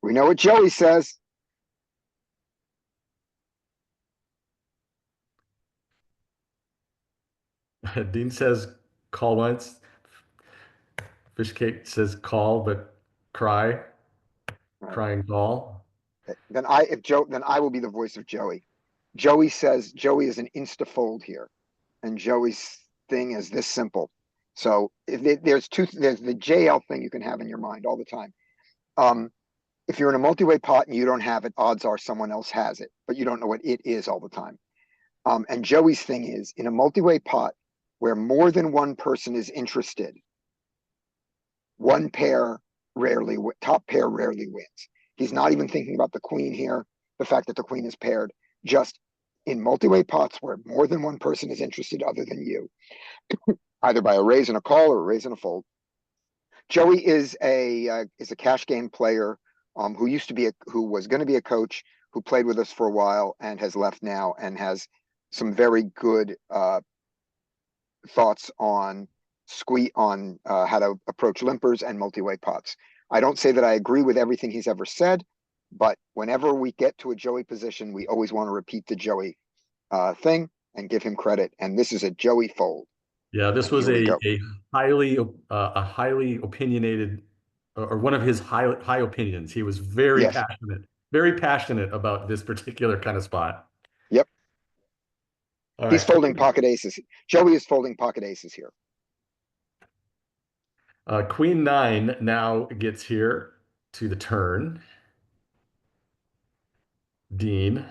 We know what Joey says. Dean says call once. Fish Cake says call, but cry. Right. Crying call. Then I will be the voice of Joey. Joey says Joey is an insta fold here, and Joey's thing is this simple. So there's the JL thing you can have in your mind all the time. If you're in a multi-way pot and you don't have it, odds are someone else has it, but you don't know what it is all the time. And Joey's thing is in a multi-way pot where more than one person is interested, one pair top pair rarely wins. He's not even thinking about the queen here, the fact that the queen is paired, just in multi-way pots where more than one person is interested other than you, either by a raise and a call or a raise and a fold. Joey is a cash game player who was going to be a coach, who played with us for a while and has left now, and has some very good thoughts on how to approach limpers and multi-way pots. I don't say that I agree with everything he's ever said, but whenever we get to a Joey position, we always want to repeat the Joey thing and give him credit. And this is a Joey fold. Yeah, this And was here we go. a highly opinionated, or one of his high opinions. He was very Yes. passionate about this particular kind of spot. Yep. All He's right. folding pocket aces. Joey is folding pocket aces here. Queen 9 now gets here to the turn. Dean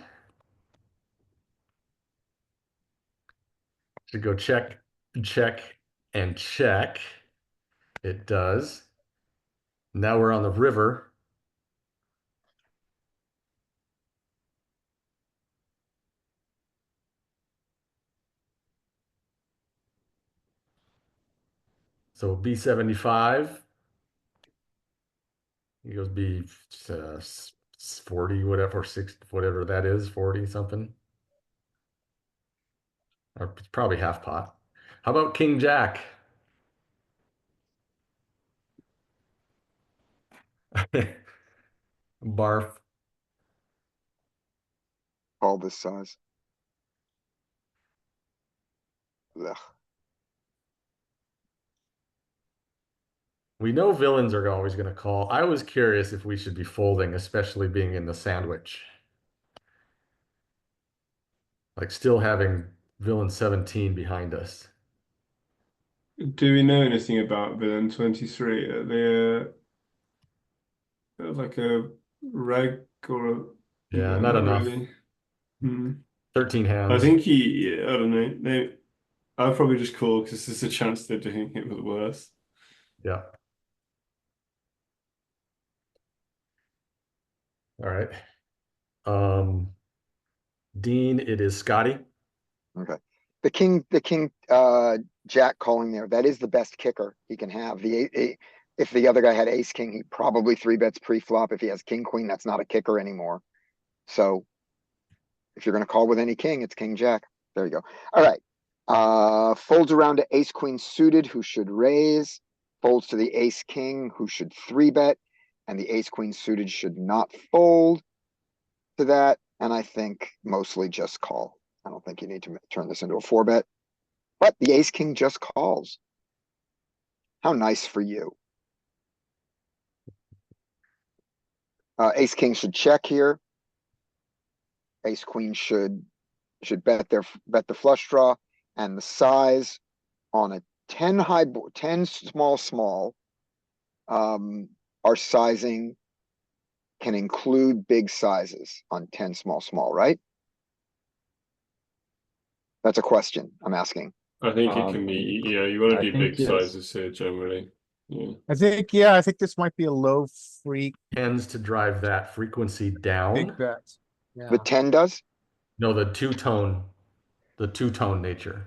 should go check, check, and check. It does. Now we're on the river. So B75. He goes B 40, whatever, 6, whatever that is, 40 something. Or it's probably half pot. How about King Jack? Barf. Call this size. Ugh. We know villains are always going to call. I was curious if we should be folding, especially being in the sandwich. Like still having villain 17 behind us. Do we know anything about villain 23? Are they like a reg or a... Yeah, No, not enough. really. Hmm. 13 I hands. think I don't know. I'll probably just call because there's a chance they're doing it with worse. Yeah. All right. Dean, it is Scotty. Okay. The king Jack calling there, that is the best kicker he can have. If the other guy had ace king, he probably 3-bets pre-flop. If he has king queen, that's not a kicker anymore. So if you're going to call with any king, it's king jack. There you go. All right. Folds around to ace queen suited, who should raise. Folds to the ace king, who should 3-bet, and the ace queen suited should not fold to that. And I think mostly just call. I don't think you need to turn this into a 4-bet, but the ace king just calls. How nice for you. Ace king should check here. Ace queen should bet the flush draw, and the size on a 10 high board, 10 small, our sizing can include big sizes on 10 small, right? That's a question I'm asking. I think it can be, yeah, you want I to do think big yes. sizes here generally. Yeah. I think this might be a low freak Tends to drive that frequency down. big bet. Yeah. The 10 does? No, the two-tone nature.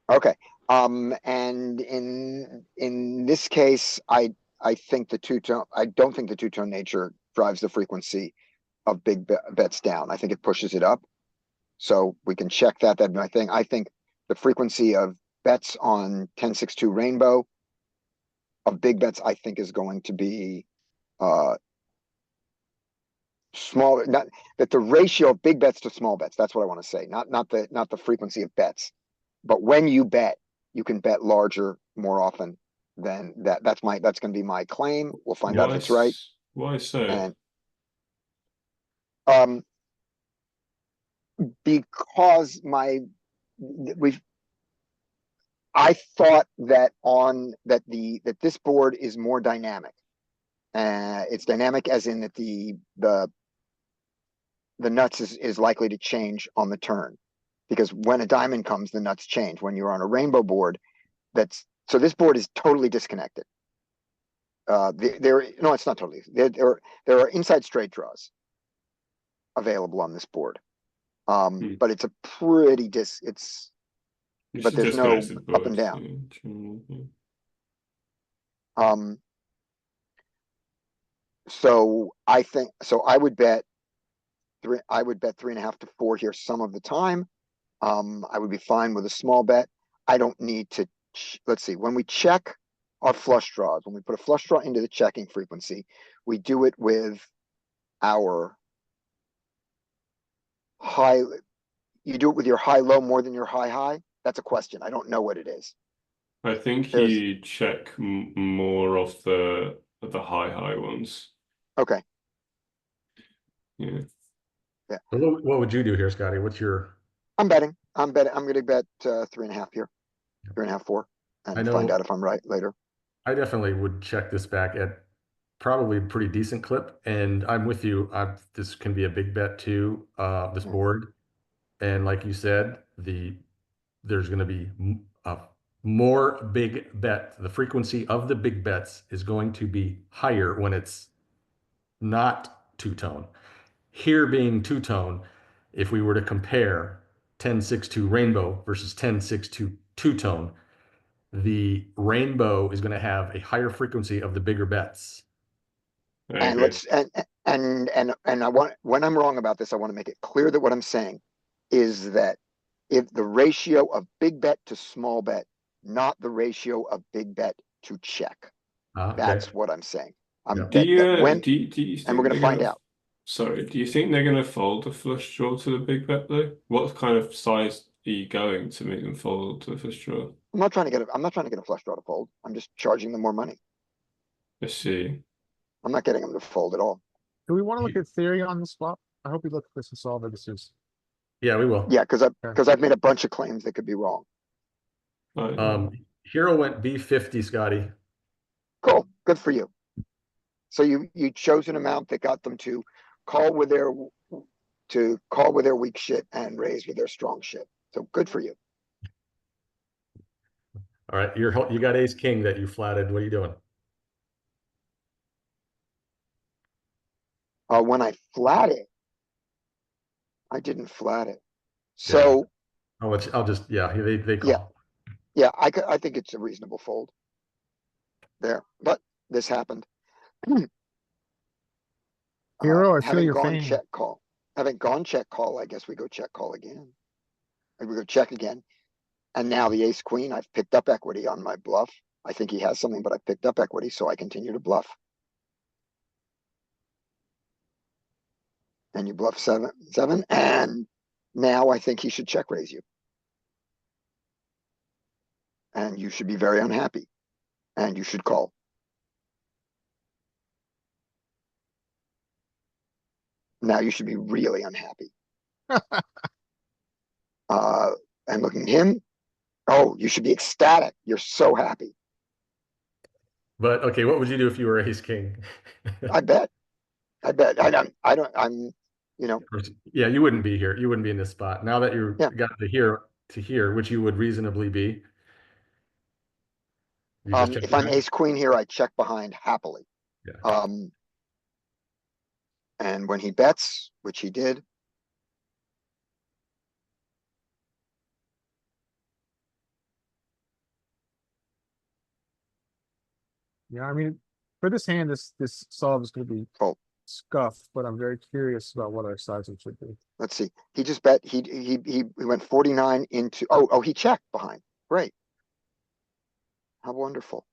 Okay. And in this case, I think the two-tone, I don't think the two-tone nature drives the frequency of big bets down. I think it pushes it up. So we can check that. That'd be my thing. I think the frequency of bets on 10-6-2 rainbow of big bets, I think is going to be, small, not that the ratio of big bets to small bets. That's what I want to say. Not the frequency of bets, but when you bet, you can bet larger more often than that. That's going to be my claim. We'll find out if it's right. Why so? And, because I thought that that this board is more dynamic. It's dynamic as in that the nuts is likely to change on the turn, because when a diamond comes, the nuts change. When you're on a rainbow board, so this board is totally disconnected. No, it's not totally. There are inside straight draws available on this board, but it's a pretty but there's no up and down. So I think, I would bet 3.5 to 4 here some of the time. I would be fine with a small bet. I don't need to, let's see, when we check our flush draws, when we put a flush draw into the checking frequency, we do it with our high, you do it with your high-low more than your high-high? That's a question. I don't know what it is. I think you check more of the high ones. Okay. Yeah. Yeah. So what would you do here, Scotty? What's your? I'm betting. I'm going to bet 3.5 here, 3.5, 4, and find out if I'm right later. I definitely would check this back at probably a pretty decent clip, and I'm with you. This can be a big bet too. This board, and like you said, there's going to be a more big bet. The frequency of the big bets is going to be higher when it's not two-tone. Here being two-tone, if we were to compare 10-6-2 rainbow versus 10-6-2 two-tone, the rainbow is going to have a higher frequency of the bigger bets. And I want, when I'm wrong about this, I want to make it clear that what I'm saying is that if the ratio of big bet to small bet, not the ratio of big bet to check. That's what I'm saying. Do you think and we're going to find out. Sorry, do you think they're going to fold the flush draw to the big bet though? What kind of size are you going to make them fold to the flush draw? I'm not trying to get a flush draw to fold. I'm just charging them more money. I see. I'm not getting them to fold at all. Do we want to look at theory on this flop? I hope we look at this and solve it. This is. Yeah, we will. Yeah, because I've made a bunch of claims that could be wrong. Hero went B50, Scotty. Cool, good for you. So you chose an amount that got them to call with their weak shit and raise with their strong shit. So good for you. All right, you got ace king that you flatted. What are you doing? When I flat it, I didn't flat it. So I'll just they call. Yeah, I think it's a reasonable fold there, but this happened. Hero, I feel having your gone pain. check call, having gone check call, I guess we go check call again. We go check again, and now the ace queen. I've picked up equity on my bluff. I think he has something, but I picked up equity, so I continue to bluff. And you bluff 7, and now I think he should check raise you, and you should be very unhappy, and you should call. Now you should be really unhappy. And looking at him, oh, you should be ecstatic. You're so happy. But okay, what would you do if you were ace king? I bet. I'm, Yeah, you wouldn't be here. You wouldn't be in this spot. Now that you're got to here, which you would reasonably be. If I'm ace queen here, I check behind happily. Yeah. And when he bets, which he did, Yeah, I mean, for this hand, this solve is going to be fold. scuff, but I'm very curious about what our sizing should be. Let's see. He just bet, he went 49 into, oh, he checked behind. Great. How wonderful.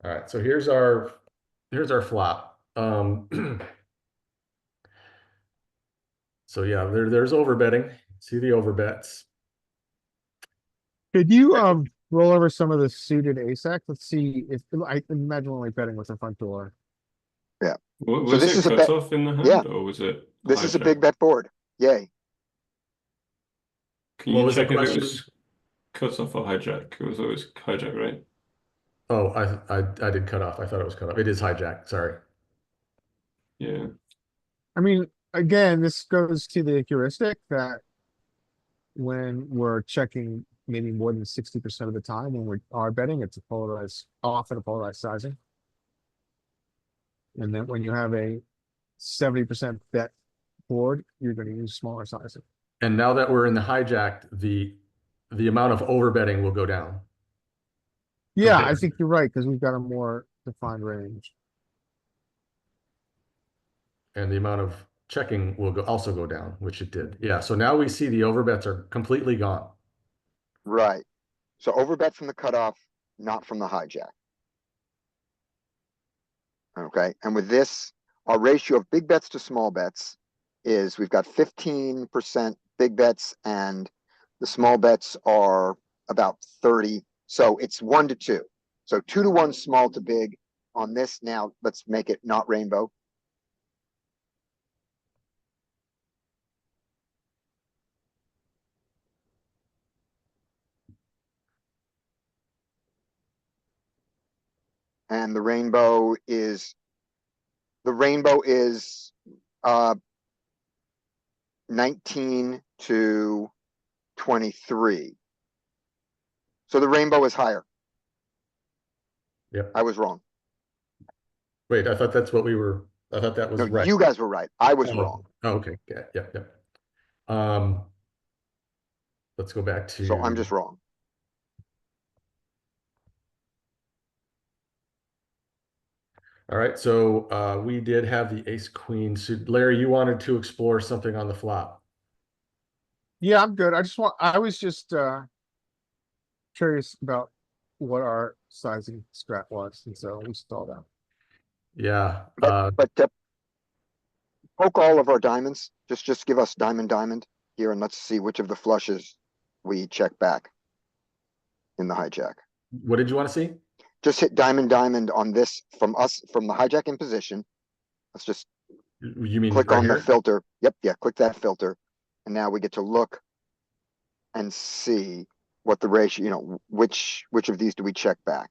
All right, so here's our flop. So yeah, there's overbetting. See the overbets. Could you roll over some of the suited ace X? Let's see if I imagine only betting with the front door. Was this it is a cut bet- off in the hand, yeah. or was it? This is a hijack? big bet board. Yay. Can What you was the check if it question? was cut off or hijack? It was always hijack, right? Oh, I did cut off. I thought it was cut off. It is hijack. Sorry. Yeah. I mean, again, this goes to the heuristic that when we're checking maybe more than 60% of the time when we are betting, it's a polarized, often a polarized sizing. And then when you have a 70% bet board, you're going to use smaller sizing. And now that we're in the hijacked, the amount of overbetting will go down. Yeah, Okay. I think you're right, because we've got a more defined range. And the amount of checking will also go down, which it did. Yeah, so now we see the overbets are completely gone. Right. So overbet from the cutoff, not from the hijack. Okay, and with this, our ratio of big bets to small bets is we've got 15% big bets and the small bets are about 30. So it's 1 to 2. So 2 to 1 small to big on this. Now let's make it not rainbow. And the rainbow is 19 to 23. So the rainbow is higher. Yep. I was wrong. Wait, I thought that's what we were. I thought that was No, right. you guys were right. I was Oh, wrong. oh, okay. Yeah, yeah. Let's go back to. So I'm just wrong. All right, so we did have the ace queen suit. Larry, you wanted to explore something on the flop. Yeah, I'm good. I was just curious about what our sizing strat was, and so we saw that. Yeah. But poke all of our diamonds. Just give us diamond here, and let's see which of the flushes we check back in the hijack. What did you want to see? Just hit diamond on this from the hijack in position. Let's just You mean click right on the here? filter. Yep, yeah, click that filter. And now we get to look and see what the ratio, which of these do we check back?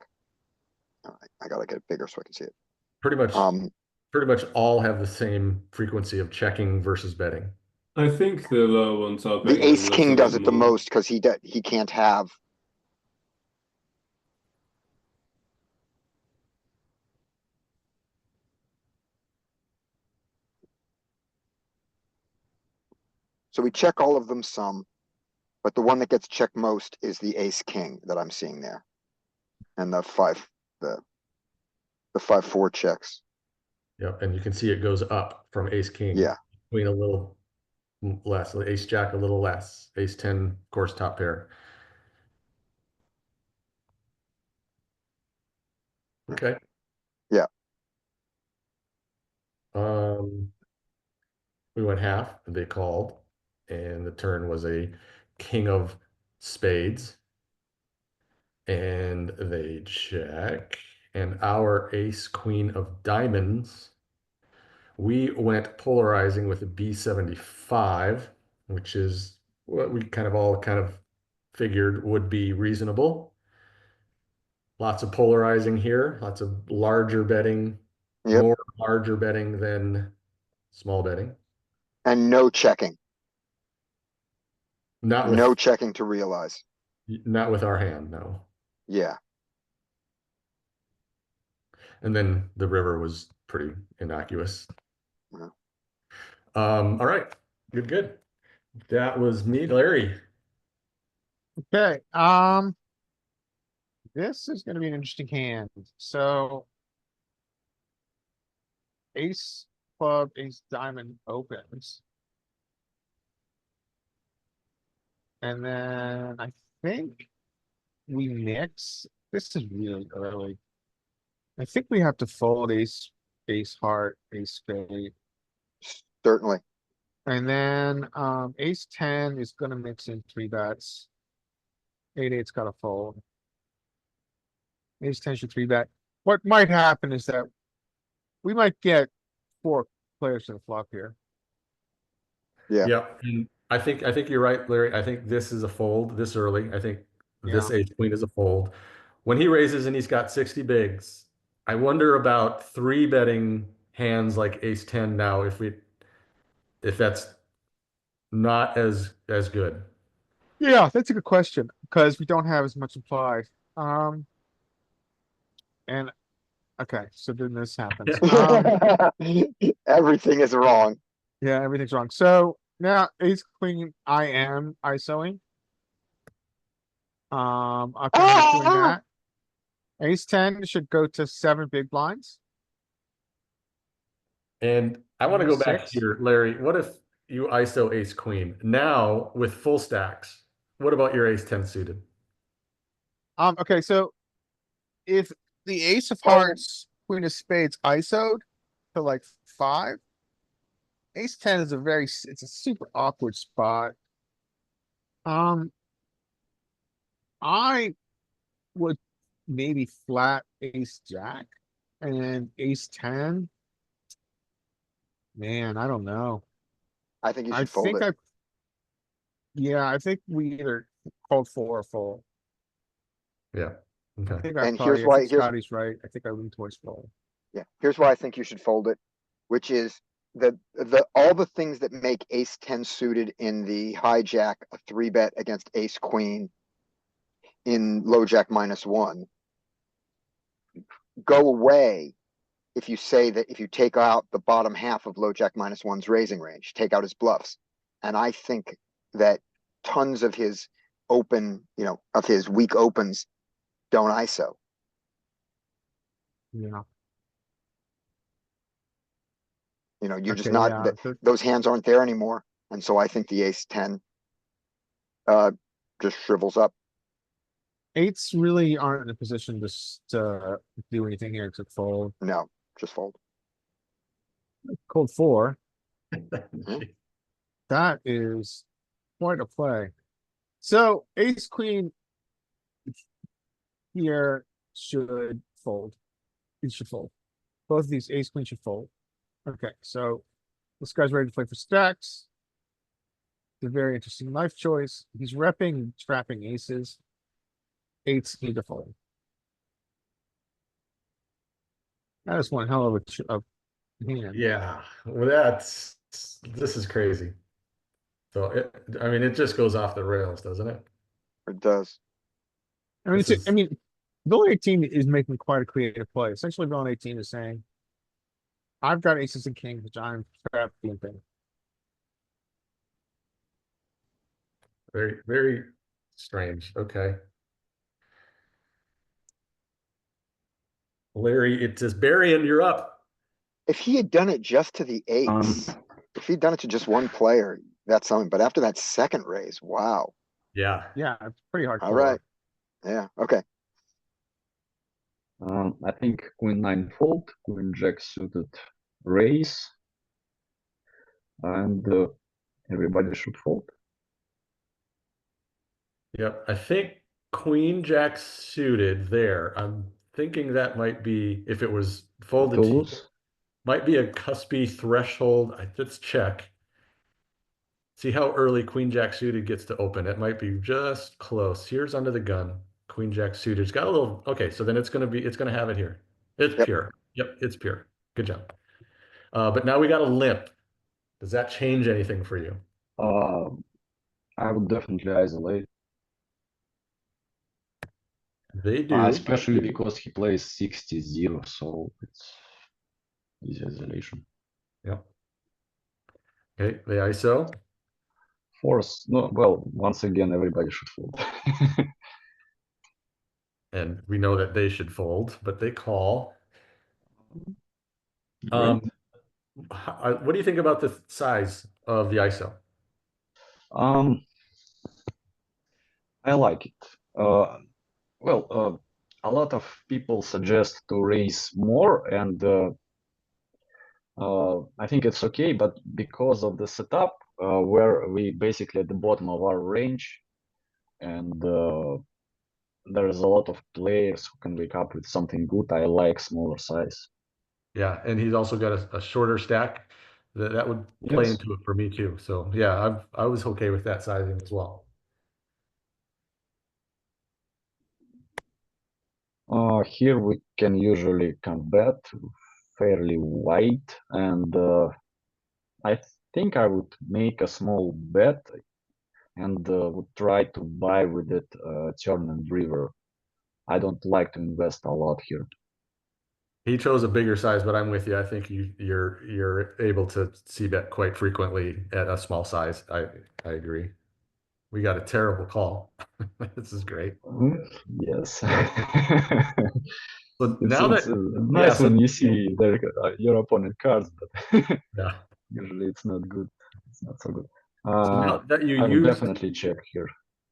All right, I gotta get it bigger so I can see it. Pretty much all have the same frequency of checking versus betting. I think the lower ones are The betting a ace little king does bit it the more. most because he can't have. So we check all of them some, but the one that gets checked most is the ace king that I'm seeing there. And the 5-4 checks. Yep, and you can see it goes up from ace king. Yeah. Queen a little less, ace jack a little less, ace 10, of course, top pair. Okay. Yeah. We went half, they called, and the turn was a king of spades. And they check, and our ace queen of diamonds, we went polarizing with a B75, which is what we kind of figured would be reasonable. Lots of polarizing here, lots of larger betting, Yep. more larger betting than small betting. And no checking. Not with No checking to realize. not with our hand, no. Yeah. And then the river was pretty innocuous. Yeah. All right, good. That was me, Larry. Okay, This is gonna be an interesting hand, so. Ace club, ace diamond opens. And then I think we mix. This is really early. I think we have to fold ace heart, ace spade. Certainly. And then, ace 10 is gonna mix in 3 bets. 8-8's gotta fold. Ace 10 should 3-bet. What might happen is that we might get 4 players to the flop here. Yeah. Yeah, and I think you're right, Larry. I think this is a fold this early. I think this Yeah. ace queen is a fold. When he raises and he's got 60 bigs, I wonder about 3-betting hands like ace 10 now if that's not as good. Yeah, that's a good question, because we don't have as much implied. And, okay, so then this happens. Everything is wrong. Yeah, everything's wrong. So now ace queen, I am ISOing. Okay, I'm not doing that. Ace 10 should go to 7 big blinds. And I want to go back 6. here, Larry. What if you ISO ace queen? Now with full stacks, what about your ace 10 suited? Okay, so if the ace of hearts, queen of spades ISO'd to like 5. Ace 10 is it's a super awkward spot. I would maybe flat ace jack and ace 10. Man, I don't know. I think you I should fold think it. yeah, I think we either called 4 or fold. Yeah. I Okay. think And here's why- Scotty's right. I think I lean towards fold. Yeah, here's why I think you should fold it, which is all the things that make ace 10 suited in the hijack a 3-bet against ace queen in low jack -1 go away if you say that if you take out the bottom half of low jack -1's raising range, take out his bluffs. And I think that tons of his open, of his weak opens don't ISO. Yeah. You're just Okay, not, yeah, those hands aren't there anymore. And so I think the ace 10 just shrivels up. eights really aren't in a position to do anything here except fold. No, just fold. Cold 4. That is quite a play. So ace queen here should fold. It should fold. Both of these ace queen should fold. Okay, so this guy's ready to play for stacks. It's a very interesting life choice. He's repping trapping aces. Eights need to fold. That is one hell of a hand. Yeah. Well, this is crazy. So it just goes off the rails, doesn't it? It does. I mean, This is- villain 18 is making quite a creative play. Essentially, villain 18 is saying, I've got aces and kings, which I'm trapped limping. Very, very strange. Okay. Larry, it says Barry, and you're up. If he had done it just to the ace, if he'd done it to just one player, that's something. But after that second raise, wow. Yeah. Yeah, it's pretty hard. All right. Yeah. Okay. I think queen 9 fold, queen jack suited raise, and everybody should fold. Yep. I think Queen Jack suited there. I'm thinking that might be, if it was folded, To to you, lose. might be a cuspy threshold. Let's check. See how early Queen Jack suited gets to open. It might be just close. Here's under the gun. Queen Jack suited. It's got a little, okay, so then it's gonna have it here. It's Yep. pure. Yep, it's pure. Good job. But now we got a limp. Does that change anything for you? I would definitely isolate, They do. especially because he plays 60-0, so it's easy isolation. Yep. Okay, the ISO. Force, no, well, once again, everybody should fold. and we know that they should fold, but they call. Great. What do you think about the size of the ISO? I like it. A lot of people suggest to raise more, and I think it's okay, but because of the setup, where we basically at the bottom of our range, and there's a lot of players who can wake up with something good, I like smaller size. Yeah, and he's also got a shorter stack that would play Yes. into it for me too. So yeah, I was okay with that sizing as well. Here we can usually come bet fairly wide, and I think I would make a small bet and would try to buy with it turn and river. I don't like to invest a lot here. He chose a bigger size, but I'm with you. I think you're able to see that quite frequently at a small size. I agree. We got a terrible call. This is great. Yes. So It's, now it's that nice so when you see your opponent cards, but yeah. usually it's not good. It's not so good. So now that you I will used definitely check here.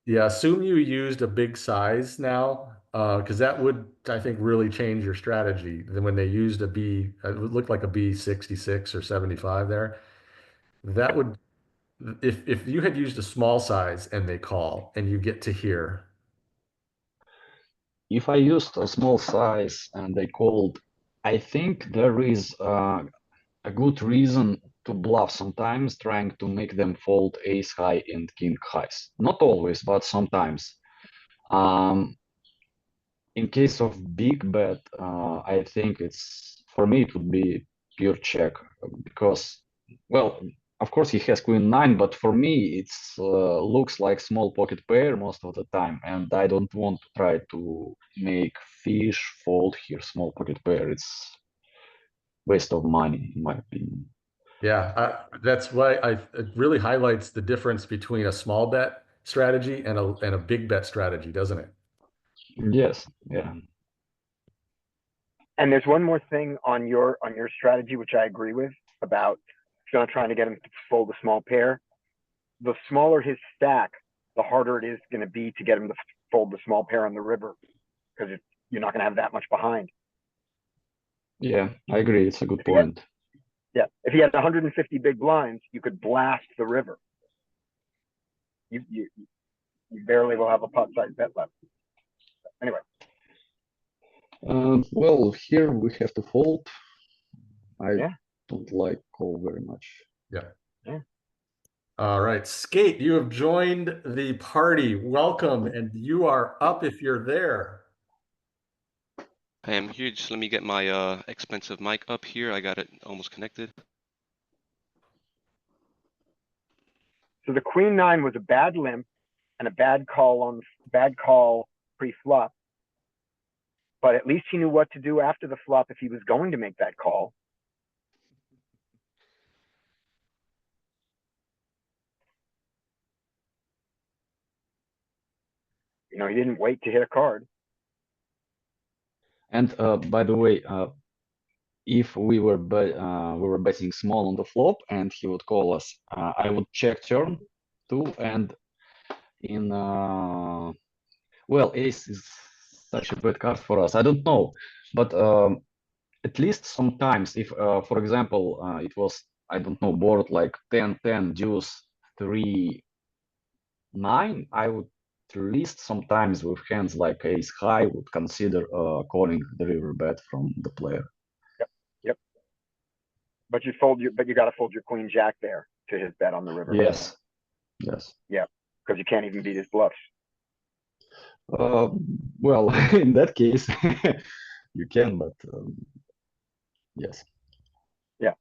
Yeah, assume you used a big size now, because that would, I think, really change your strategy. Then when they used a B, it would look like a B66 or 75 there. That would, if you had used a small size and they call and you get to here, If I used a small size and they called, I think there is a good reason to bluff sometimes, trying to make them fold ace high and king highs. Not always, but sometimes. In case of big bet, I think for me it would be pure check because, well, of course he has queen nine, but for me it's looks like small pocket pair most of the time, and I don't want to try to make fish fold here small pocket pair. It's waste of money in my opinion. yeah, that's why it really highlights the difference between a small bet strategy and a big bet strategy, doesn't it? Yes, yeah. And there's one more thing on your strategy, which I agree with about trying to get him to fold a small pair. The smaller his stack, the harder it is going to be to get him to fold the small pair on the river, because you're not going to have that much behind. Yeah, I agree. It's a good point. Yeah, if he had 150 big blinds, you could blast the river. You barely will have a pot size bet left. Anyway. Well, here we have to fold. Yeah. Don't like call very much. Yeah. All right, Skate, you have joined the party. Welcome, and you are up if you're there. I am here. Just let me get my expensive mic up here. I got it almost connected. So the queen nine was a bad limp and a bad call pre-flop. But at least he knew what to do after the flop if he was going to make that call. He didn't wait to hit a card. And by the way, if we were betting small on the flop and he would call us, I would check turn too. And well, ace is such a bad card for us. I don't know, but at least sometimes, if for example it was, I don't know, board like 10-10 deuce 3-9, I would at least sometimes with hands like ace high would consider calling the river bet from the player. Yep. But you got to fold your queen jack there to his bet on the river. Yes. Yeah, because you can't even beat his bluffs. Well, in that case, you can, but yes. Yeah.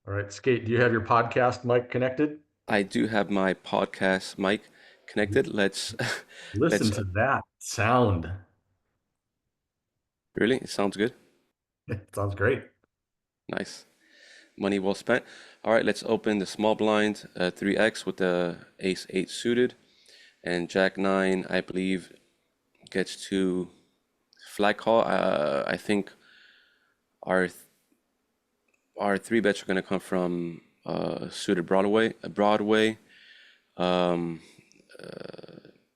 All right, Skate, do you have your podcast mic connected? I do have my podcast mic connected. Let's listen to that sound. Really? It sounds good. It sounds great. Nice. Money well spent. All right, let's open the small blind 3x with the ace 8 suited and jack 9, I believe, gets to flag call, I think our our three bets are going to come from suited Broadway, um,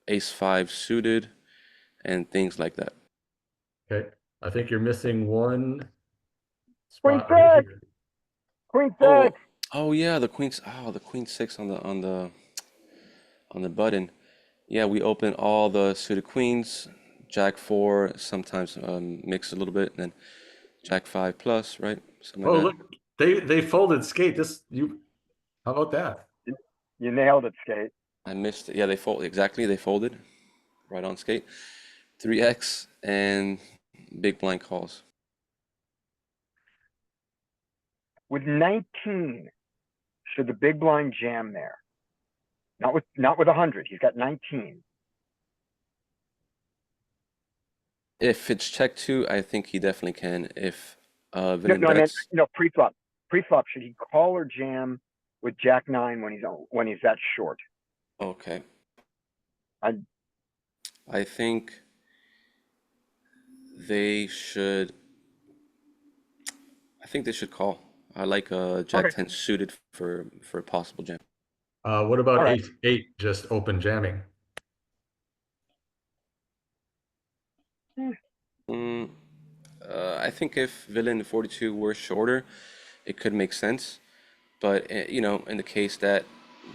ace five suited, and things like that. Okay, I think you're missing one Queen spot right six, here. queen Oh, six. oh yeah, the queen six on the button. Yeah, we open all the suited queens, jack four, sometimes mix a little bit, and then jack five plus, right? Something Oh, like look, they folded skate. How about that? You nailed it, Skate. that. I missed it. Yeah, they fold exactly. They folded right on skate. 3x and big blind calls. With 19, should the big blind jam there? Not with 100. He's got 19. If it's check two, I think he definitely can. If No, villain no, I meant bets, pre-flop. Pre-flop, should he call or jam with Jack 9 when he's that short? okay. I I think they should. I think they should call. I like Jack Okay. 10 suited for a possible jam. What about All right. ace eight just open jamming? Mm, I think if villain 42 were shorter, it could make sense. But you know, in the case that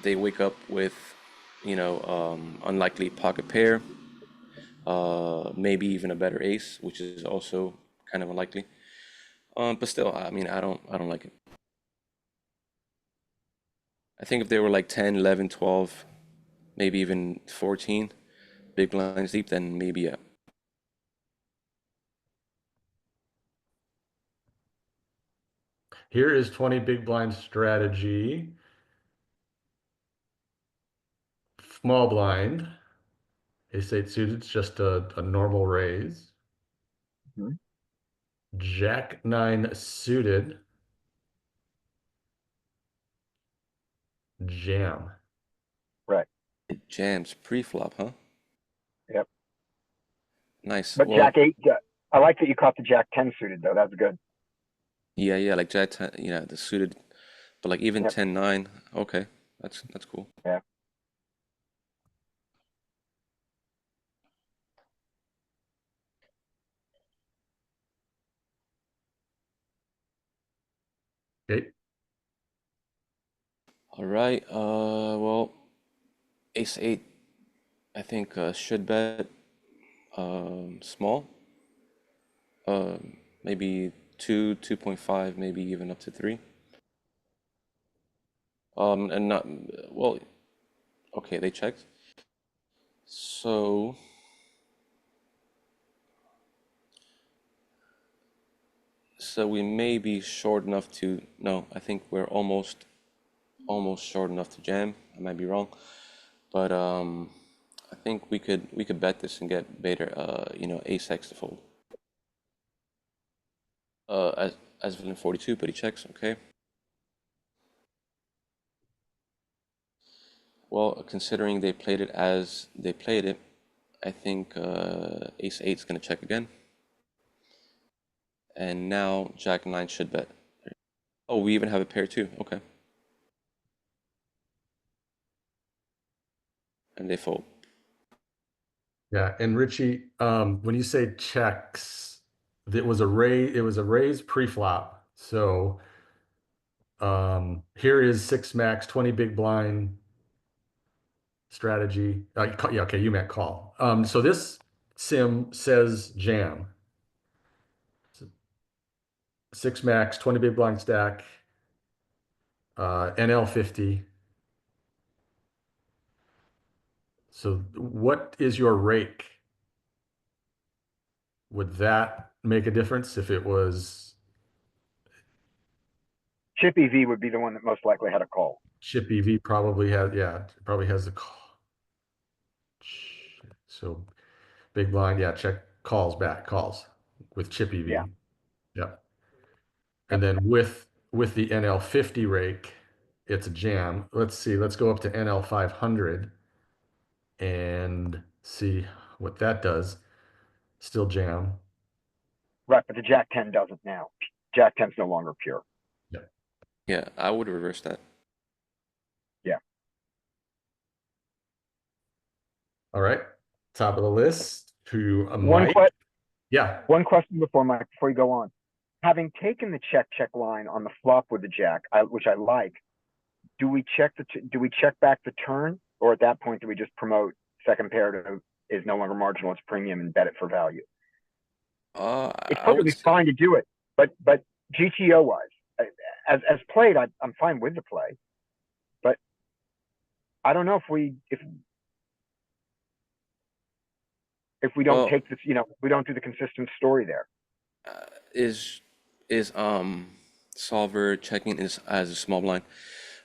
they wake up with, you know, unlikely pocket pair, maybe even a better ace, which is also kind of unlikely. But still, I mean, I don't like it. I think if they were like 10, 11, 12, maybe even 14 big blinds deep, then maybe yeah. Here is 20 big blind strategy. Small blind. Ace eight suited, it's just a normal raise. Mhm. Jack nine suited. Jam. right. It jams pre-flop, huh? Yep. Nice. But Well, Jack 8. I like that you caught the Jack 10 suited though. That's good. yeah, like Jack 10, you know, the suited, but like even Yep. 10-9, okay, that's cool. Yeah. Okay. All right. Well, ace eight, I think should bet small. Maybe 2.5, maybe even up to 3. And not well. Okay, they checked. So we may be short enough to. No, I think we're almost short enough to jam. I might be wrong, but I think we could bet this and get beta. You know, ace x to fold. As villain 42, but he checks. Okay. Well, considering they played it as they played it, I think ace 8 is going to check again. And now jack 9 should bet. Oh, we even have a pair too. Okay. And they fold. Yeah, and Richie, when you say checks, it was a raise pre-flop. So here is 6 max, 20 big blind strategy. Yeah, okay, you meant call. So this sim says jam. 6 max, 20 big blind stack, NL 50. So what is your rake? Would that make a difference if it was Chip EV would be the one that most likely had a call. Chip EV probably has, yeah, probably has the call. So big blind, yeah, check calls with Chip EV. Yeah. Yep. And then with the NL 50 rake, it's a jam. Let's see, let's go up to NL 500 and see what that does. still jam. Right, but the Jack 10 doesn't now. Jack 10's no longer pure. Yeah, I would reverse that. All right, top of the list to One Mike. que- Yeah, One question before Mike, before you go on. Having taken the check line on the flop with the Jack, which I like, do we check back the turn, or at that point do we just promote second pair to is no longer marginal, it's premium, and bet it for value? It's I would perfectly say, fine to do it, but GTO wise, as played, I'm fine with the play, but I don't know if we don't well, take this, we don't do the consistent story there. is solver checking as a small blind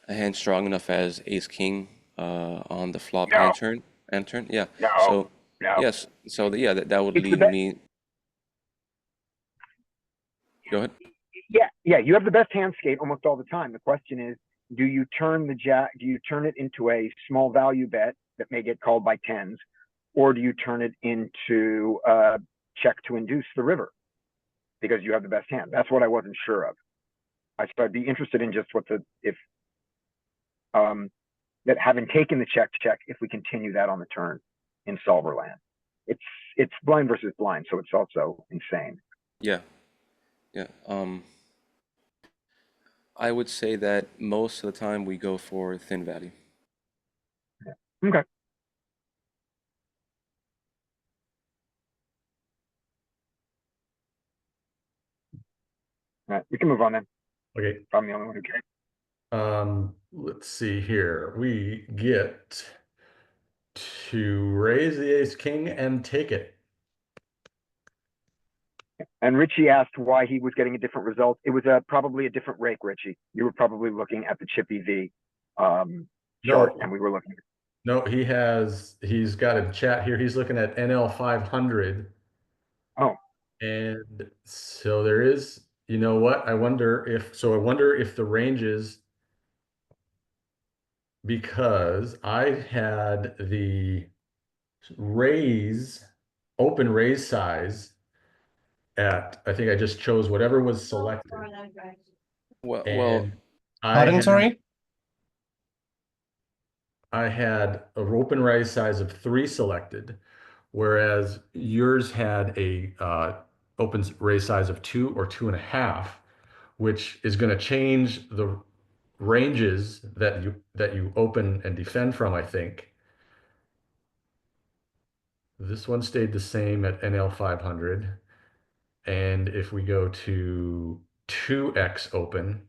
a hand strong enough as ace king on the flop No. and turn? Yeah. No, So no. yes, so that would It's the lead bet. me. Go ahead. Yeah, you have the best hand skate almost all the time. The question is, do you turn it into a small value bet that may get called by tens, or do you turn it into check to induce the river because you have the best hand? That's what I wasn't sure of. I'd be interested in just that having taken the check, if we continue that on the turn in solver land. It's blind versus blind, so it's also insane. Yeah. I would say that most of the time we go for thin value. Okay. All right, we can move on then. okay. If I'm the only one who cares. Let's see here. We get to raise the ace king and take it. And Richie asked why he was getting a different result. It was probably a different rake, Richie. You were probably looking at the Chippy V chart, and we were looking. No, he's got a chat here. He's looking at NL 500. Oh. And so there is, you know what? I wonder if the ranges, because I had the open raise size at, I think I just chose whatever was selected. Well, sorry? I had an open raise size of 3 selected, whereas yours had a open raise size of 2 or 2.5, which is going to change the ranges that you open and defend from, I think. This one stayed the same at NL 500. And if we go to 2x open,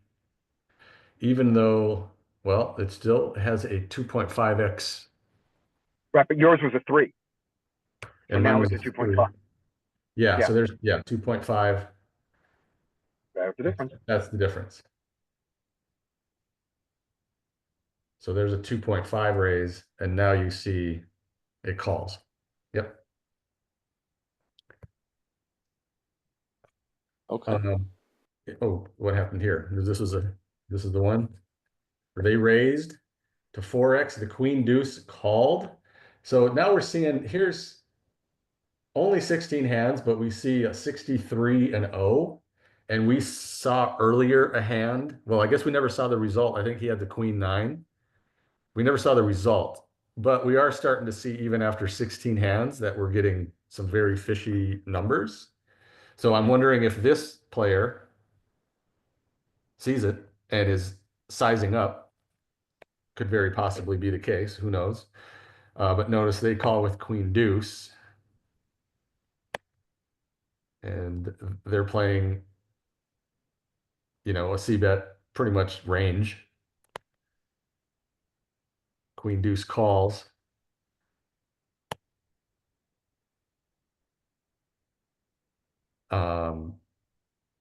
even though, well, it still has a 2.5x. Right, but yours was a 3. And now mine was it's a 3. 2.5. Yeah, so there's 2.5. That's the difference. That's the difference. So there's a 2.5 raise, and now you see it calls. Yep. okay. Oh, what happened here? This is the one where they raised to 4x. The queen deuce called. So now we're seeing, here's only 16 hands, but we see a 63 and 0. And we saw earlier a hand. Well, I guess we never saw the result. I think he had the queen 9. We never saw the result, but we are starting to see, even after 16 hands, that we're getting some very fishy numbers. So I'm wondering if this player sees it and is sizing up. Could very possibly be the case. Who knows? But notice they call with queen deuce. And they're playing, a c-bet pretty much range. Queen deuce calls.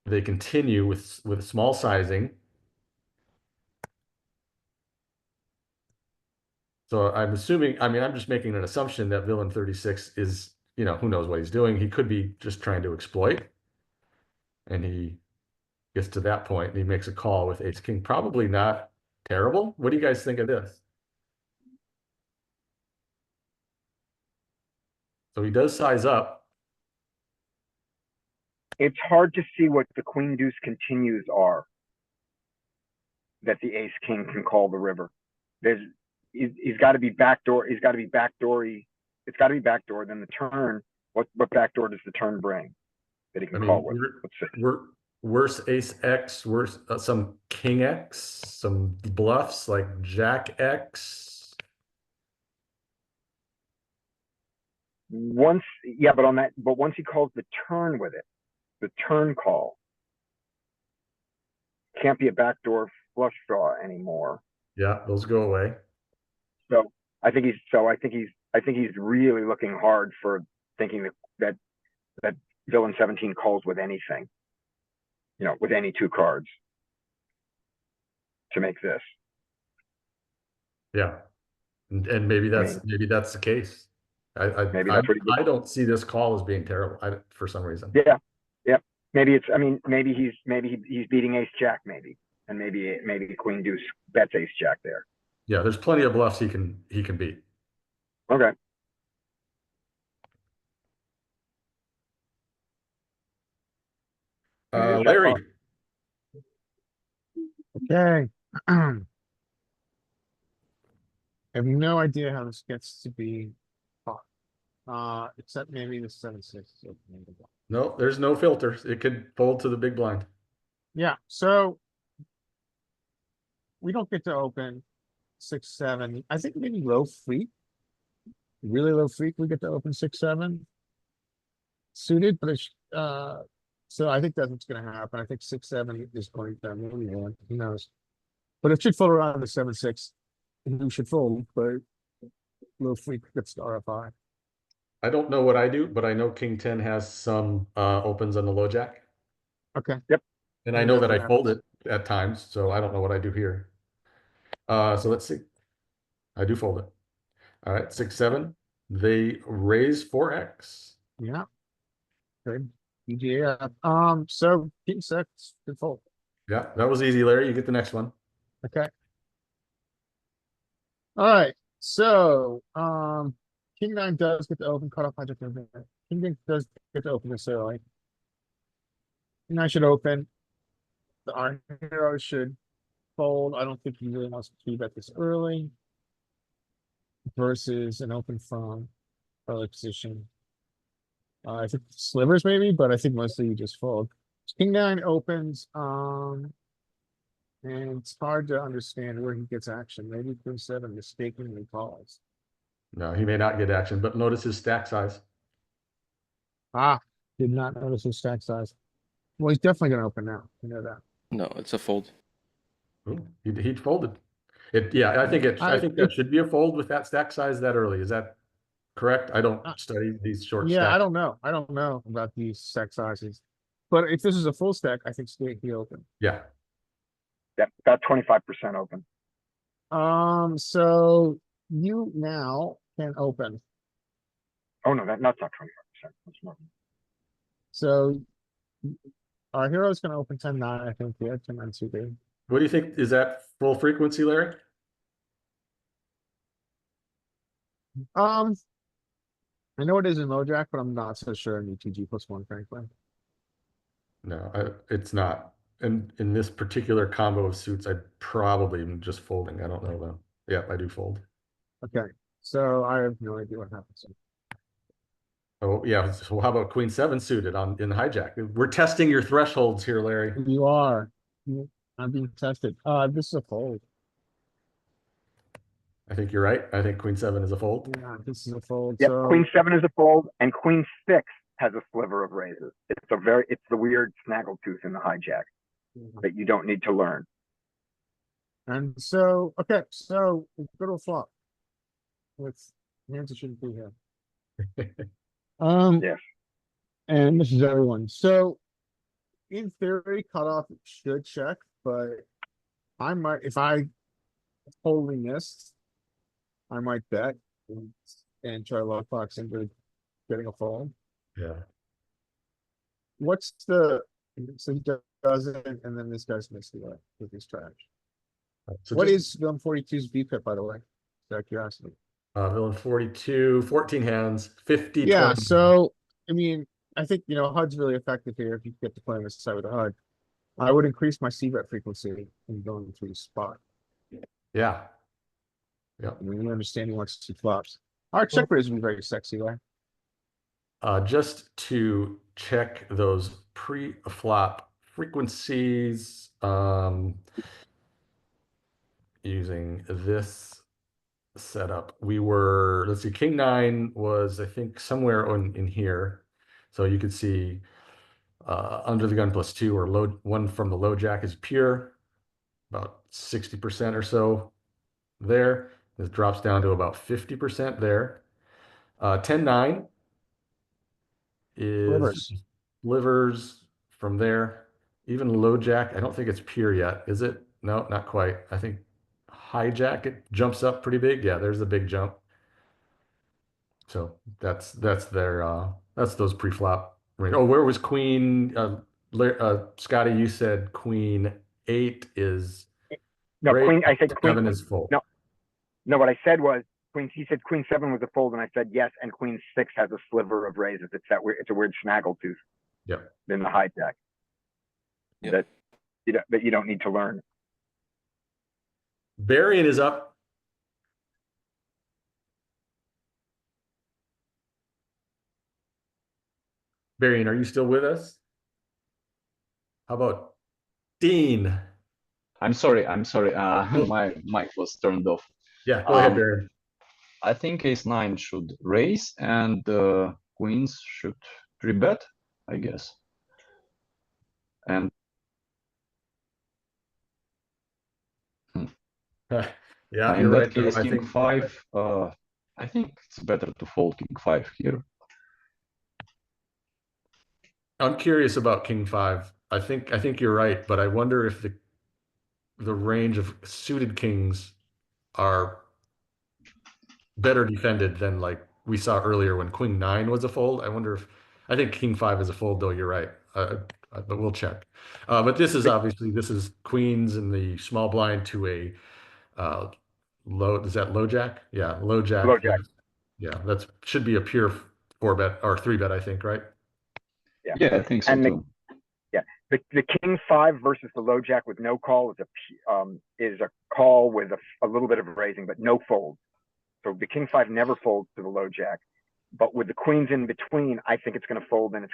They continue with small sizing. So I'm assuming, I'm just making an assumption that villain 36 is, who knows what he's doing. He could be just trying to exploit. And he gets to that point and he makes a call with ace king. Probably not terrible. What do you guys think of this? So he does size up. it's hard to see what the queen deuce continues are that the ace king can call the river. He's got to be backdoor. He's got to be backdoory. It's got to be backdoor. Then the turn. What backdoor does the turn bring that he can I call mean, with? Let's see. we're worse ace X, worse some king X, some bluffs like jack X. But once he calls the turn with it, the turn call can't be a backdoor flush draw anymore. Yeah, those go away. So I think he's really looking hard for thinking that villain 17 calls with anything, with any two cards to make this. Yeah, and maybe that's the case. Maybe that's what I don't see this call as being terrible. For some reason. Yeah. Maybe he's beating ace jack and maybe queen deuce bets ace jack there. Yeah, there's plenty of bluffs he can beat. Okay. Larry. Okay. I have no idea how this gets to be taught. Except maybe the 7-6. No, there's no filters. It could fold to the big blind. Yeah, so we don't get to open 6-7. I think maybe low freak. Really low freak, we get to open 6-7 suited, but it's so I think that's what's gonna happen. I think 6-7 is going to who knows. But it should fold around the 7-6. Who should fold, but low freak gets the RFI. I don't know what I do, but I know King 10 has some opens on the low jack. Okay. Yep. And I know that I fold it at times, so I don't know what I do here. So let's see. I do fold it. All right, 6-7. They raise 4x. Yeah. Good. EGA. So King 6 good fold. Yeah, that was easy, Larry. You get the next one. Okay. All right. So King 9 does get to open cutoff hijack. King 9 does get to open this early. King 9 should open. Our hero should fold. I don't think he really wants to bet this early. Versus an open from early position. I think slivers maybe, but I think mostly you just fold. King 9 opens, and it's hard to understand where he gets action. Maybe Queen 7 mistakenly calls. No, he may not get action, but notice his stack size. Did not notice his stack size. Well, he's definitely gonna open now. You know that. No, it's a fold. Ooh, he folded. Yeah, I think that should be a fold with that stack size that early. Is that correct? I don't study these short Yeah, stacks. I don't know. I don't know about these stack sizes. But if this is a full stack, I think he open. Yeah. Yeah, about 25% open. So you now can open. Oh no, that's not 25%. That's more. So our hero's gonna open 10-9, I think. Yeah, 10-9 suited. What do you think? Is that full frequency, Larry? I know it is in LoJack, but I'm not so sure in UTG +1, frankly. No, it's not. And in this particular combo of suits, I'd probably am just folding. I don't know though. Yeah, I do fold. Okay, so I have no idea what happens. Oh yeah. So how about Queen 7 suited in hijack? We're testing your thresholds here, Larry. You are. I'm being tested. This is a fold. I think you're right. I think Queen 7 is a fold. Yeah, this is a fold. Yep, So Queen 7 is a fold, and Queen 6 has a sliver of raises. It's the weird snaggletooth in the hijack that you don't need to learn. and so okay, so we go to a flop with hands that shouldn't be here. Yes. And this is everyone. So in theory, cutoff should check, but I might, if I totally missed, I might bet and try lockbox into getting a fold. Yeah. What's the, so he does it, and then this guy's missed it with his trash. So What just, is Villain 42's BPIP, by the way? Out of curiosity. Villain 42, 14 hands, 50. Yeah, 20. so I mean, I think, you know, HUD's really effective here if you get to play on this side with a HUD. I would increase my c-bet frequency and going through the spot. Yeah. I mean, you understand he wants to see flops. Our check raise would be very sexy there. Just to check those pre-flop frequencies, using this setup, we were, let's see, King 9 was, I think, somewhere in here. So you could see under the gun +2 or low one from the low jack is pure, about 60% or so there. This drops down to about 50% there. 10-9 is Slivers. slivers from there. Even low jack, I don't think it's pure yet, is it? No, not quite. I think hijack, it jumps up pretty big. Yeah, there's a big jump. So that's their that's those pre-flop range. Oh, where was Queen? Scotty, you said Queen 8 is No, great. Queen, I said Queen. 7 is full. No, what I said was Queen. He said Queen 7 was a fold, and I said yes. And Queen 6 has a sliver of raises. It's that weird. It's a weird snaggletooth. Yep. In the hijack. Yep. That you don't need to learn. Varian is up. Varian, are you still with us? How about Dean? I'm sorry. My mic was turned off. Yeah, go ahead, Varian. I think ace 9 should raise and queens should 3-bet, I guess. And yeah, in you're that right. case, I king think 5. I think it's better to fold king 5 here. I'm curious about King 5. I think you're right, but I wonder if the range of suited kings are better defended than like we saw earlier when Queen 9 was a fold. I think King 5 is a fold, though. You're right, but we'll check. But this is queens in the small blind to a low. Is that low jack? Yeah, low jack. Low jack. Yeah, that should be a pure 4-bet or 3-bet, I think, right? Yeah, I think so And too. the King 5 versus the low jack with no call is a call with a little bit of raising, but no fold. So the King 5 never folds to the low jack. But with the queens in between, I think it's going to fold, and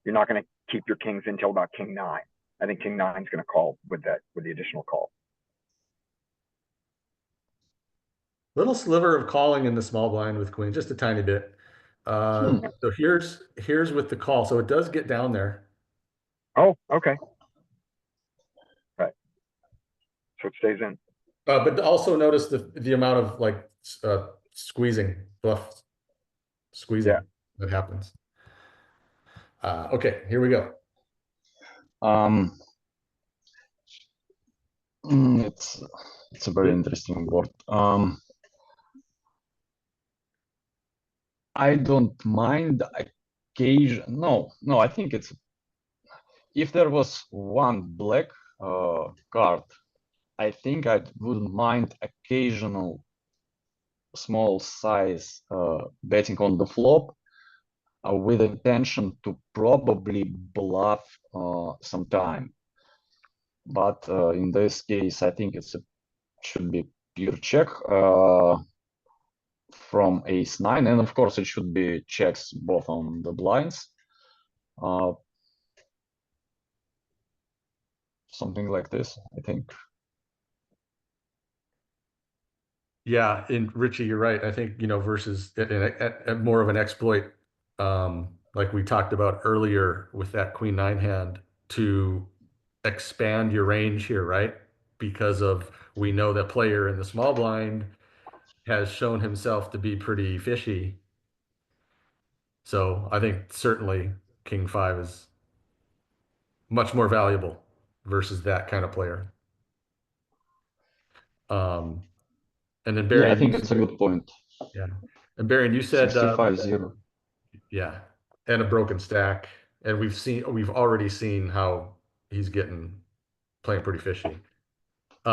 you're not going to keep your kings until about King 9. I think King 9 is going to call with the additional call. Little sliver of calling in the small blind with queen, just a tiny bit. So here's with the call. So it does get down there. Oh, okay. Right. So it stays in. But also notice the amount of like bluff squeezing that happens. Okay, here we go. It's a very interesting board. I don't mind occasion. No, I think it's if there was one black card, I think I wouldn't mind occasional small size betting on the flop with intention to probably bluff sometime. But in this case, I think should be pure check from ace 9, and of course it should be checks both on the blinds. Something like this, I think. Yeah, and Richie, you're right. I think, versus at more of an exploit, like we talked about earlier with that Queen 9 hand, to expand your range here, right? Because we know that player in the small blind has shown himself to be pretty fishy. So I think certainly King 5 is much more valuable versus that kind of player. And then Barry, I think it's a good point. Yeah, and Barry, you said 65-0. Yeah, and a broken stack, and we've already seen how he's playing pretty fishy.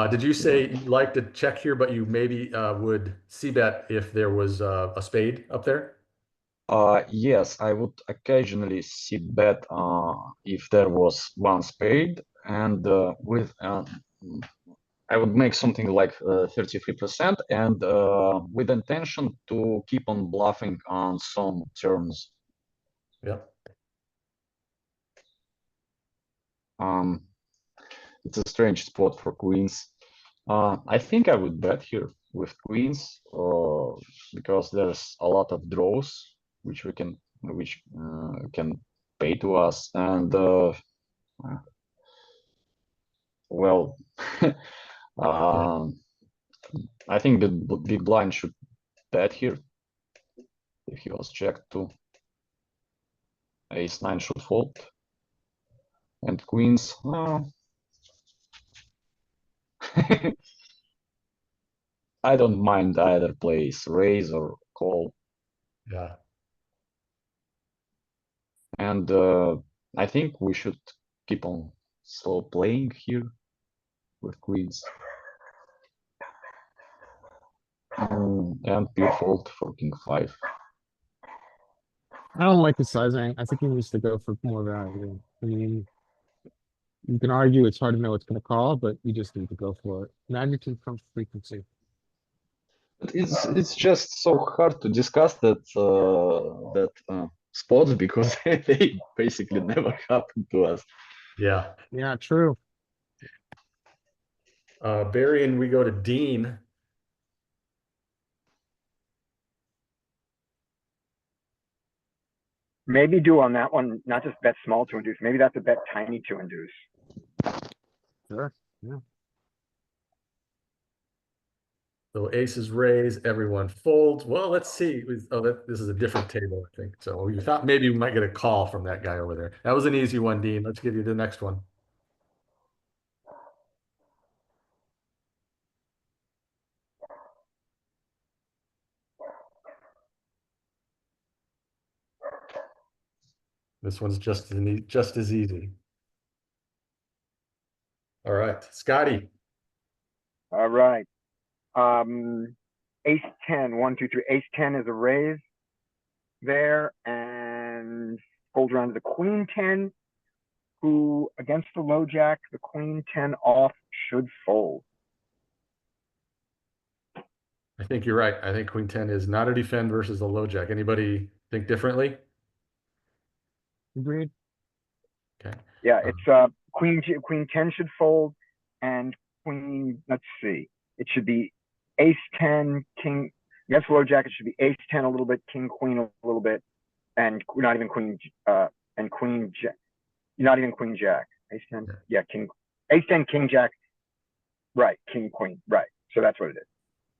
Did you say you'd like to check here, but you maybe would c-bet if there was a spade up there? Yes, I would occasionally see bet if there was one spade, and I would make something like 33%, and with intention to keep on bluffing on some turns. Yep. It's a strange spot for queens. I think I would bet here with queens, because there's a lot of draws which can pay to us, and well, I think the big blind should bet here if he was checked to. Ace 9 should fold, and queens. I don't mind either place, raise or call. Yeah. And I think we should keep on slow playing here with queens. And pure fold for king 5. I don't like the sizing. I think he needs to go for more value. I mean, you can argue it's hard to know what's gonna call, but you just need to go for it. Magnitude from frequency. But it's just so hard to discuss that spots because they basically never happen to us. Yeah. Yeah, true. Barry, and we go to Dean. Maybe do on that one, not just bet small to induce. Maybe that's a bet tiny to induce. Sure. Yeah. So aces raise, everyone folds. Well, let's see. This is a different table, I think. So we thought maybe we might get a call from that guy over there. That was an easy one, Dean. Let's give you the next one. This one's just as easy. All right, Scotty. All right. Ace 10, 1, 2, 3. Ace 10 is a raise there, and folds around to the queen 10, who against the low jack, the queen 10 off should fold. I think you're right. I think queen 10 is not a defend versus a low jack. Anybody think differently? Agreed. Okay. Yeah, it's queen 10 should fold, and queen, let's see, it should be ace 10, king, against low jack, it should be ace 10 a little bit, king queen a little bit, and not even queen, and queen jack, not even queen jack. Ace 10, yeah, king, ace 10, king jack, right, king queen, right. So that's what it is.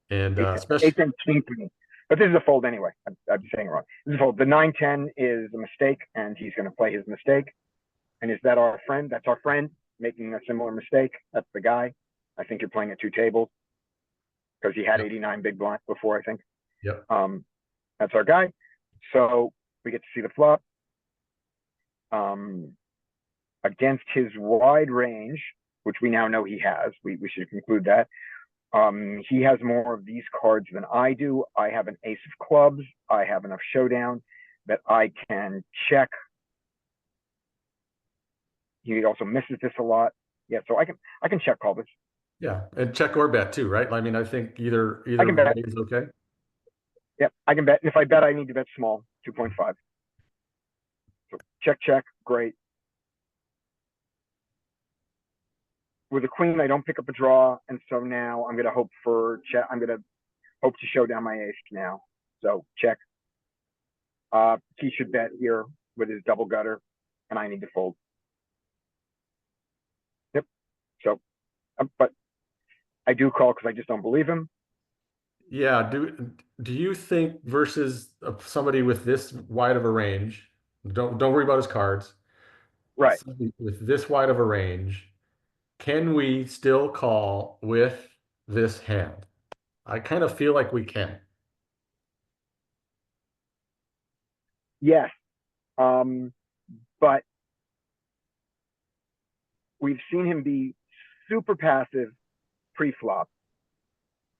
And especially ace 10, king queen. But this is a fold anyway. I'm saying it wrong. This is a fold. The 9-10 is a mistake, and he's going to play his mistake. And is that our friend? That's our friend making a similar mistake. That's the guy. I think you're playing at two tables because he had 89 big blinds before, I think. Yep. That's our guy. So we get to see the flop. Against his wide range, which we now know he has, we should conclude that. He has more of these cards than I do. I have an ace of clubs. I have enough showdown that I can check. He also misses this a lot. Yeah, so I can check call this. Yeah, and check or bet too, right? I mean, I think either I can bet. is okay. Yep, I can bet. And if I bet, I need to bet small, 2.5. So check, great. With a queen, I don't pick up a draw, and so now I'm gonna hope for check. I'm gonna hope to show down my ace now. So check. He should bet here with his double gutter, and I need to fold. Yep. So, but I do call because I just don't believe him. Yeah. Do you think versus somebody with this wide of a range? Don't worry about his cards. Right. With this wide of a range, can we still call with this hand? I kind of feel like we can. Yes. But we've seen him be super passive pre-flop.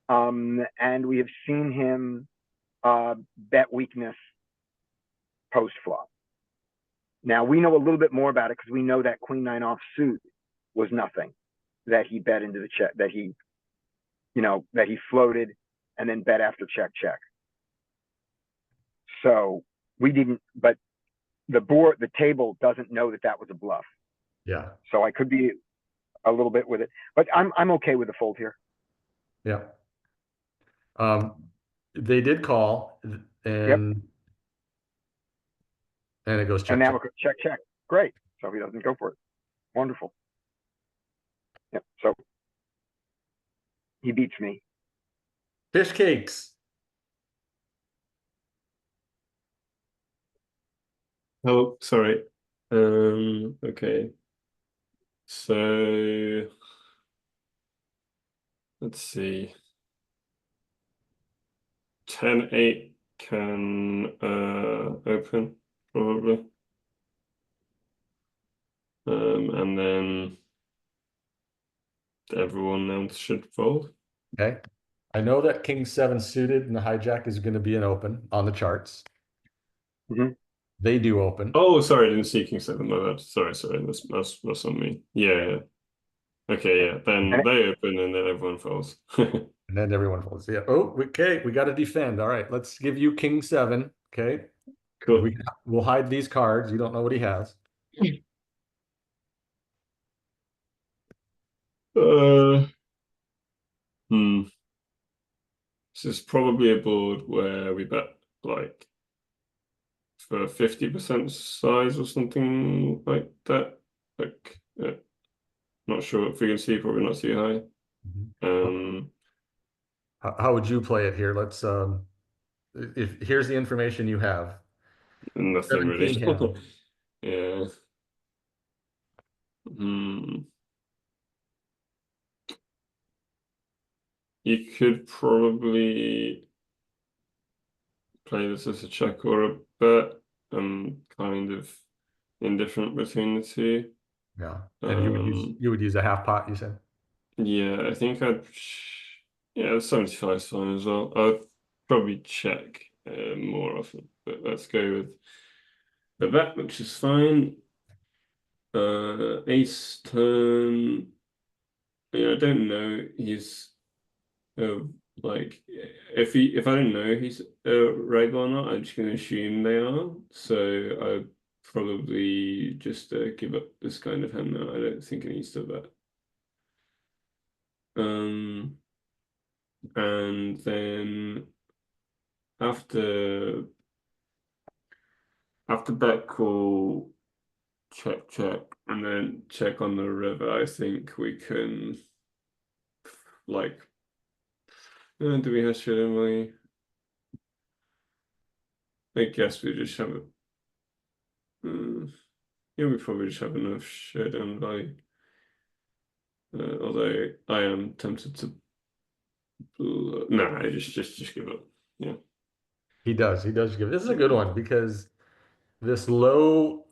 And we have seen him bet weakness post flop. Now we know a little bit more about it because we know that queen nine offsuit was nothing, that he bet into the check, that he, that he floated and then bet after check, check. So we didn't, but the table doesn't know that that was a bluff. Yeah. So I could be a little bit with it, but I'm okay with the fold here. Yeah. They did call and it goes check, And now check. we're check, check. Great. So he doesn't go for it. Wonderful. Yep. So he beats me. Fish cakes. Oh, sorry. Okay. So let's see. 10-8 can open probably. And then everyone else should fold. Okay. I know that king seven suited and the hijack is going to be an open on the charts. They do open. Oh, sorry, I didn't see king seven. My bad. Sorry. That's on me. Yeah. Okay, yeah. Then they open and then everyone folds. And then everyone folds. Yeah. Oh, okay. We got to defend. All right. Let's give you king seven. Okay. Cool. We'll hide these cards. You don't know what he has. This is probably a board where we bet like for 50% size or something like that. Like, not sure what frequency, probably not too high. How would you play it here? Let's if here's the information you have. Nothing really. Hand. Yeah. You could probably play this as a check or a bet. Kind of indifferent between the two. Yeah. And you would use a half pot, you said? Yeah, I think yeah, 75 is fine as well. I'd probably check more often, but let's go with the bet, which is fine. Ace turn. Yeah, I don't know. He's like if I don't know he's regular or not, I'm just gonna assume they are. So I'd probably just give up this kind of hand now. I don't think it needs to bet. And then after bet call, check, and then check on the river, I think we can like do we have showdown value? I guess we just have yeah, we probably just have enough showdown value. Although I am tempted to I just give up. Yeah. He does give. This is a good one because this low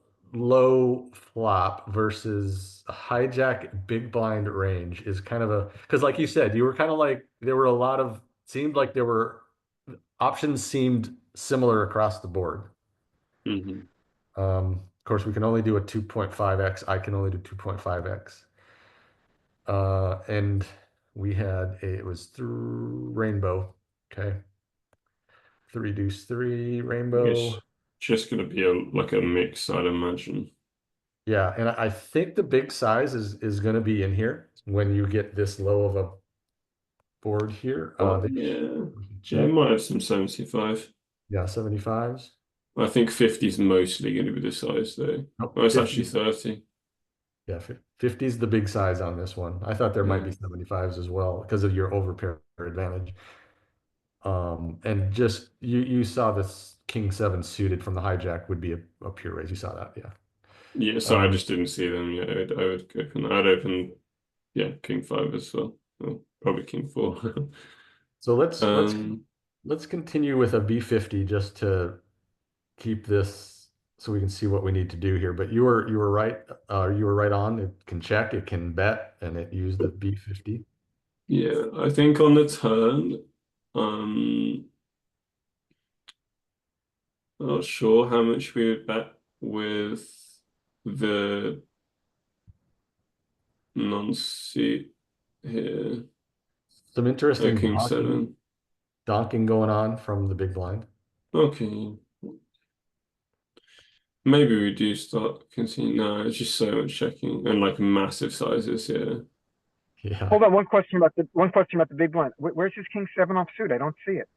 flop versus a hijack big blind range is kind of because like you said, you were kind of like there were a lot of seemed like there were options seemed similar across the board. Of course, we can only do a 2.5x. I can only do 2.5x. And we had it was through rainbow. Okay. 3 deuce 3 rainbow. It's just gonna be like a mix, I'd imagine. Yeah, and I think the big size is going to be in here when you get this low of a board here. Yeah, might have some 75. Yeah, 75s. I think 50 is mostly going to be the size though. Nope, it's actually 30. Yeah, 50 is the big size on this one. I thought there might be 75s as well because of your overpair advantage. And just you saw this king seven suited from the hijack would be a pure raise. You saw that, yeah. Yeah, so I just didn't see them. Yeah, I'd open, yeah, king five as well. Probably king four. So let's continue with a B50 just to keep this so we can see what we need to do here. But you were right. You were right on. It can check, it can bet, and it used the B50. Yeah, I think on the turn, I'm not sure how much we would bet with the non-suit here. Some interesting King donking, 7. donking going on from the big blind. Okay. Maybe we do start continuing. No, it's just so much checking and like massive sizes here. Yeah. Hold on, one question about the big blind. Where's his king 7 offsuit? I don't see it.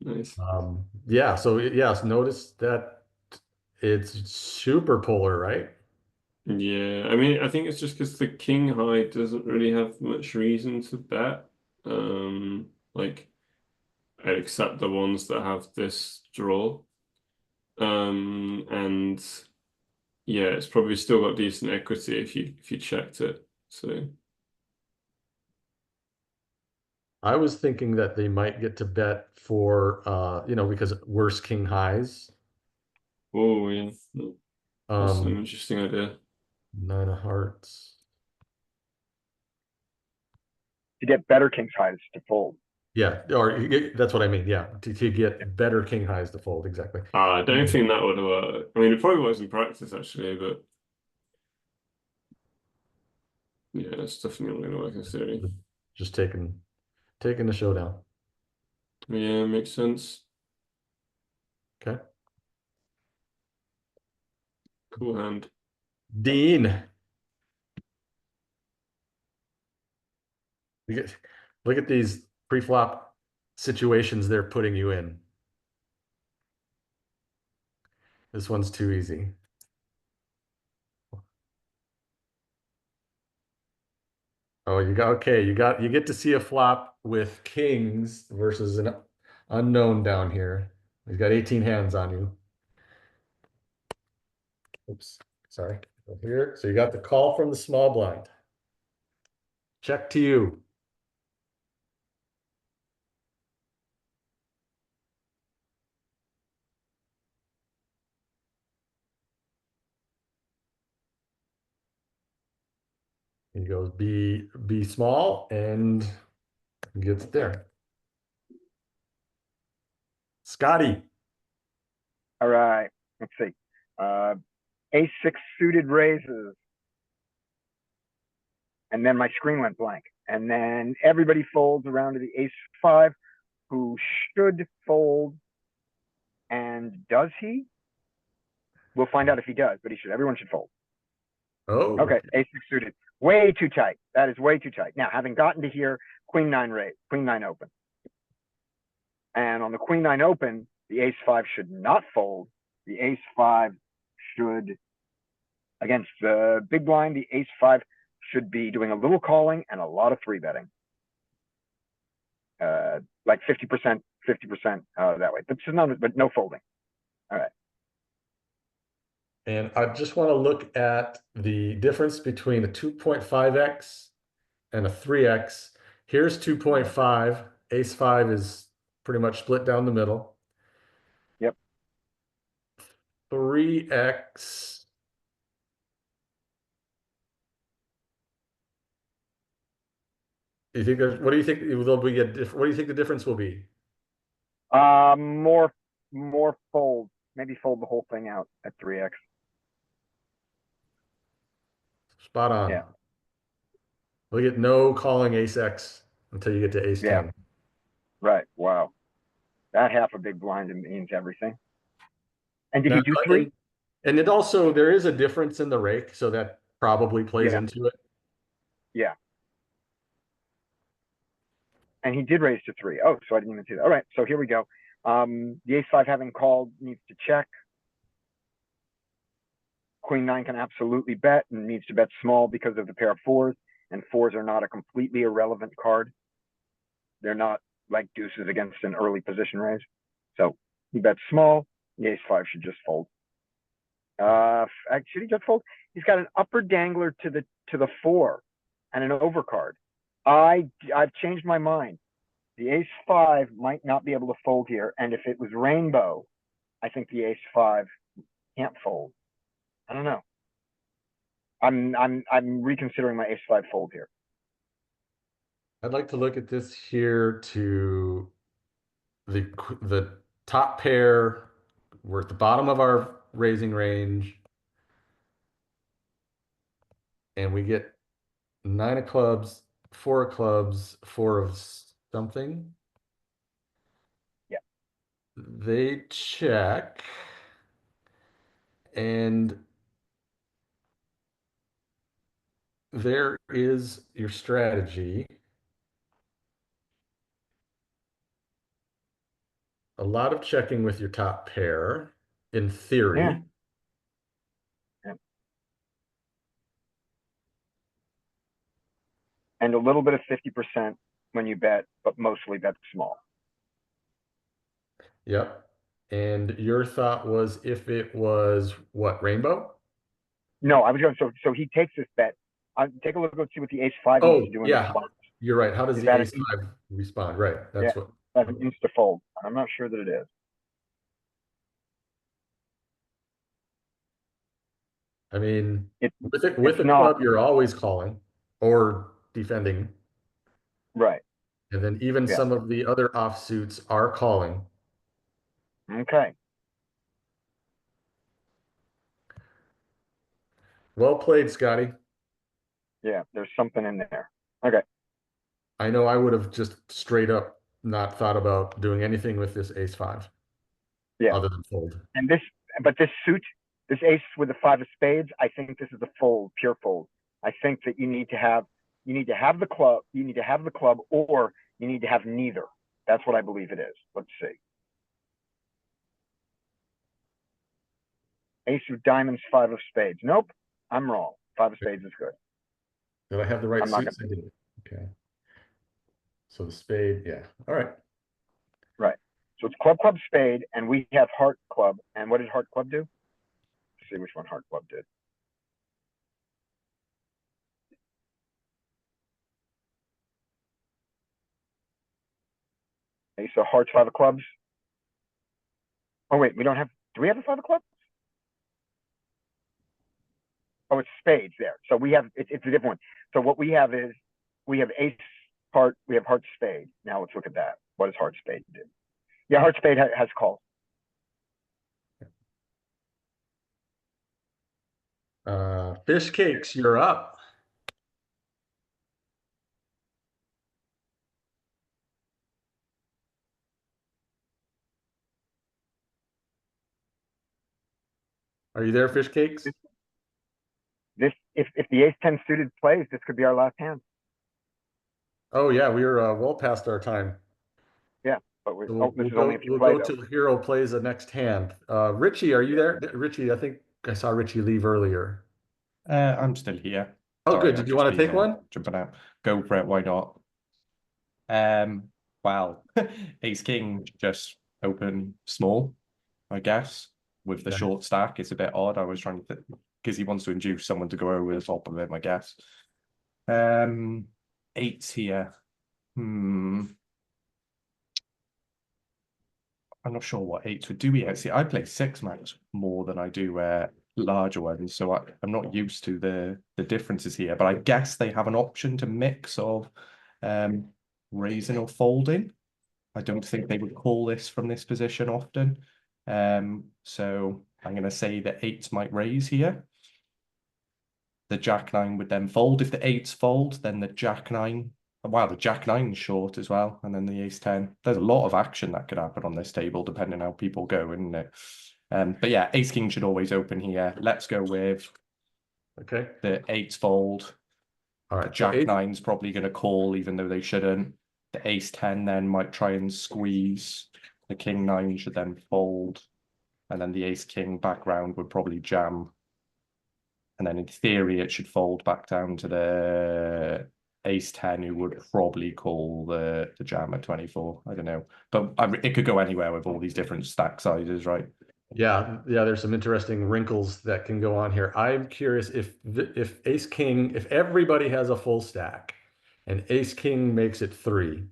Nice. Yeah, so yes, notice that it's super polar, right? Yeah, I mean, I think it's just because the king high doesn't really have much reason to bet. Like, except the ones that have this draw. And yeah, it's probably still got decent equity if you checked it. So I was thinking that they might get to bet for because worse king highs. oh yeah, that's an Um, interesting idea. 9 of hearts. To get better king's highs to fold. Yeah, that's what I mean. Yeah, to get better king highs to fold, exactly. I don't think that would work. I mean, it probably works in practice actually, but yeah, it's definitely not going to work in theory. Just taking the showdown. Yeah, makes sense. Okay. Cool hand. Dean. Look at these pre-flop situations they're putting you in. This one's too easy. Oh, you get to see a flop with kings versus an unknown down here. He's got 18 hands on you. Oops, sorry. Here, so you got the call from the small blind. Check to you. He goes be small and gets there. Scotty. All right, let's see. Ace-6 suited raises. And then my screen went blank. And then everybody folds around to the ace-5, who should fold. And does he? We'll find out if he does, but he should. Everyone should fold. Oh. Okay, ace-6 suited. Way too tight. That is way too tight. Now, having gotten to here, queen-9 raise, queen-9 open. And on the queen-9 open, the ace-5 should not fold. The ace-5 should, against the big blind, the ace-5 should be doing a little calling and a lot of 3-betting. Like 50%, 50% that way. But no folding. All right. And I just want to look at the difference between a 2.5x and a 3x. Here's 2.5. Ace-5 is pretty much split down the middle. Yep. 3x. What do you think will be what do you think the difference will be? More fold. Maybe fold the whole thing out at 3x. Spot on. Yeah. Look at no calling ace-x until you get to ace-10. Yeah. Right. Wow. That half a big blind means everything. And did he do 3? And it also, there is a difference in the rake, so that probably plays into it. Yeah. And he did raise to 3. Oh, so I didn't even see that. All right, so here we go. The ace-5 having called needs to check. Queen-9 can absolutely bet and needs to bet small because of the pair of 4s, and 4s are not a completely irrelevant card. They're not like deuces against an early position raise. So he bets small. The ace-5 should just fold. Should he just fold? He's got an upper dangler to the 4 and an overcard. I've changed my mind. The ace-5 might not be able to fold here, and if it was rainbow, I think the ace-5 can't fold. I don't know. I'm reconsidering my ace-5 fold here. I'd like to look at this here to the top pair. We're at the bottom of our raising range. And we get 9 of clubs, 4 of clubs, 4 of something. Yeah. They check. And there is your strategy. A lot of checking with your top pair, in theory. Yeah. And a little bit of 50% when you bet, but mostly bet small. Yep. And your thought was if it was what, rainbow? No, I was going, so he takes this bet. Take a look, let's see what the ace five Oh, needs to do in yeah. response. You're right. How does Is the that ace an 5 respond? Right. That's Yeah. what. That's an insta fold. I'm not sure that it is. I mean, It- with a it's club, not. you're always calling or defending. Right. And then even Yeah. some of the other offsuits are calling. Okay. Well played, Scotty. Yeah, there's something in there. Okay. I know I would have just straight up not thought about doing anything with this ace 5. Yeah. Other than fold. And but this suit, this ace with the 5 of spades, I think this is a fold, pure fold. I think that you need to have the club, or you need to have neither. That's what I believe it is. Let's see. Ace of diamonds, 5 of spades. Nope, I'm wrong. 5 of spades is good. Did I have the right I'm not suits? I did. Okay. So the spade, yeah. All right. Right. So it's club, club, spade, and we have heart, club. And what did heart, club do? Let's see which one heart, club did. Okay, so hearts, 5 of clubs. Oh wait, we don't have. Do we have a 5 of clubs? Oh, it's spades there. So we have. It's a different one. So what we have is we have ace, heart. We have heart, spade. Now let's look at that. What does heart, spade do? Yeah, heart, spade has calls. Fish cakes, you're up. Are you there, fish cakes? This, if the ace 10 suited plays, this could be our last hand. Oh yeah, we were well past our time. Yeah, but So this is go, only if you we'll play go though. till hero plays the next hand. Richie, are you there? Richie, I think I saw Richie leave earlier. I'm still here. Oh, Sorry, good. I've Did you just want to been, take one? Jumping out. Go for it. Why not? Well, ace king just open small, I guess. With the Okay. short stack, it's a bit odd. I was trying to think because he wants to induce someone to go over the top of him, I guess. Eights here. I'm not sure what eights would do here. See, I play 6 max more than I do larger ones, so I'm not used to the differences here. But I guess they have an option to mix of raising or folding. I don't think they would call this from this position often. So I'm going to say that eights might raise here. The jack 9 would then fold. If the eights fold, then the jack 9. Wow, the jack 9 is short as well, and then the ace 10. There's a lot of action that could happen on this table, depending how people go, isn't it? But yeah, ace king should always open here. Let's go with the eights fold. All right, the jack 9's probably going to call, even though they shouldn't. The ace 10 then might try and squeeze. The king 9 should then fold, and then the ace king back round would probably jam. And then in theory, it should fold back down to the ace 10, who would probably call the jam at 24. I don't know. But it could go anywhere with all these different stack sizes, right? Yeah, there's some interesting wrinkles that can go on here. I'm curious if ace king, if everybody has a full stack and ace king makes it 3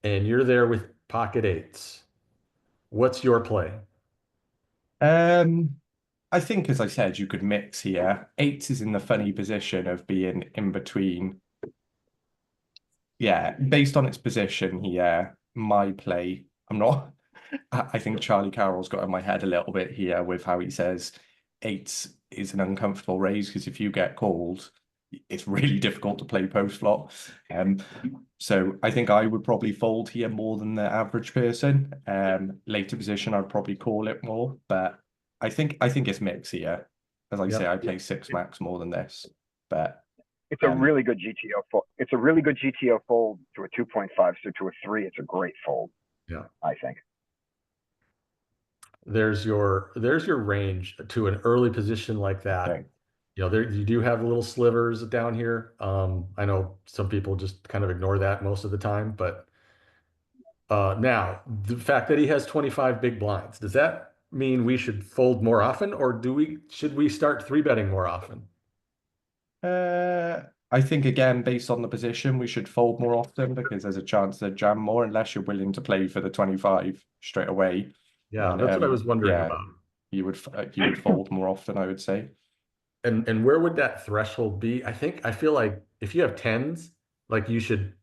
and you're there with pocket eights, what's your play? I think, as I said, you could mix here. Eights is in the funny position of being in between yeah, based on its position here, my play, I'm not. I think Charlie Carroll's got in my head a little bit here with how he says 8 is an uncomfortable raise because if you get called, it's really difficult to play post flop. So I think I would probably fold here more than the average person. Later position, I'd probably call it more, but I think it's mix here. As I say, I play 6 max more than this, but it's a really good GTO fold. It's a really good GTO fold to a 2.5. So to a 3, it's a great fold. Yeah, I think. There's your range to an early position like that. Okay. You know, you do have little slivers down here. I know some people just kind of ignore that most of the time, but now the fact that he has 25 big blinds, does that mean we should fold more often, or should we start 3-betting more often? I think again, based on the position, we should fold more often because there's a chance to jam more unless you're willing to play for the 25 straight away. Yeah, And, that's what I was wondering yeah, about. You would fold more often, I would say. And where would that threshold be? I feel like if you have 10s, like you should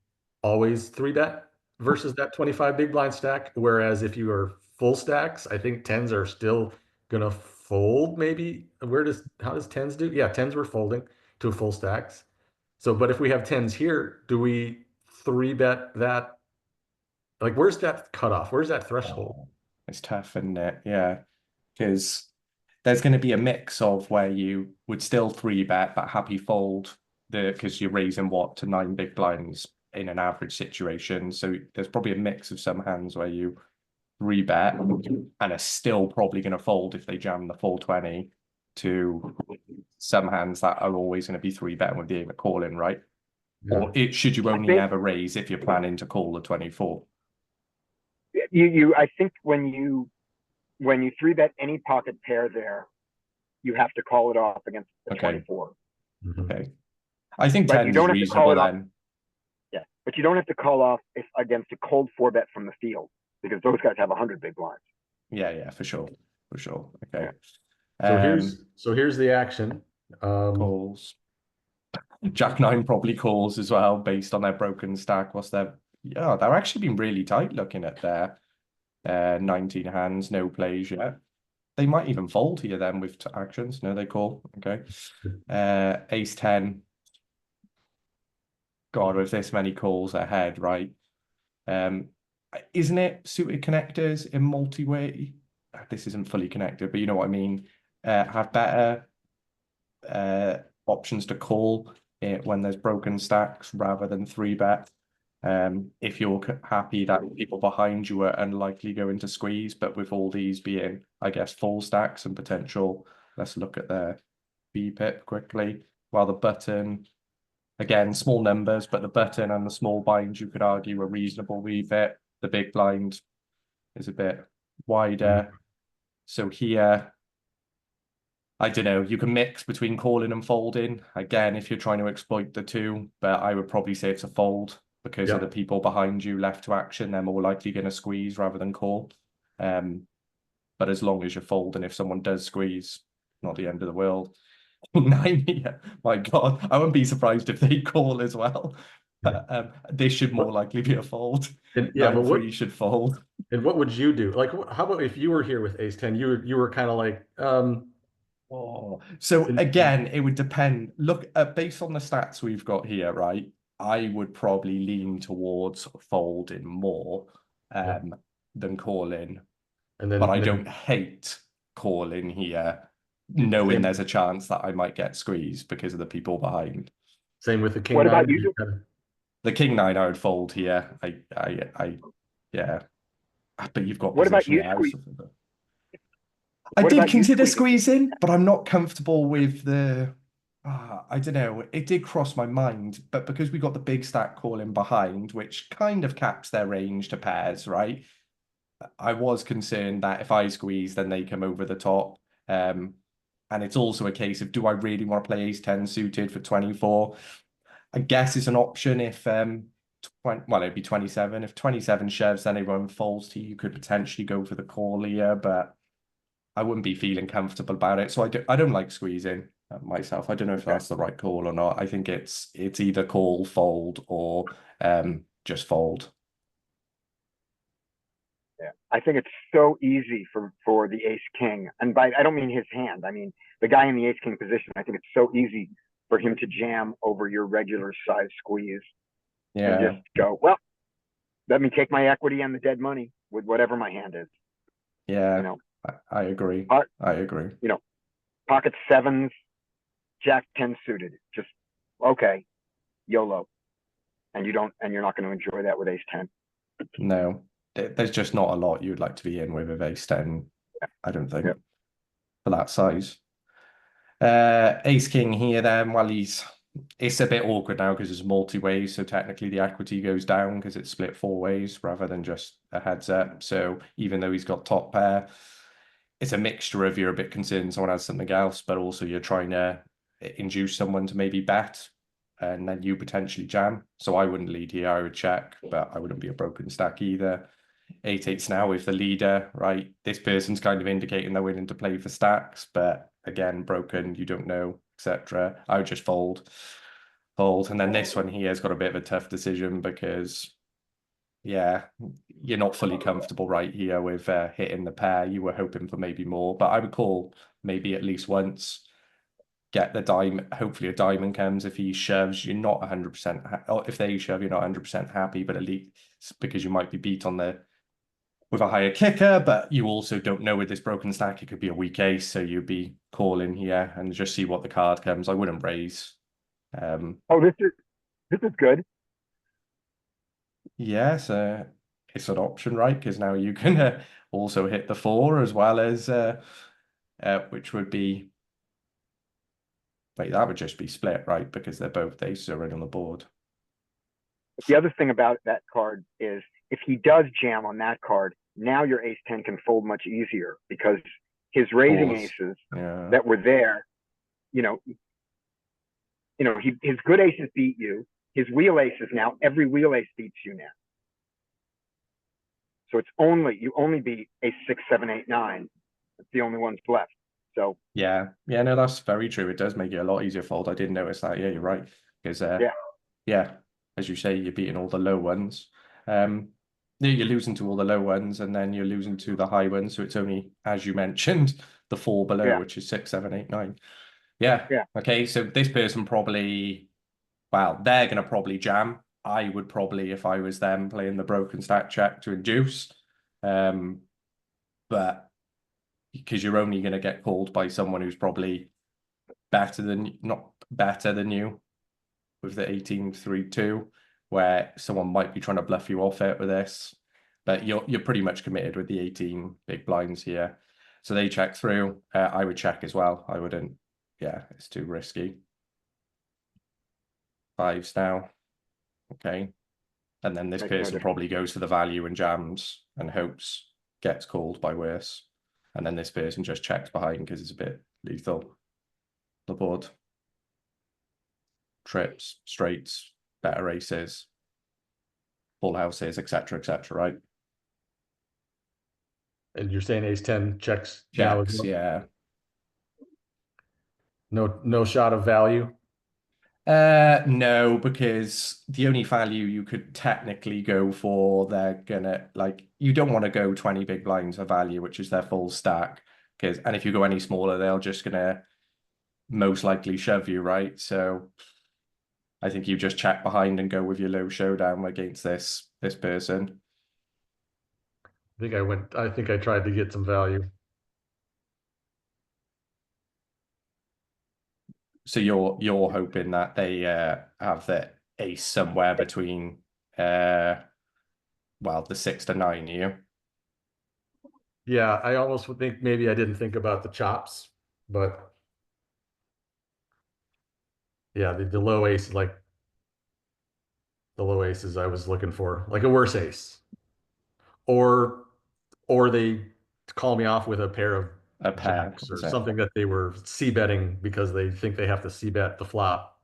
always 3-bet versus that 25 big blind stack. Whereas if you are full stacks, I think 10s are still gonna fold maybe. How does 10s do? Yeah, 10s were folding to full stacks. So, but if we have 10s here, do we 3-bet that? Like, where's that cutoff? Where's that threshold? It's tough, isn't it? Yeah, because there's going to be a mix of where you would still 3-bet but happy fold because you're raising to 9 big blinds in an average situation. So there's probably a mix of some hands where you 3-bet and are still probably going to fold if they jam the full 20 to some hands that are always going to be 3-betting with the aim at calling, right? Yeah. Or should you only ever raise if you're planning to call the 24? I think when you 3-bet any pocket pair there, you have to call it off against the 24. Okay. I think 10 is reasonable then. Yeah, but you don't have to call off against a cold 4-bet from the field because those guys have 100 big blinds. Yeah, for sure. Okay. So here's the action. Calls. Jack 9 probably calls as well based on their broken stack. Yeah, they're actually been really tight looking at their 19 hands, no plays yet. They might even fold here then with actions. No, they call. Okay. Ace 10. God, with this many calls ahead, right? Isn't it suited connectors in multi-way? This isn't fully connected, but you know what I mean. Have better options to call it when there's broken stacks rather than 3-bet. If you're happy that people behind you are unlikely going to squeeze, but with all these being, I guess, full stacks and potential, let's look at their BPIP quickly. While the button, again, small numbers, but the button and the small binds, you could argue, are reasonable BPIP. The big blind is a bit wider. So here, I don't know, you can mix between calling and folding. Again, if you're trying to exploit the two, but I would probably say it's a fold. Because of the people behind you left to action, they're more likely going to squeeze rather than call. But as long as you're folding, if someone does squeeze, not the end of the world. 9, yeah, my God, I wouldn't be surprised if they call as well. But this should more likely be a fold. But what you should fold. And what would you do? Like, how about if you were here with Ace 10? You were kind of like, So again, it would depend. Look, based on the stats we've got here, right? I would probably lean towards folding more than calling. But I don't hate calling here, knowing there's a chance that I might get squeezed because of the people behind. Same with the King 9. What about you? The King 9 I would fold here. Yeah. But you've got what about you? I did consider squeezing, but I'm not comfortable with the. I don't know. It did cross my mind, but because we got the big stack calling behind, which kind of caps their range to pairs, right? I was concerned that if I squeeze, then they come over the top. And it's also a case of, do I really want to play Ace 10 suited for 24? I guess it's an option if, it'd be 27. If 27 shoves, then everyone folds to you, you could potentially go for the call here, but I wouldn't be feeling comfortable about it. So I don't like squeezing. myself. I don't know if that's the right call or not. I think it's either call, fold, or just fold. Yeah, I think it's so easy for the ace king, and I don't mean his hand. I mean the guy in the ace king position. I think it's so easy for him to jam over your regular size squeeze and just go, well, let me take my equity and the dead money with whatever my hand is. Yeah, you know, I agree. I agree. You know, pocket sevens, jack 10 suited, just okay, YOLO, and you're not going to enjoy that with ace 10. No, there's just not a lot you'd like to be in with ace 10. I don't think for that size. Ace king here then. Well, it's a bit awkward now because it's multi-ways, so technically the equity goes down because it's split 4 ways rather than just a heads up. So even though he's got top pair, it's a mixture of you're a bit concerned someone has something else, but also you're trying to induce someone to maybe bet and then you potentially jam. So I wouldn't lead here, I would check, but I wouldn't be a broken stack either. 8-8's now with the leader, right? This person's kind of indicating they're willing to play for stacks, but again, broken, you don't know, etc. I would just fold. And then this one here has got a bit of a tough decision because, yeah, you're not fully comfortable right here with hitting the pair. You were hoping for maybe more, but I would call maybe at least once. Get the diamond. Hopefully, a diamond comes. If he shoves, you're not 100%. Or if they shove, you're not 100% happy. But at least because you might be beat on with a higher kicker, but you also don't know with this broken stack, it could be a weak ace, so you'd be calling here and just see what the card comes. I wouldn't raise. This is good. Yeah, so it's an option, right? Because now you can also hit the 4 as well as which would be, wait, that would just be split, right? Because they're both aces already on the board. The other thing about that card is if he does jam on that card, now your ace 10 can fold much easier because his raising aces that were there, his good aces beat you. His wheel aces now, every wheel ace beats you now. So you only beat ace 6, 7, 8, 9. It's the only ones left. So yeah, no, that's very true. It does make it a lot easier to fold. I didn't notice that. Yeah, you're right. Because as you say, you're beating all the low ones. You're losing to all the low ones, and then you're losing to the high ones. So it's only, as you mentioned, the 4 below, which is 6, 7, 8, 9. Yeah. Okay. So this person probably, well, they're gonna probably jam. I would probably, if I was them, playing the broken stack check to induce. But because you're only going to get called by someone who's probably not better than you with the 18-3-2, where someone might be trying to bluff you off it with this, but you're pretty much committed with the 18 big blinds here. So they check through. I would check as well. I wouldn't. Yeah, it's too risky. 5s now. Okay. And then this person probably goes for the value and jams and hopes gets called by worse. And then this person just checks behind because it's a bit lethal. The board. Trips, straights, better aces, full houses, etc., right? And you're saying ace 10 checks? Checks, yeah. No shot of value? No, because the only value you could technically go for, they're gonna, you don't want to go 20 big blinds for value, which is their full stack. And if you go any smaller, they're just gonna most likely shove you, right? So I think you just check behind and go with your low showdown against this person. I think I tried to get some value. So you're hoping that they have the ace somewhere between the 6 to 9 here. Yeah, I almost would think maybe I didn't think about the chops, but yeah, the low ace, the low aces I was looking for, like a worse ace, or they call me off with a pair of jacks or something that they were c-betting because they think they have to c-bet the flop.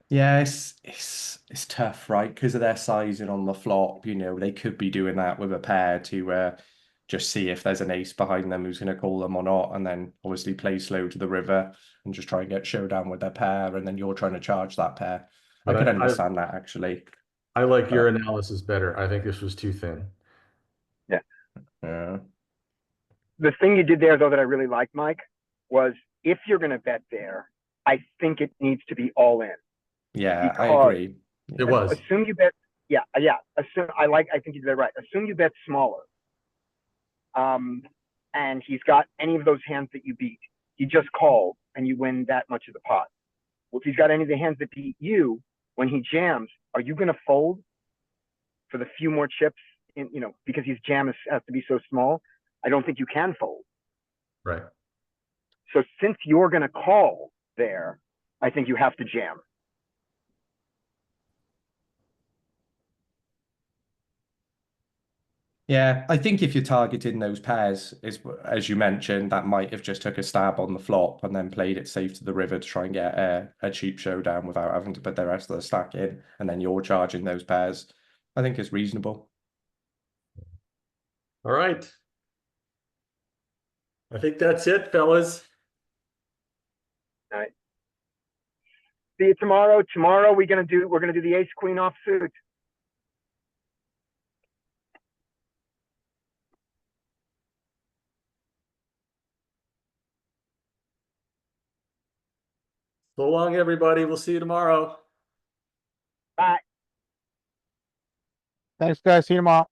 Yeah, it's tough, right? Because of their sizing on the flop, they could be doing that with a pair to just see if there's an ace behind them who's going to call them or not, and then obviously play slow to the river and just try and get showdown with their pair, and then you're trying to charge that pair. But I could understand that actually. I like your analysis better. I think this was too thin. Yeah. Yeah. The thing you did there, though, that I really like, Mike, was if you're going to bet there, I think it needs to be all in. Yeah, I Because agree. It was. Assume you bet. Yeah. Assume I think you did that right. Assume you bet smaller. And he's got any of those hands that you beat. He just called and you win that much of the pot. Well, if he's got any of the hands that beat you, when he jams, are you going to fold for the few more chips? Because his jam has to be so small. I don't think you can fold. Right. So since you're going to call there, I think you have to jam. Yeah, I think if you're targeting those pairs, as you mentioned, that might have just took a stab on the flop and then played it safe to the river to try and get a cheap showdown without having to put the rest of the stack in, and then you're charging those pairs. I think it's reasonable. All right. I think that's it, fellas. All right. See you tomorrow. Tomorrow we're gonna do the ace queen offsuit. So long, everybody. We'll see you tomorrow. Bye. Thanks, guys. See you tomorrow.